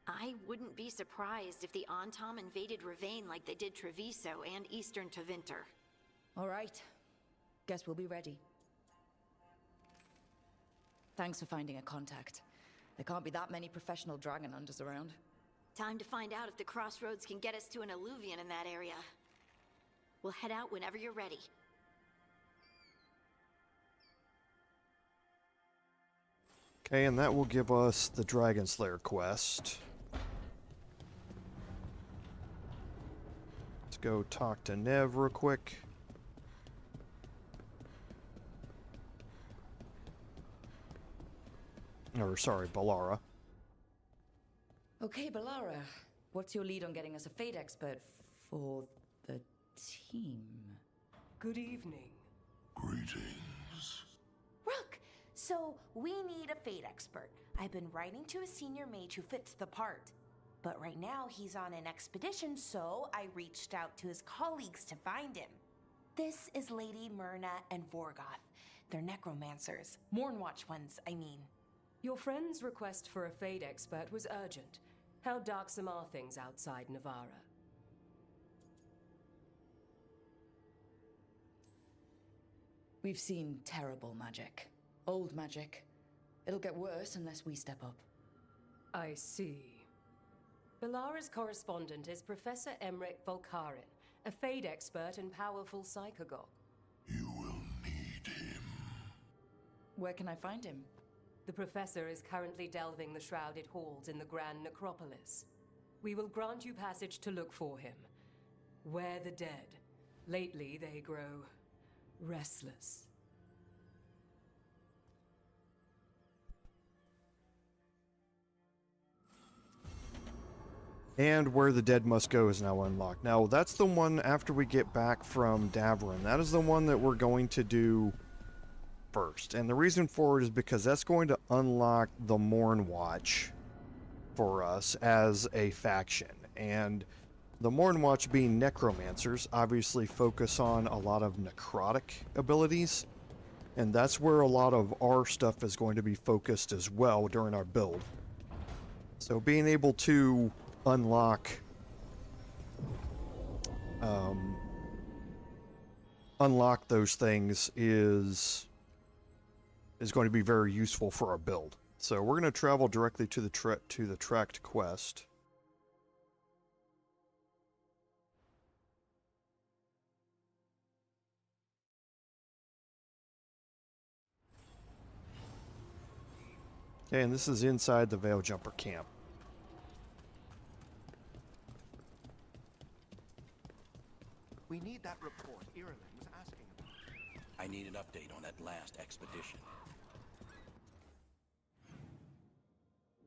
Speaker 19: I wouldn't be surprised if the Antam invaded Ravane like they did Treviso and Eastern Tevinter.
Speaker 3: All right. Guess we'll be ready. Thanks for finding a contact. There can't be that many professional dragon hunters around.
Speaker 19: Time to find out if the crossroads can get us to an alluvion in that area. We'll head out whenever you're ready.
Speaker 1: Okay, and that will give us the Dragon Slayer quest. Let's go talk to Nev real quick. Or, sorry, Balara.
Speaker 3: Okay, Balara. What's your lead on getting us a Fate expert for the team?
Speaker 21: Good evening.
Speaker 20: Greetings.
Speaker 7: Rook! So, we need a Fate expert. I've been writing to a senior mage who fits the part. But right now, he's on an expedition, so I reached out to his colleagues to find him. This is Lady Myrna and Vorgoth. They're necromancers. Mournwatch ones, I mean.
Speaker 21: Your friend's request for a Fade expert was urgent. How darksome are things outside Navarra?
Speaker 3: We've seen terrible magic. Old magic. It'll get worse unless we step up.
Speaker 21: I see. Balara's correspondent is Professor Emmerich Volkarin, a Fade expert and powerful psychagog.
Speaker 20: You will need him.
Speaker 3: Where can I find him?
Speaker 21: The Professor is currently delving the shrouded halls in the Grand Necropolis. We will grant you passage to look for him. Where the dead. Lately they grow restless.
Speaker 1: And Where the Dead Must Go is now unlocked. Now, that's the one after we get back from Davrin. That is the one that we're going to do first. And the reason for it is because that's going to unlock the Mournwatch for us as a faction. And the Mournwatch, being necromancers, obviously focus on a lot of necrotic abilities. And that's where a lot of our stuff is going to be focused as well during our build. So being able to unlock those things is going to be very useful for our build. So we're going to travel directly to the tracked quest. Okay, and this is inside the Veil Jumper camp.
Speaker 20: We need that report Ireland was asking about.
Speaker 22: I need an update on that last expedition.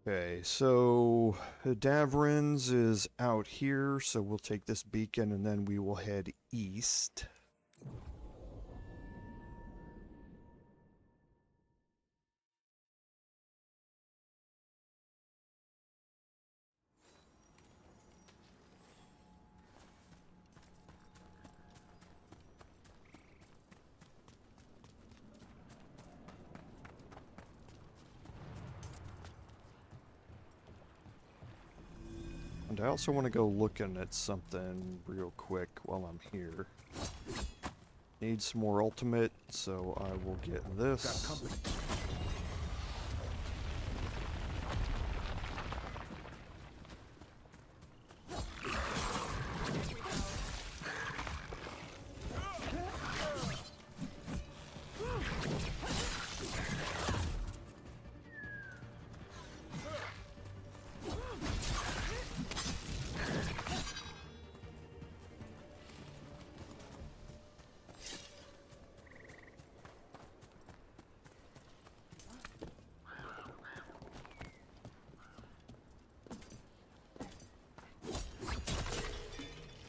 Speaker 1: Okay, so Davrin's is out here, so we'll take this beacon and then we will head east. And I also want to go looking at something real quick while I'm here. Need some more ultimate, so I will get this.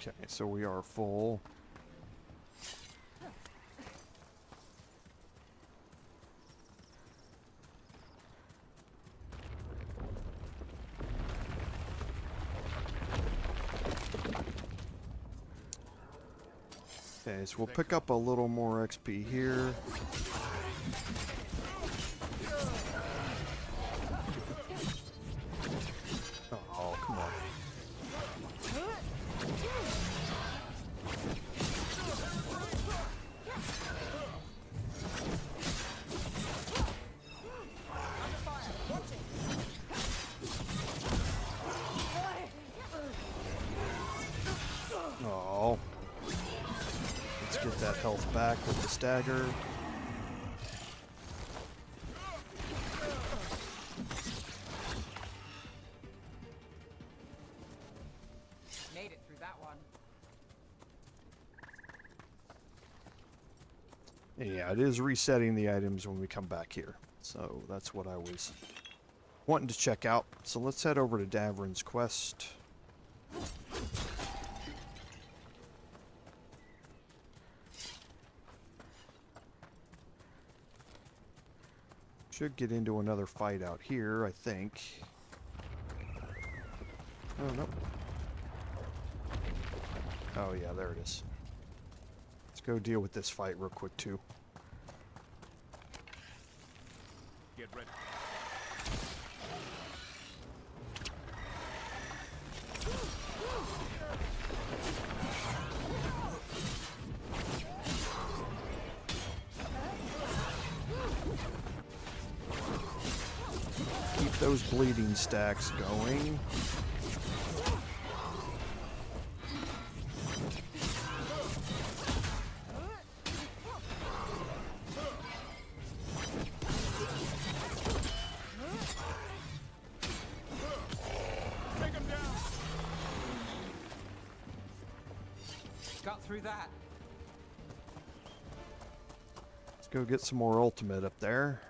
Speaker 1: Okay, so we are full. Okay, so we'll pick up a little more XP here. Oh, come on. Oh. Let's get that health back with the stagger.
Speaker 16: Made it through that one.
Speaker 1: Yeah, it is resetting the items when we come back here. So that's what I was wanting to check out. So let's head over to Davrin's quest. Should get into another fight out here, I think. Oh, no. Oh, yeah, there it is. Let's go deal with this fight real quick, too.
Speaker 17: Get ready.
Speaker 1: Keep those bleeding stacks going.
Speaker 16: Got through that.
Speaker 1: Let's go get some more ultimate up there.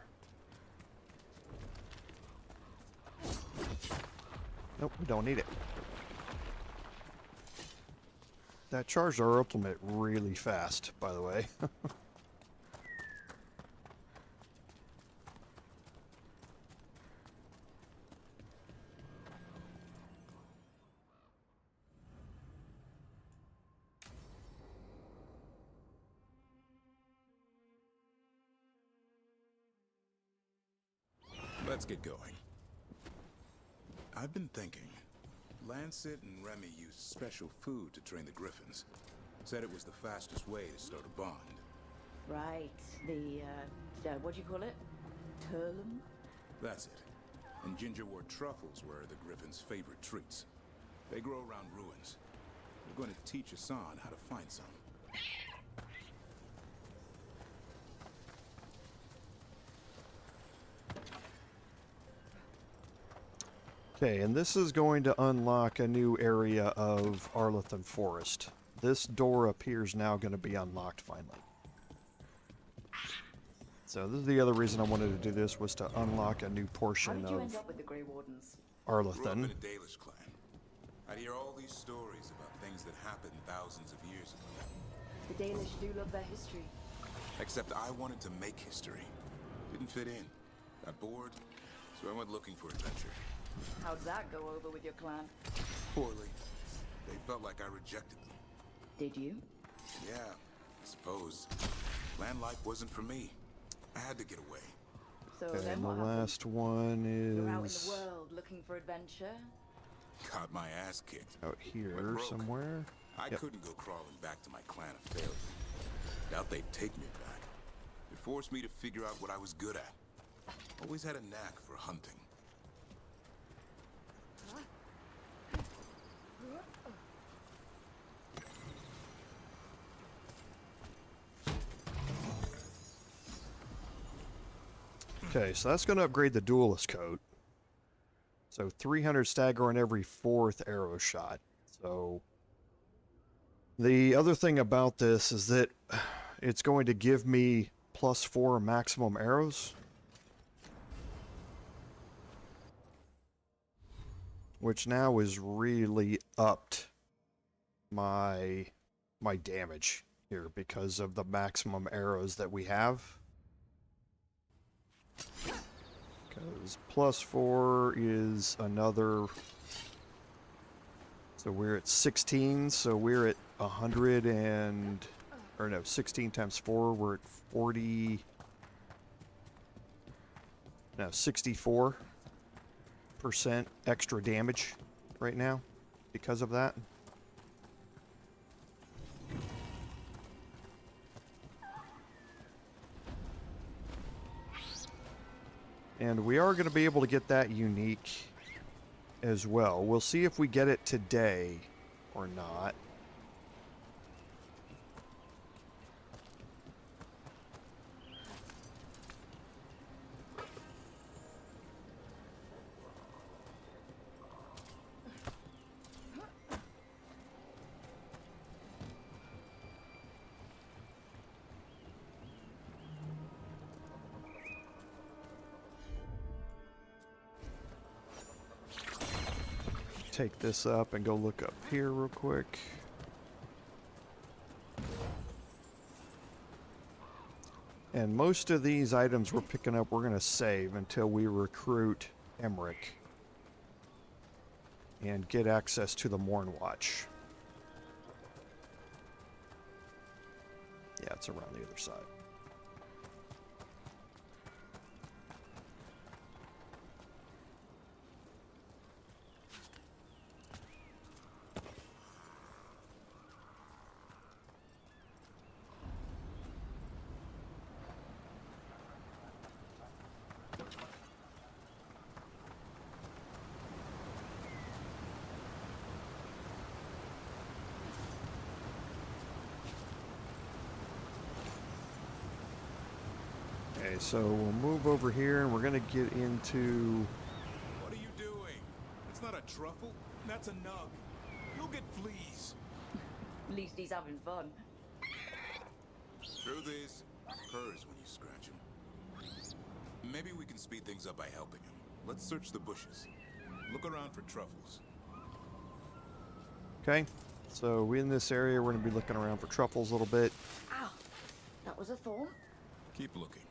Speaker 1: Nope, we don't need it. That charged our ultimate really fast, by the way.
Speaker 4: Let's get going. I've been thinking. Lancet and Remy used special food to train the Griffons. Said it was the fastest way to start a bond.
Speaker 3: Right. The, what do you call it? Turlum?
Speaker 4: That's it. And gingerwort truffles were the Griffons' favorite treats. They grow around ruins. We're going to teach Hassan how to find some.
Speaker 1: Okay, and this is going to unlock a new area of Arlathan Forest. This door up here is now going to be unlocked finally. So this is the other reason I wanted to do this, was to unlock a new portion
Speaker 3: How did you
Speaker 1: of
Speaker 3: end up with the Grey Wardens?
Speaker 4: Grew up in
Speaker 1: Arlathan.
Speaker 4: a Dalish clan. I'd hear all these stories about things that happened thousands of years ago.
Speaker 3: The Dalish do love their history.
Speaker 4: Except I wanted to make history. Didn't fit in. Got bored, so I went looking for adventure.
Speaker 3: How'd that go over with your clan?
Speaker 4: Poorly. They felt like I rejected them.
Speaker 3: Did you?
Speaker 4: Yeah, I suppose. Land life wasn't for me. I had to get away.
Speaker 3: So
Speaker 1: Okay,
Speaker 3: then
Speaker 1: and the
Speaker 3: what happened?
Speaker 1: last one
Speaker 3: You're out in the
Speaker 1: is...
Speaker 3: world looking for adventure?
Speaker 4: Got my ass kicked.
Speaker 1: Out here
Speaker 4: Went broke.
Speaker 1: somewhere.
Speaker 4: I
Speaker 1: Yep.
Speaker 4: couldn't go crawling back to my clan of failure. Doubt they'd take me back. It forced me to figure out what I was good at. Always had a knack for hunting.
Speaker 1: Okay, so that's going to upgrade the duelist coat. So 300 stagger on every 4th arrow shot. So the other thing about this is that it's going to give me +4 maximum arrows, which now is really upped my damage here because of the maximum arrows that we have. Because +4 is another, so we're at 16, so we're at 100 and, or no, 16 times 4, we're at 40, no, 64% extra damage right now because of that. And we are going to be able to get that unique as well. We'll see if we get it today or not. Take this up and go look up here real quick. And most of these items we're picking up, we're going to save until we recruit Emmerich and get access to the Morn Watch. Yeah, it's around the other side. Okay, so we'll move over here and we're going to get into...
Speaker 4: What are you doing? It's not a truffle. That's a nug. You'll get fleas.
Speaker 3: At least he's having fun.
Speaker 4: Truth is, purrs when you scratch him. Maybe we can speed things up by helping him. Let's search the bushes. Look around for truffles.
Speaker 1: Okay, so in this area we're going to be looking around for truffles a little bit.
Speaker 3: Ow! That was a thorn?
Speaker 4: Keep looking.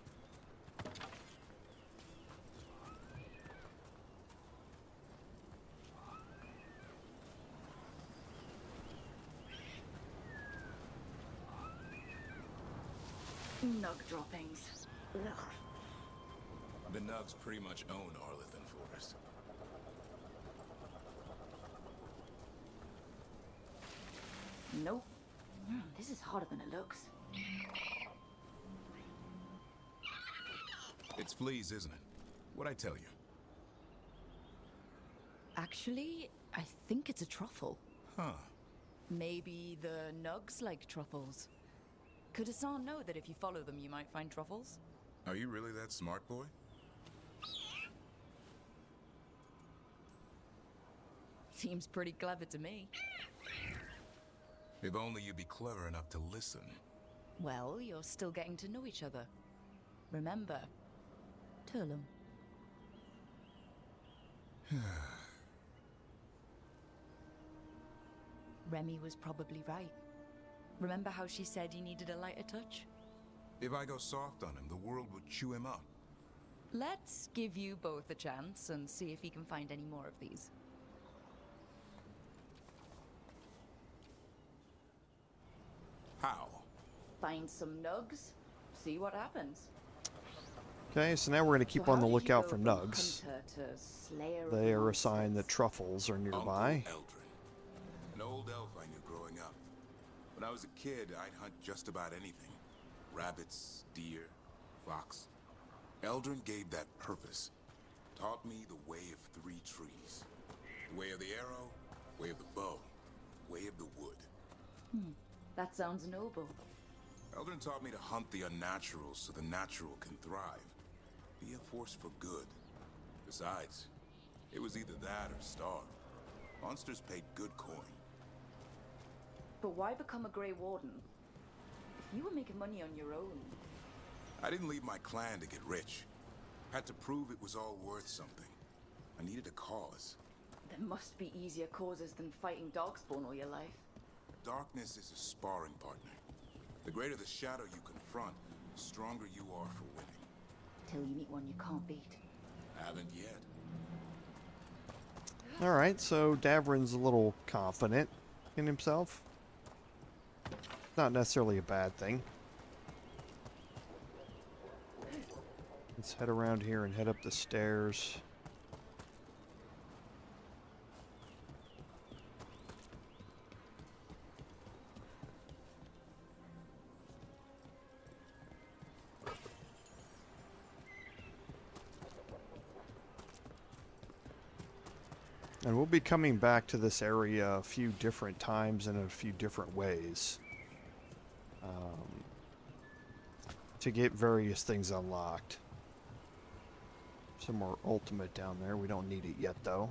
Speaker 3: Nug droppings. Ugh.
Speaker 4: The nugs pretty much own Arlathan Forest.
Speaker 3: Nope. This is harder than it looks.
Speaker 4: It's fleas, isn't it? What'd I tell you?
Speaker 9: Actually, I think it's a truffle.
Speaker 4: Huh.
Speaker 9: Maybe the nugs like truffles. Could Hassan know that if you follow them, you might find truffles?
Speaker 4: Are you really that smart, boy?
Speaker 9: Seems pretty clever to me.
Speaker 4: If only you'd be clever enough to listen.
Speaker 9: Well, you're still getting to know each other. Remember, Turlum. Remy was probably right. Remember how she said he needed a lighter touch?
Speaker 4: If I go soft on him, the world would chew him up.
Speaker 9: Let's give you both a chance and see if he can find any more of these.
Speaker 4: How?
Speaker 3: Find some nugs, see what happens.
Speaker 1: Okay, so now we're going to keep on the lookout for nugs. They are a sign that truffles are nearby.
Speaker 4: Uncle Eldrin, an old elf I knew growing up. When I was a kid, I'd hunt just about anything. Rabbits, deer, fox. Eldrin gave that purpose. Taught me the way of 3 trees. The way of the arrow, way of the bow, way of the wood.
Speaker 3: That sounds noble.
Speaker 4: Eldrin taught me to hunt the unnatural so the natural can thrive. Be a force for good. Besides, it was either that or starve. Monsters paid good coin.
Speaker 3: But why become a Grey Warden? You were making money on your own.
Speaker 4: I didn't leave my clan to get rich. Had to prove it was all worth something. I needed a cause.
Speaker 3: There must be easier causes than fighting Darkspawn all your life.
Speaker 4: Darkness is a sparring partner. The greater the shadow you confront, the stronger you are for winning.
Speaker 3: Till you meet one you can't beat.
Speaker 4: Haven't yet.
Speaker 1: Alright, so Davrin's a little confident in himself. Not necessarily a bad thing. Let's head around here and head up the stairs. And we'll be coming back to this area a few different times and in a few different ways to get various things unlocked. Some more ultimate down there. We don't need it yet, though.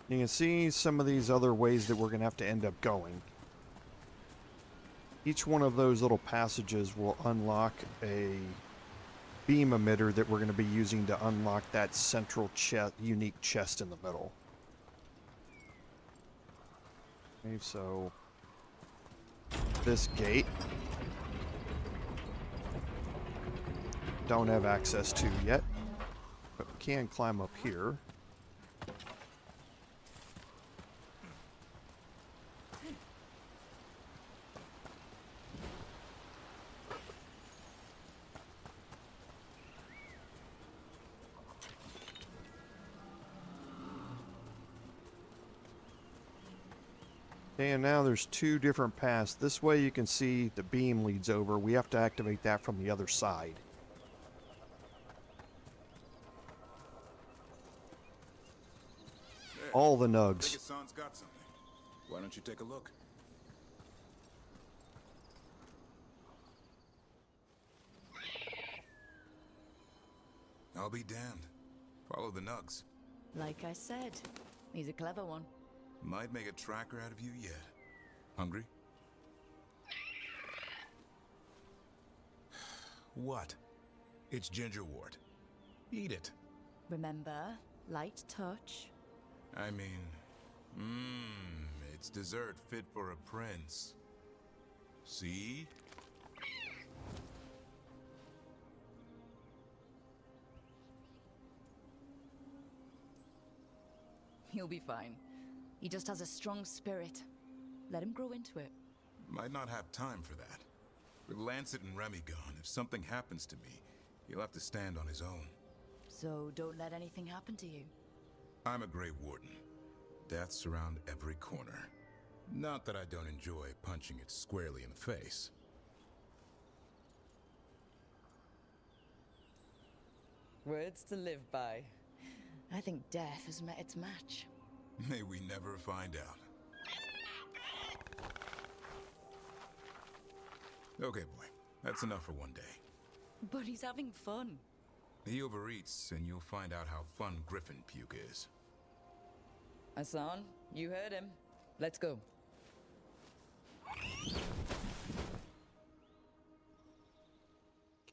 Speaker 1: You can see some of these other ways that we're going to have to end up going. Each one of those little passages will unlock a beam emitter that we're going to be using to unlock that central unique chest in the middle. Okay, so this gate don't have access to yet, but we can climb up here. And now there's 2 different paths. This way you can see the beam leads over. We have to activate that from the other side.
Speaker 4: There,
Speaker 1: all the nugs.
Speaker 4: Son's got something. Why don't you take a look? I'll be damned. Follow the nugs.
Speaker 9: Like I said, he's a clever one.
Speaker 4: Might make a tracker out of you yet. Hungry? What? It's gingerwort. Eat it.
Speaker 9: Remember, light touch.
Speaker 4: I mean, it's dessert fit for a prince. See?
Speaker 9: He'll be fine. He just has a strong spirit. Let him grow into it.
Speaker 4: Might not have time for that. With Lancet and Remy gone, if something happens to me, he'll have to stand on his own.
Speaker 9: So don't let anything happen to you.
Speaker 4: I'm a Grey Warden. Death's around every corner. Not that I don't enjoy punching it squarely in the face.
Speaker 9: Words to live by. I think death has met its match.
Speaker 4: May we never find out. Okay, boy. That's enough for one day.
Speaker 9: But he's having fun.
Speaker 4: He overeats, and you'll find out how fun Griffon puke is.
Speaker 9: Hassan, you heard him. Let's go.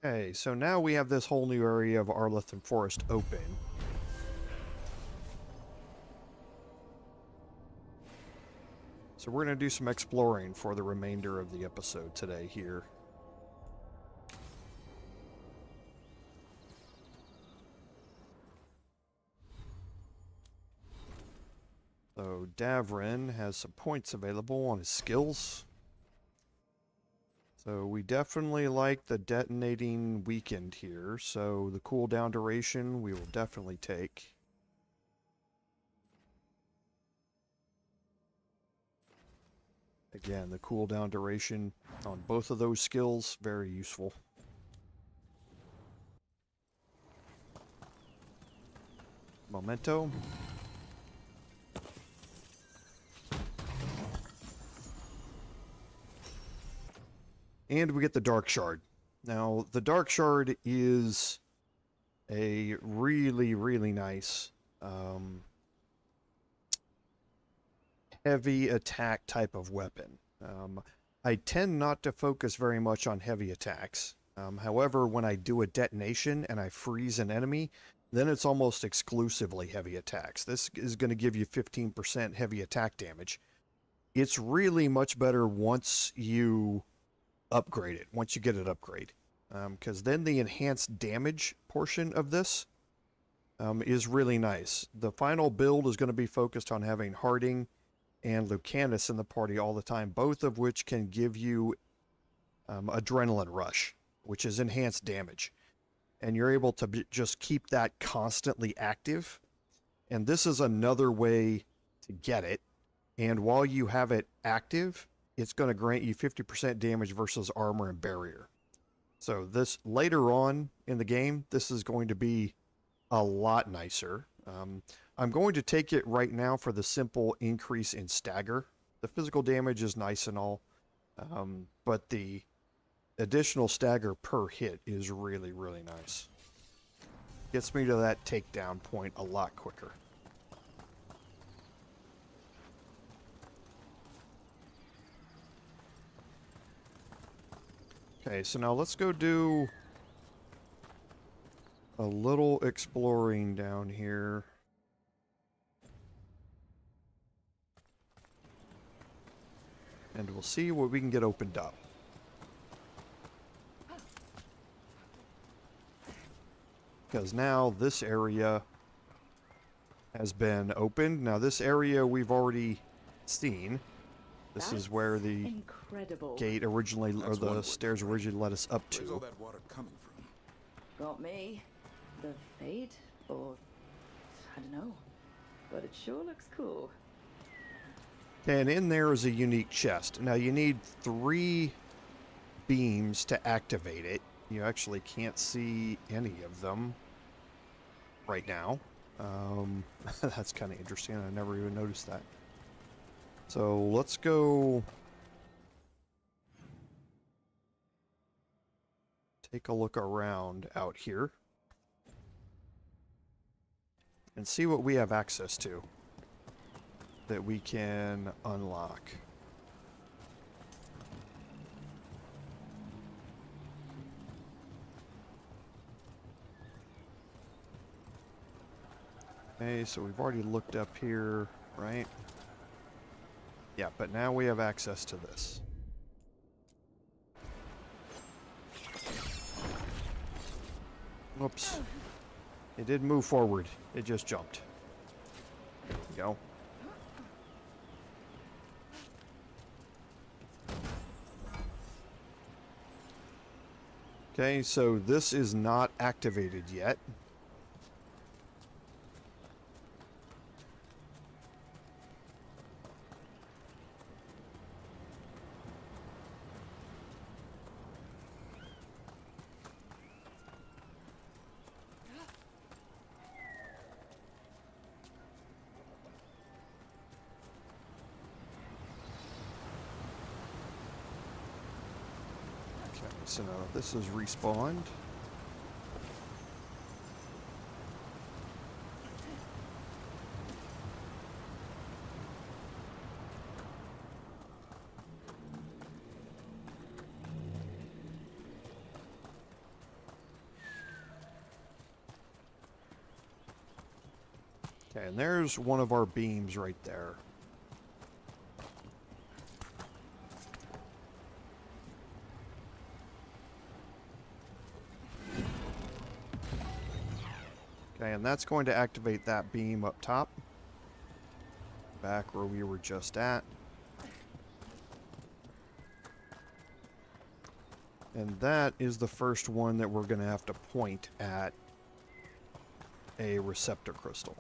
Speaker 1: Okay, so now we have this whole new area of Arlathan Forest open. So we're going to do some exploring for the remainder of the episode today here. Davrin has some points available on his skills. So we definitely like the detonating weakened here. So the cooldown duration we will definitely take. Again, the cooldown duration on both of those skills, very useful. Memento. And we get the Dark Shard. Now, the Dark Shard is a really, really nice heavy attack type of weapon. I tend not to focus very much on heavy attacks. However, when I do a detonation and I freeze an enemy, then it's almost exclusively heavy attacks. This is going to give you 15% heavy attack damage. It's really much better once you upgrade it, once you get it upgrade. Because then the enhanced damage portion of this is really nice. The final build is going to be focused on having Harding and Lucanus in the party all the time, both of which can give you Adrenaline Rush, which is enhanced damage. And you're able to just keep that constantly active. And this is another way to get it. And while you have it active, it's going to grant you 50% damage versus armor and barrier. So this later on in the game, this is going to be a lot nicer. I'm going to take it right now for the simple increase in stagger. The physical damage is nice and all, but the additional stagger per hit is really, really nice. Gets me to that takedown point a lot quicker. Okay, so now let's go do a little exploring down here. And we'll see what we can get opened up. Because now this area has been opened. Now this area we've already seen. This is where the gate originally, or the stairs originally led us up to.
Speaker 4: Where's all that water coming from?
Speaker 3: Got me. The Fade? Or, I don't know. But it sure looks cool.
Speaker 1: And in there is a unique chest. Now you need 3 beams to activate it. You actually can't see any of them right now. That's kind of interesting. I never even noticed that. So let's go take a look around out here and see what we have access to that we can unlock. Okay, so we've already looked up here, right? Yeah, but now we have access to this. Whoops. It did move forward. It just jumped. There we go. Okay, so this is not activated yet. So now this is respawned. Okay, and there's one of our beams right there. Okay, and that's going to activate that beam up top. back where we were just at. And that is the first one that we're going to have to point at a receptor crystal.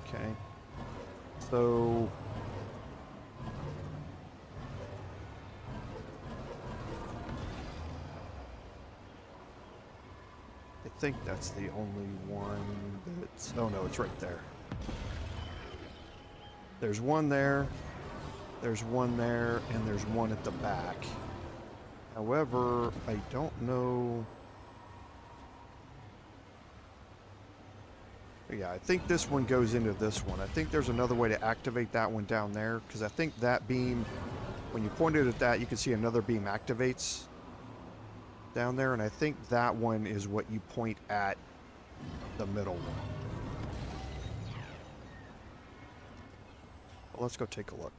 Speaker 1: Okay. So I think that's the only one that's... Oh no, it's right there. There's one there, there's one there, and there's one at the back. However, I don't know... Yeah, I think this one goes into this one. I think there's another way to activate that one down there, because I think that beam, when you point it at that, you can see another beam activates down there, and I think that one is what you point at the middle one. Well, let's go take a look.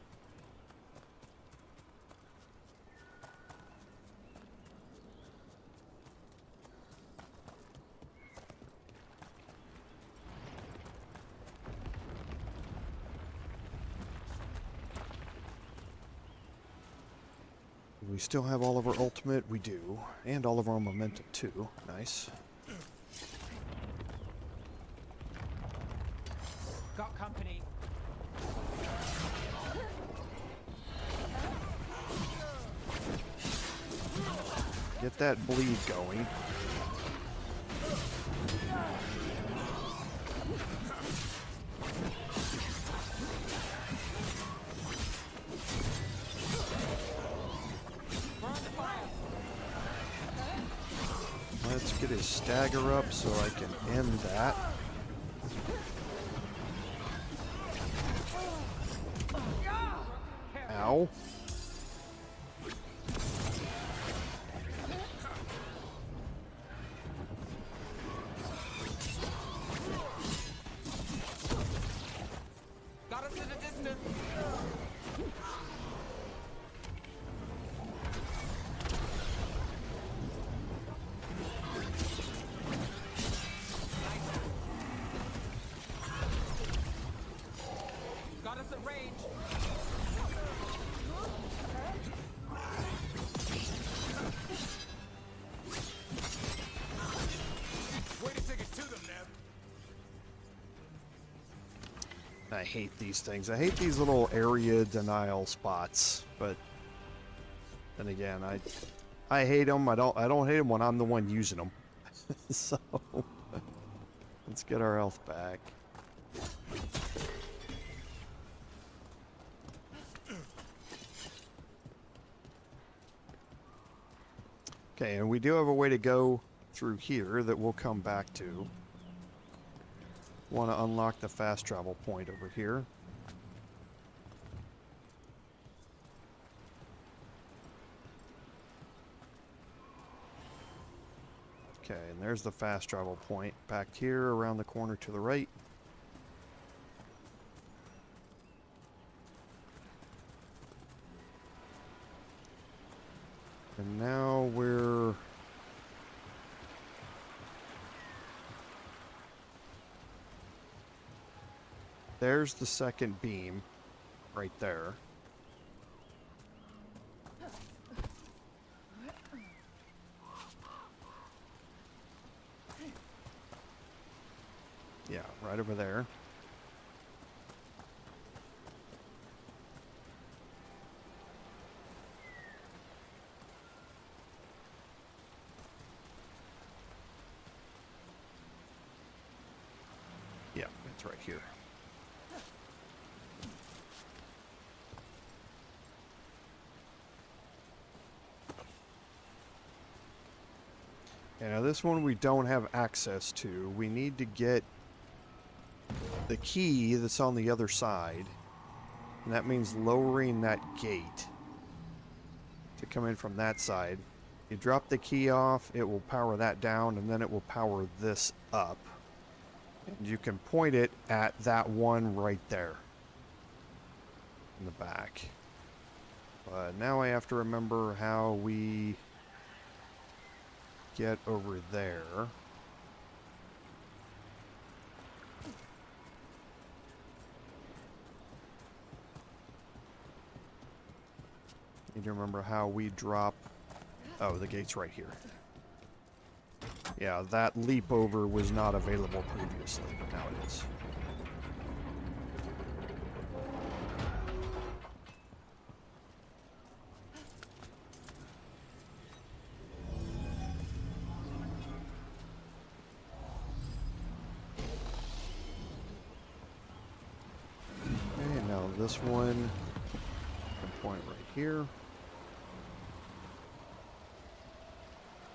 Speaker 1: We still have all of our ultimate, we do, and all of our momentum too. Nice.
Speaker 16: Got company.
Speaker 1: Get that bleed going. Let's get his stagger up so I can end that. Ow.
Speaker 16: Got us at a distance. Got us at range.
Speaker 4: Way to take it to them, Nev.
Speaker 1: I hate these things. I hate these little area denial spots, but then again, I hate them. I don't hate them when I'm the one using them. So let's get our health back. Okay, and we do have a way to go through here that we'll come back to. Want to unlock the fast travel point over here. Okay, and there's the fast travel point back here around the corner to the right. And now we're... There's the second beam right there. Yeah, right over there. Yeah, it's right here. Now this one we don't have access to. We need to get the key that's on the other side. And that means lowering that gate to come in from that side. You drop the key off, it will power that down, and then it will power this up. And you can point it at that one right there in the back. now I have to remember how we get over there. Need to remember how we drop... Oh, the gate's right here. Yeah, that leap over was not available previously, but now it is. Okay, now this one can point right here.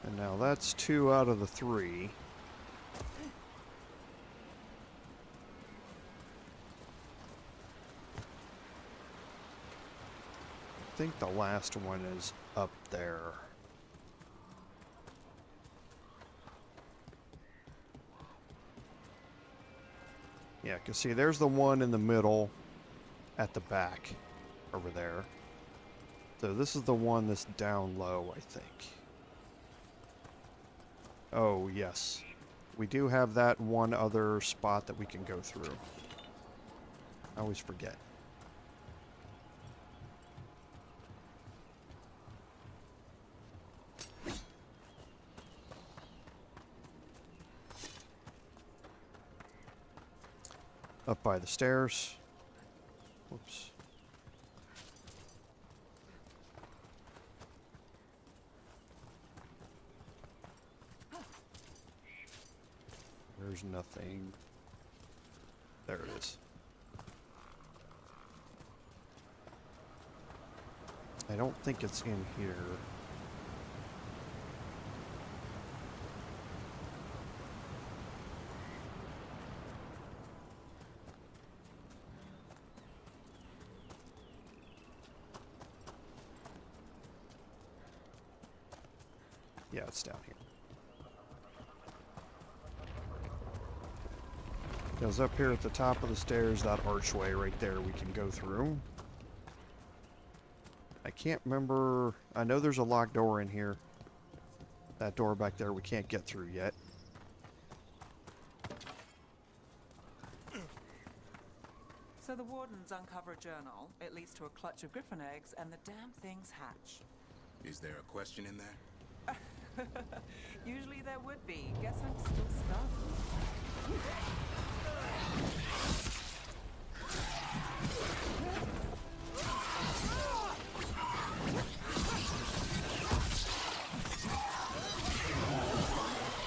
Speaker 1: And now that's 2 out of the 3. I think the last one is up there. Yeah, because see, there's the one in the middle at the back over there. So this is the one that's down low, I think. Oh, yes. We do have that one other spot that we can go through. I always forget. Up by the stairs. Whoops. There's nothing. There it is. I don't think it's in here. Yeah, it's down here. Because up here at the top of the stairs, that archway right there, we can go through. I can't remember. I know there's a locked door in here. That door back there we can't get through yet.
Speaker 6: So the wardens uncover a journal. It leads to a clutch of Griffon eggs, and the damn things hatch.
Speaker 4: Is there a question in there?
Speaker 6: Usually there would be. Guess I'm still stuck.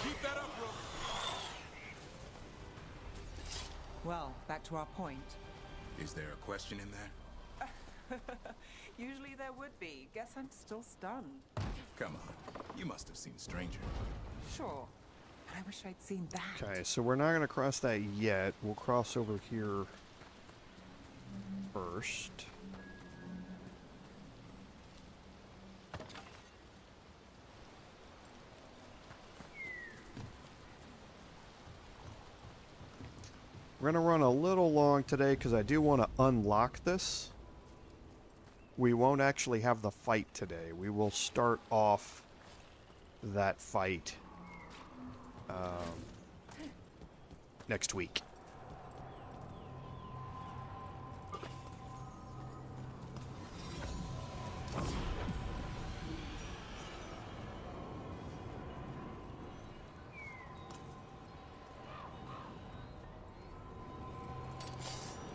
Speaker 4: Keep that up, bro.
Speaker 6: Well, back to our point.
Speaker 4: Is there a question in there?
Speaker 6: Usually there would be. Guess I'm still stunned.
Speaker 4: Come on. You must have seen Stranger.
Speaker 6: Sure. But I wish I'd seen that.
Speaker 1: Okay, so we're not going to cross that yet. We'll cross over here first. We're going to run a little long today because I do want to unlock this. We won't actually have the fight today. We will start off that fight next week.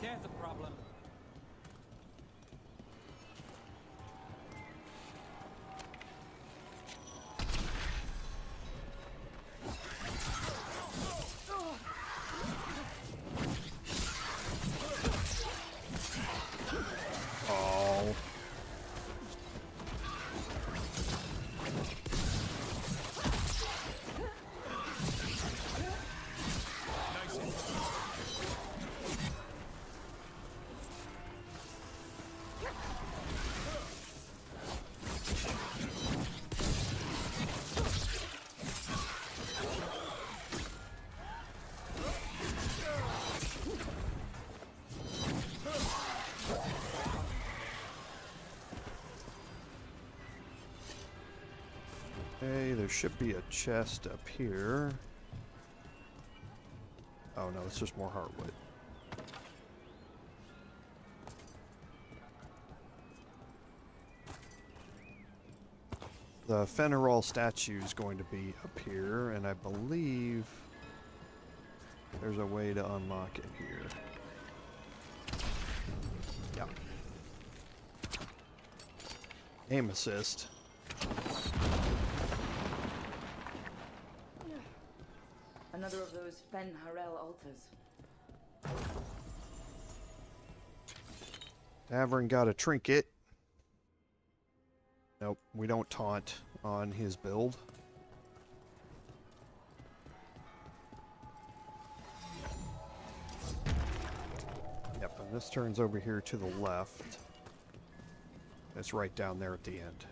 Speaker 6: There's a problem.
Speaker 1: Oh. Okay, there should be a chest up here. Oh no, it's just more heartwood. The Fenarol statue is going to be up here, and I believe there's a way to unlock it here. Yeah. Aim assist.
Speaker 3: Another of those Fen Harel altars.
Speaker 1: Tavern got a trinket. Nope, we don't taunt on his build. Yep, and this turns over here to the left. It's right down there at the end.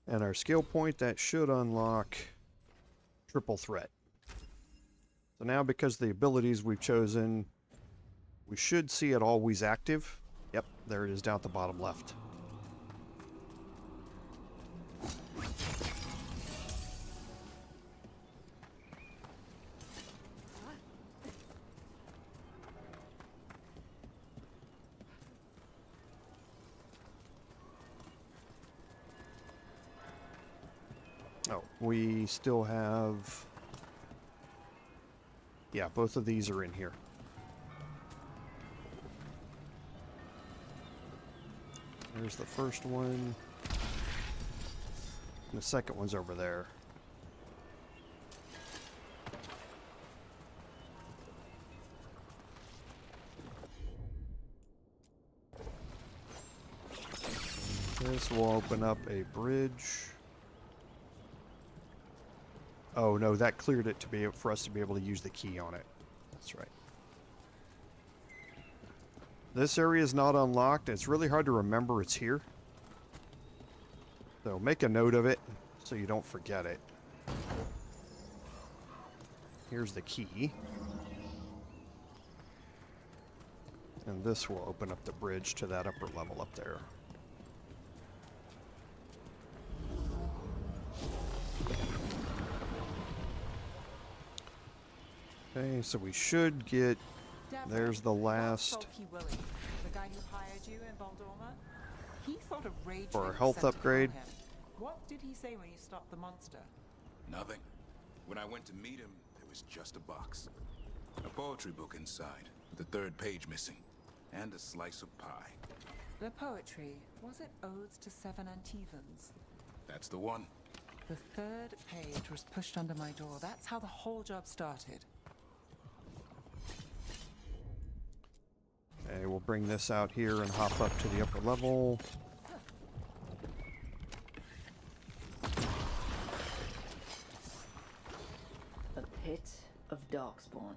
Speaker 1: And our skill point, that should unlock triple threat. So now, because the abilities we've chosen, we should see it always active. Yep, there it is down at the bottom left. Oh, we still have... Yeah, both of these are in here. There's the first one. And the second one's over there. This will open up a bridge. Oh no, that cleared it to be for us to be able to use the key on it. That's right. This area is not unlocked. It's really hard to remember it's here. So make a note of it so you don't forget it. Here's the key. And this will open up the bridge to that upper level up there. Okay, so we should get... There's the last...
Speaker 6: The guy who hired you in Voldorma? He thought a rage
Speaker 1: for a
Speaker 6: was
Speaker 1: health
Speaker 6: sent to
Speaker 1: upgrade.
Speaker 6: kill him. What did he say when you stopped the monster?
Speaker 4: Nothing. When I went to meet him, there was just a box. A poetry book inside, with the third page missing. And a slice of pie.
Speaker 6: The poetry, was it Odes to 7 Antivans?
Speaker 4: That's the one.
Speaker 6: The third page was pushed under my door. That's how the whole job started.
Speaker 1: Okay, we'll bring this out here and hop up to the upper level.
Speaker 3: A pit of darkspawn.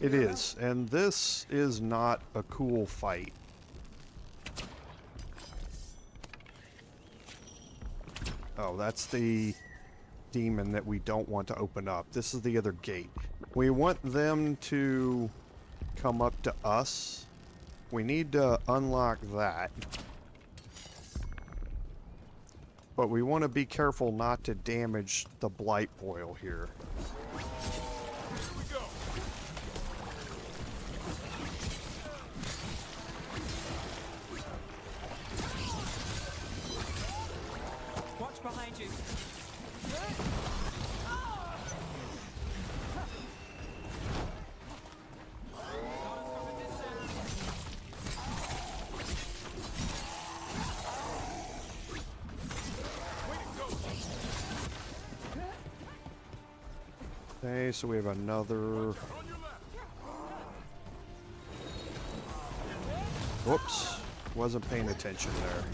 Speaker 1: It is, and this is not a cool fight. Oh, that's the demon that we don't want to open up. This is the other gate. We want them to come up to us. We need to unlock that. But we want to be careful not to damage the blight boil here.
Speaker 6: Watch behind you.
Speaker 1: Okay, so we have another... Whoops, wasn't paying attention there.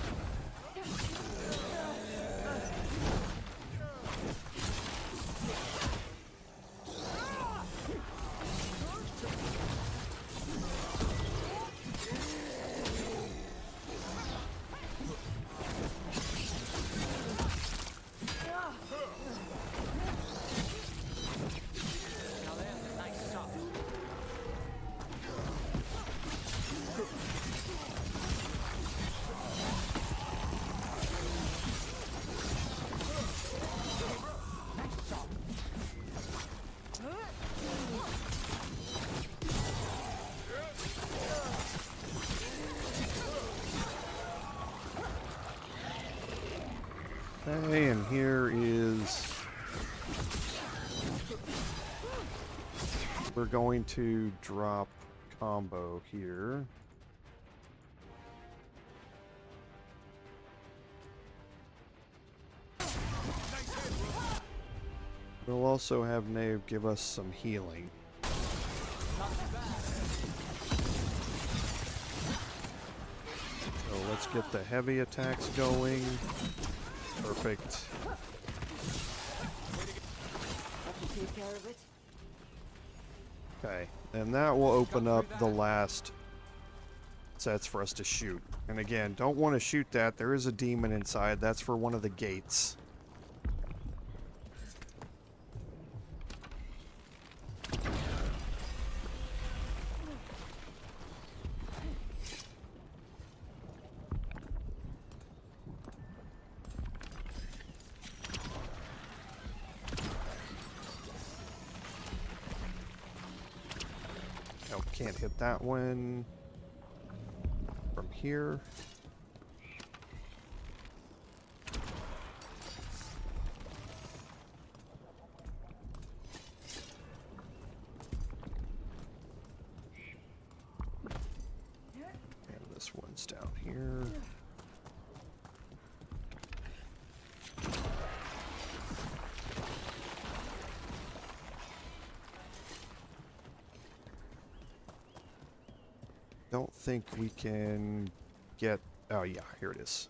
Speaker 1: here is we're going to drop combo here. We'll also have Nave give us some healing. So let's get the heavy attacks going. Perfect.
Speaker 3: Take care of it.
Speaker 1: Okay, and that will open up the last sets for us to shoot. And again, don't want to shoot that. There is a demon inside. That's for one of the gates. Oh, can't hit that one from here. And this one's down here. Don't think we can get... Oh yeah, here it is.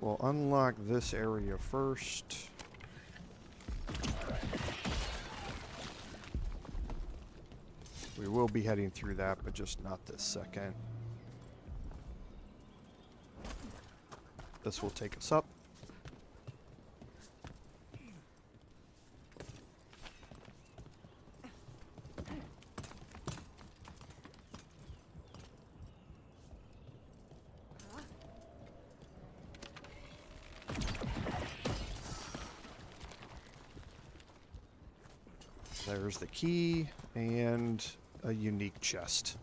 Speaker 1: We'll unlock this area first. We will be heading through that, but just not this second. This will take us up. There's the key and a unique chest.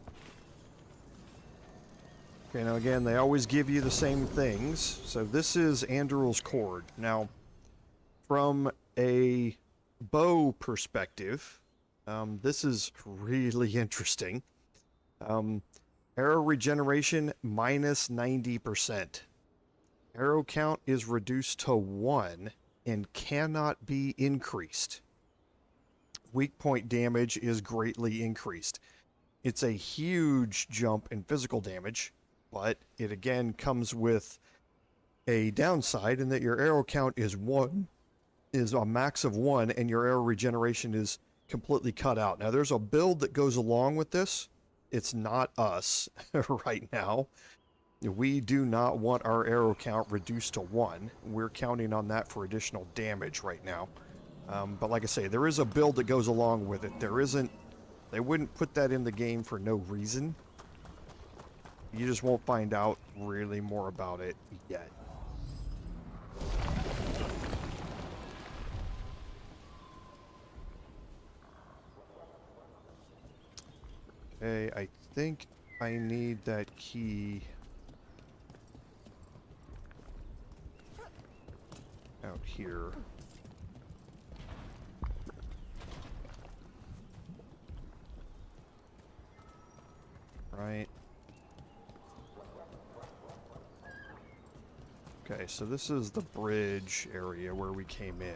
Speaker 1: Okay, now again, they always give you the same things. So this is Anduril's Cord. Now, from a bow perspective, this is really interesting. Arrow regeneration minus 90%. Arrow count is reduced to 1 and cannot be increased. Weak point damage is greatly increased. It's a huge jump in physical damage, but it again comes with a downside in that your arrow count is a max of 1, and your arrow regeneration is completely cut out. Now there's a build that goes along with this. It's not us right now. We do not want our arrow count reduced to 1. We're counting on that for additional damage right now. But like I say, there is a build that goes along with it. There isn't... They wouldn't put that in the game for no reason. You just won't find out really more about it yet. Okay, I think I need that key out here. Right. Okay, so this is the bridge area where we came in.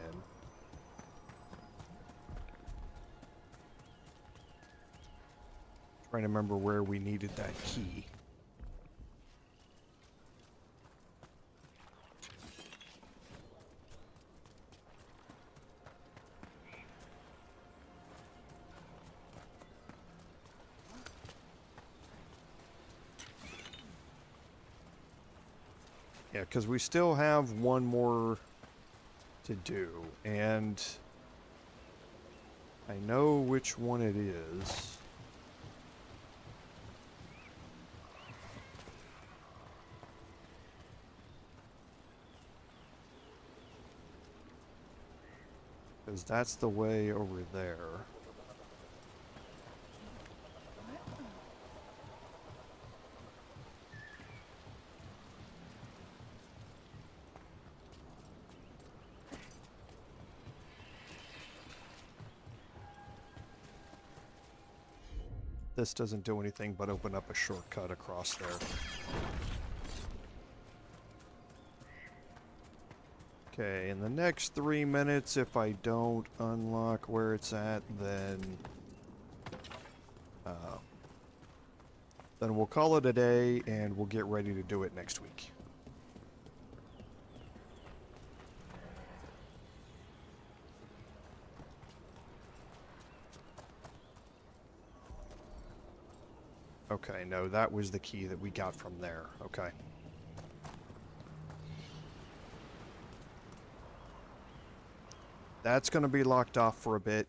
Speaker 1: Trying to remember where we needed that key. Yeah, because we still have one more to do, and I know which one it is. Because that's the way over there. This doesn't do anything but open up a shortcut across there. Okay, in the next 3 minutes, if I don't unlock where it's at, then we'll call it a day, and we'll get ready to do it next week. Okay, no, that was the key that we got from there. Okay. That's going to be locked off for a bit.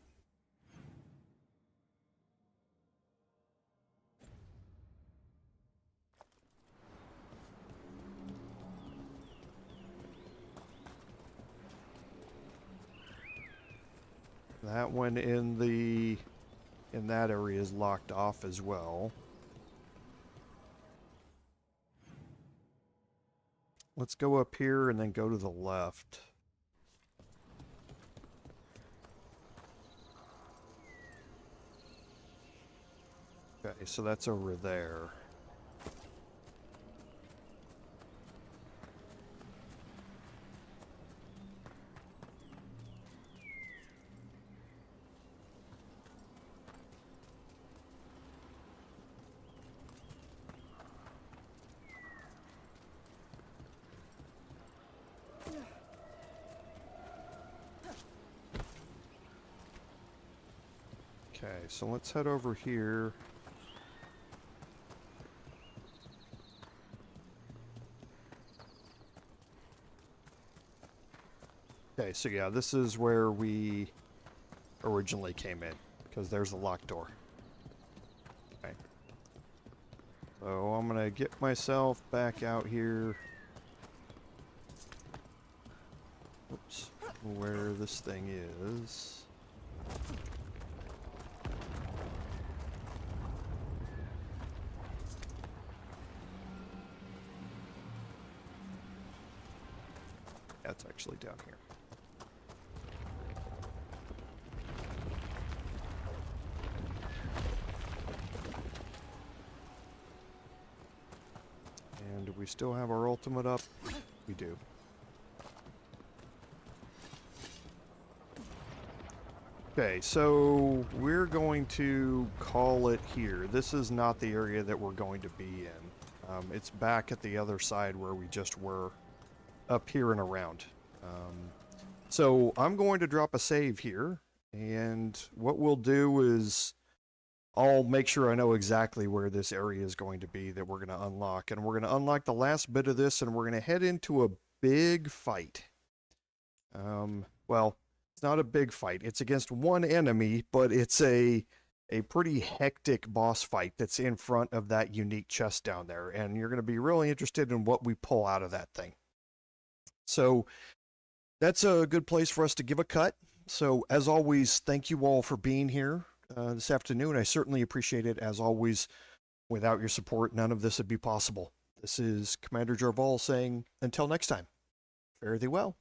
Speaker 1: That one in that area is locked off as well. Let's go up here and then go to the left. Okay, so that's over there. Okay, so let's head over here. Okay, so yeah, this is where we originally came in, because there's the locked door. Okay. So I'm gonna get myself back out here. Oops. Where this thing is. That's actually down here. And do we still have our ultimate up? We do. Okay, so we're going to call it here. This is not the area that we're going to be in. It's back at the other side where we just were, up here and around. So I'm going to drop a save here, and what we'll do is I'll make sure I know exactly where this area is going to be that we're going to unlock, and we're going to unlock the last bit of this, and we're going to head into a big fight. Well, it's not a big fight. It's against one enemy, but it's a pretty hectic boss fight that's in front of that unique chest down there, and you're going to be really interested in what we pull out of that thing. So that's a good place for us to give a cut. So as always, thank you all for being here this afternoon. I certainly appreciate it. As always, without your support, none of this would be possible. This is Commander Jarval saying, until next time, fare thee well.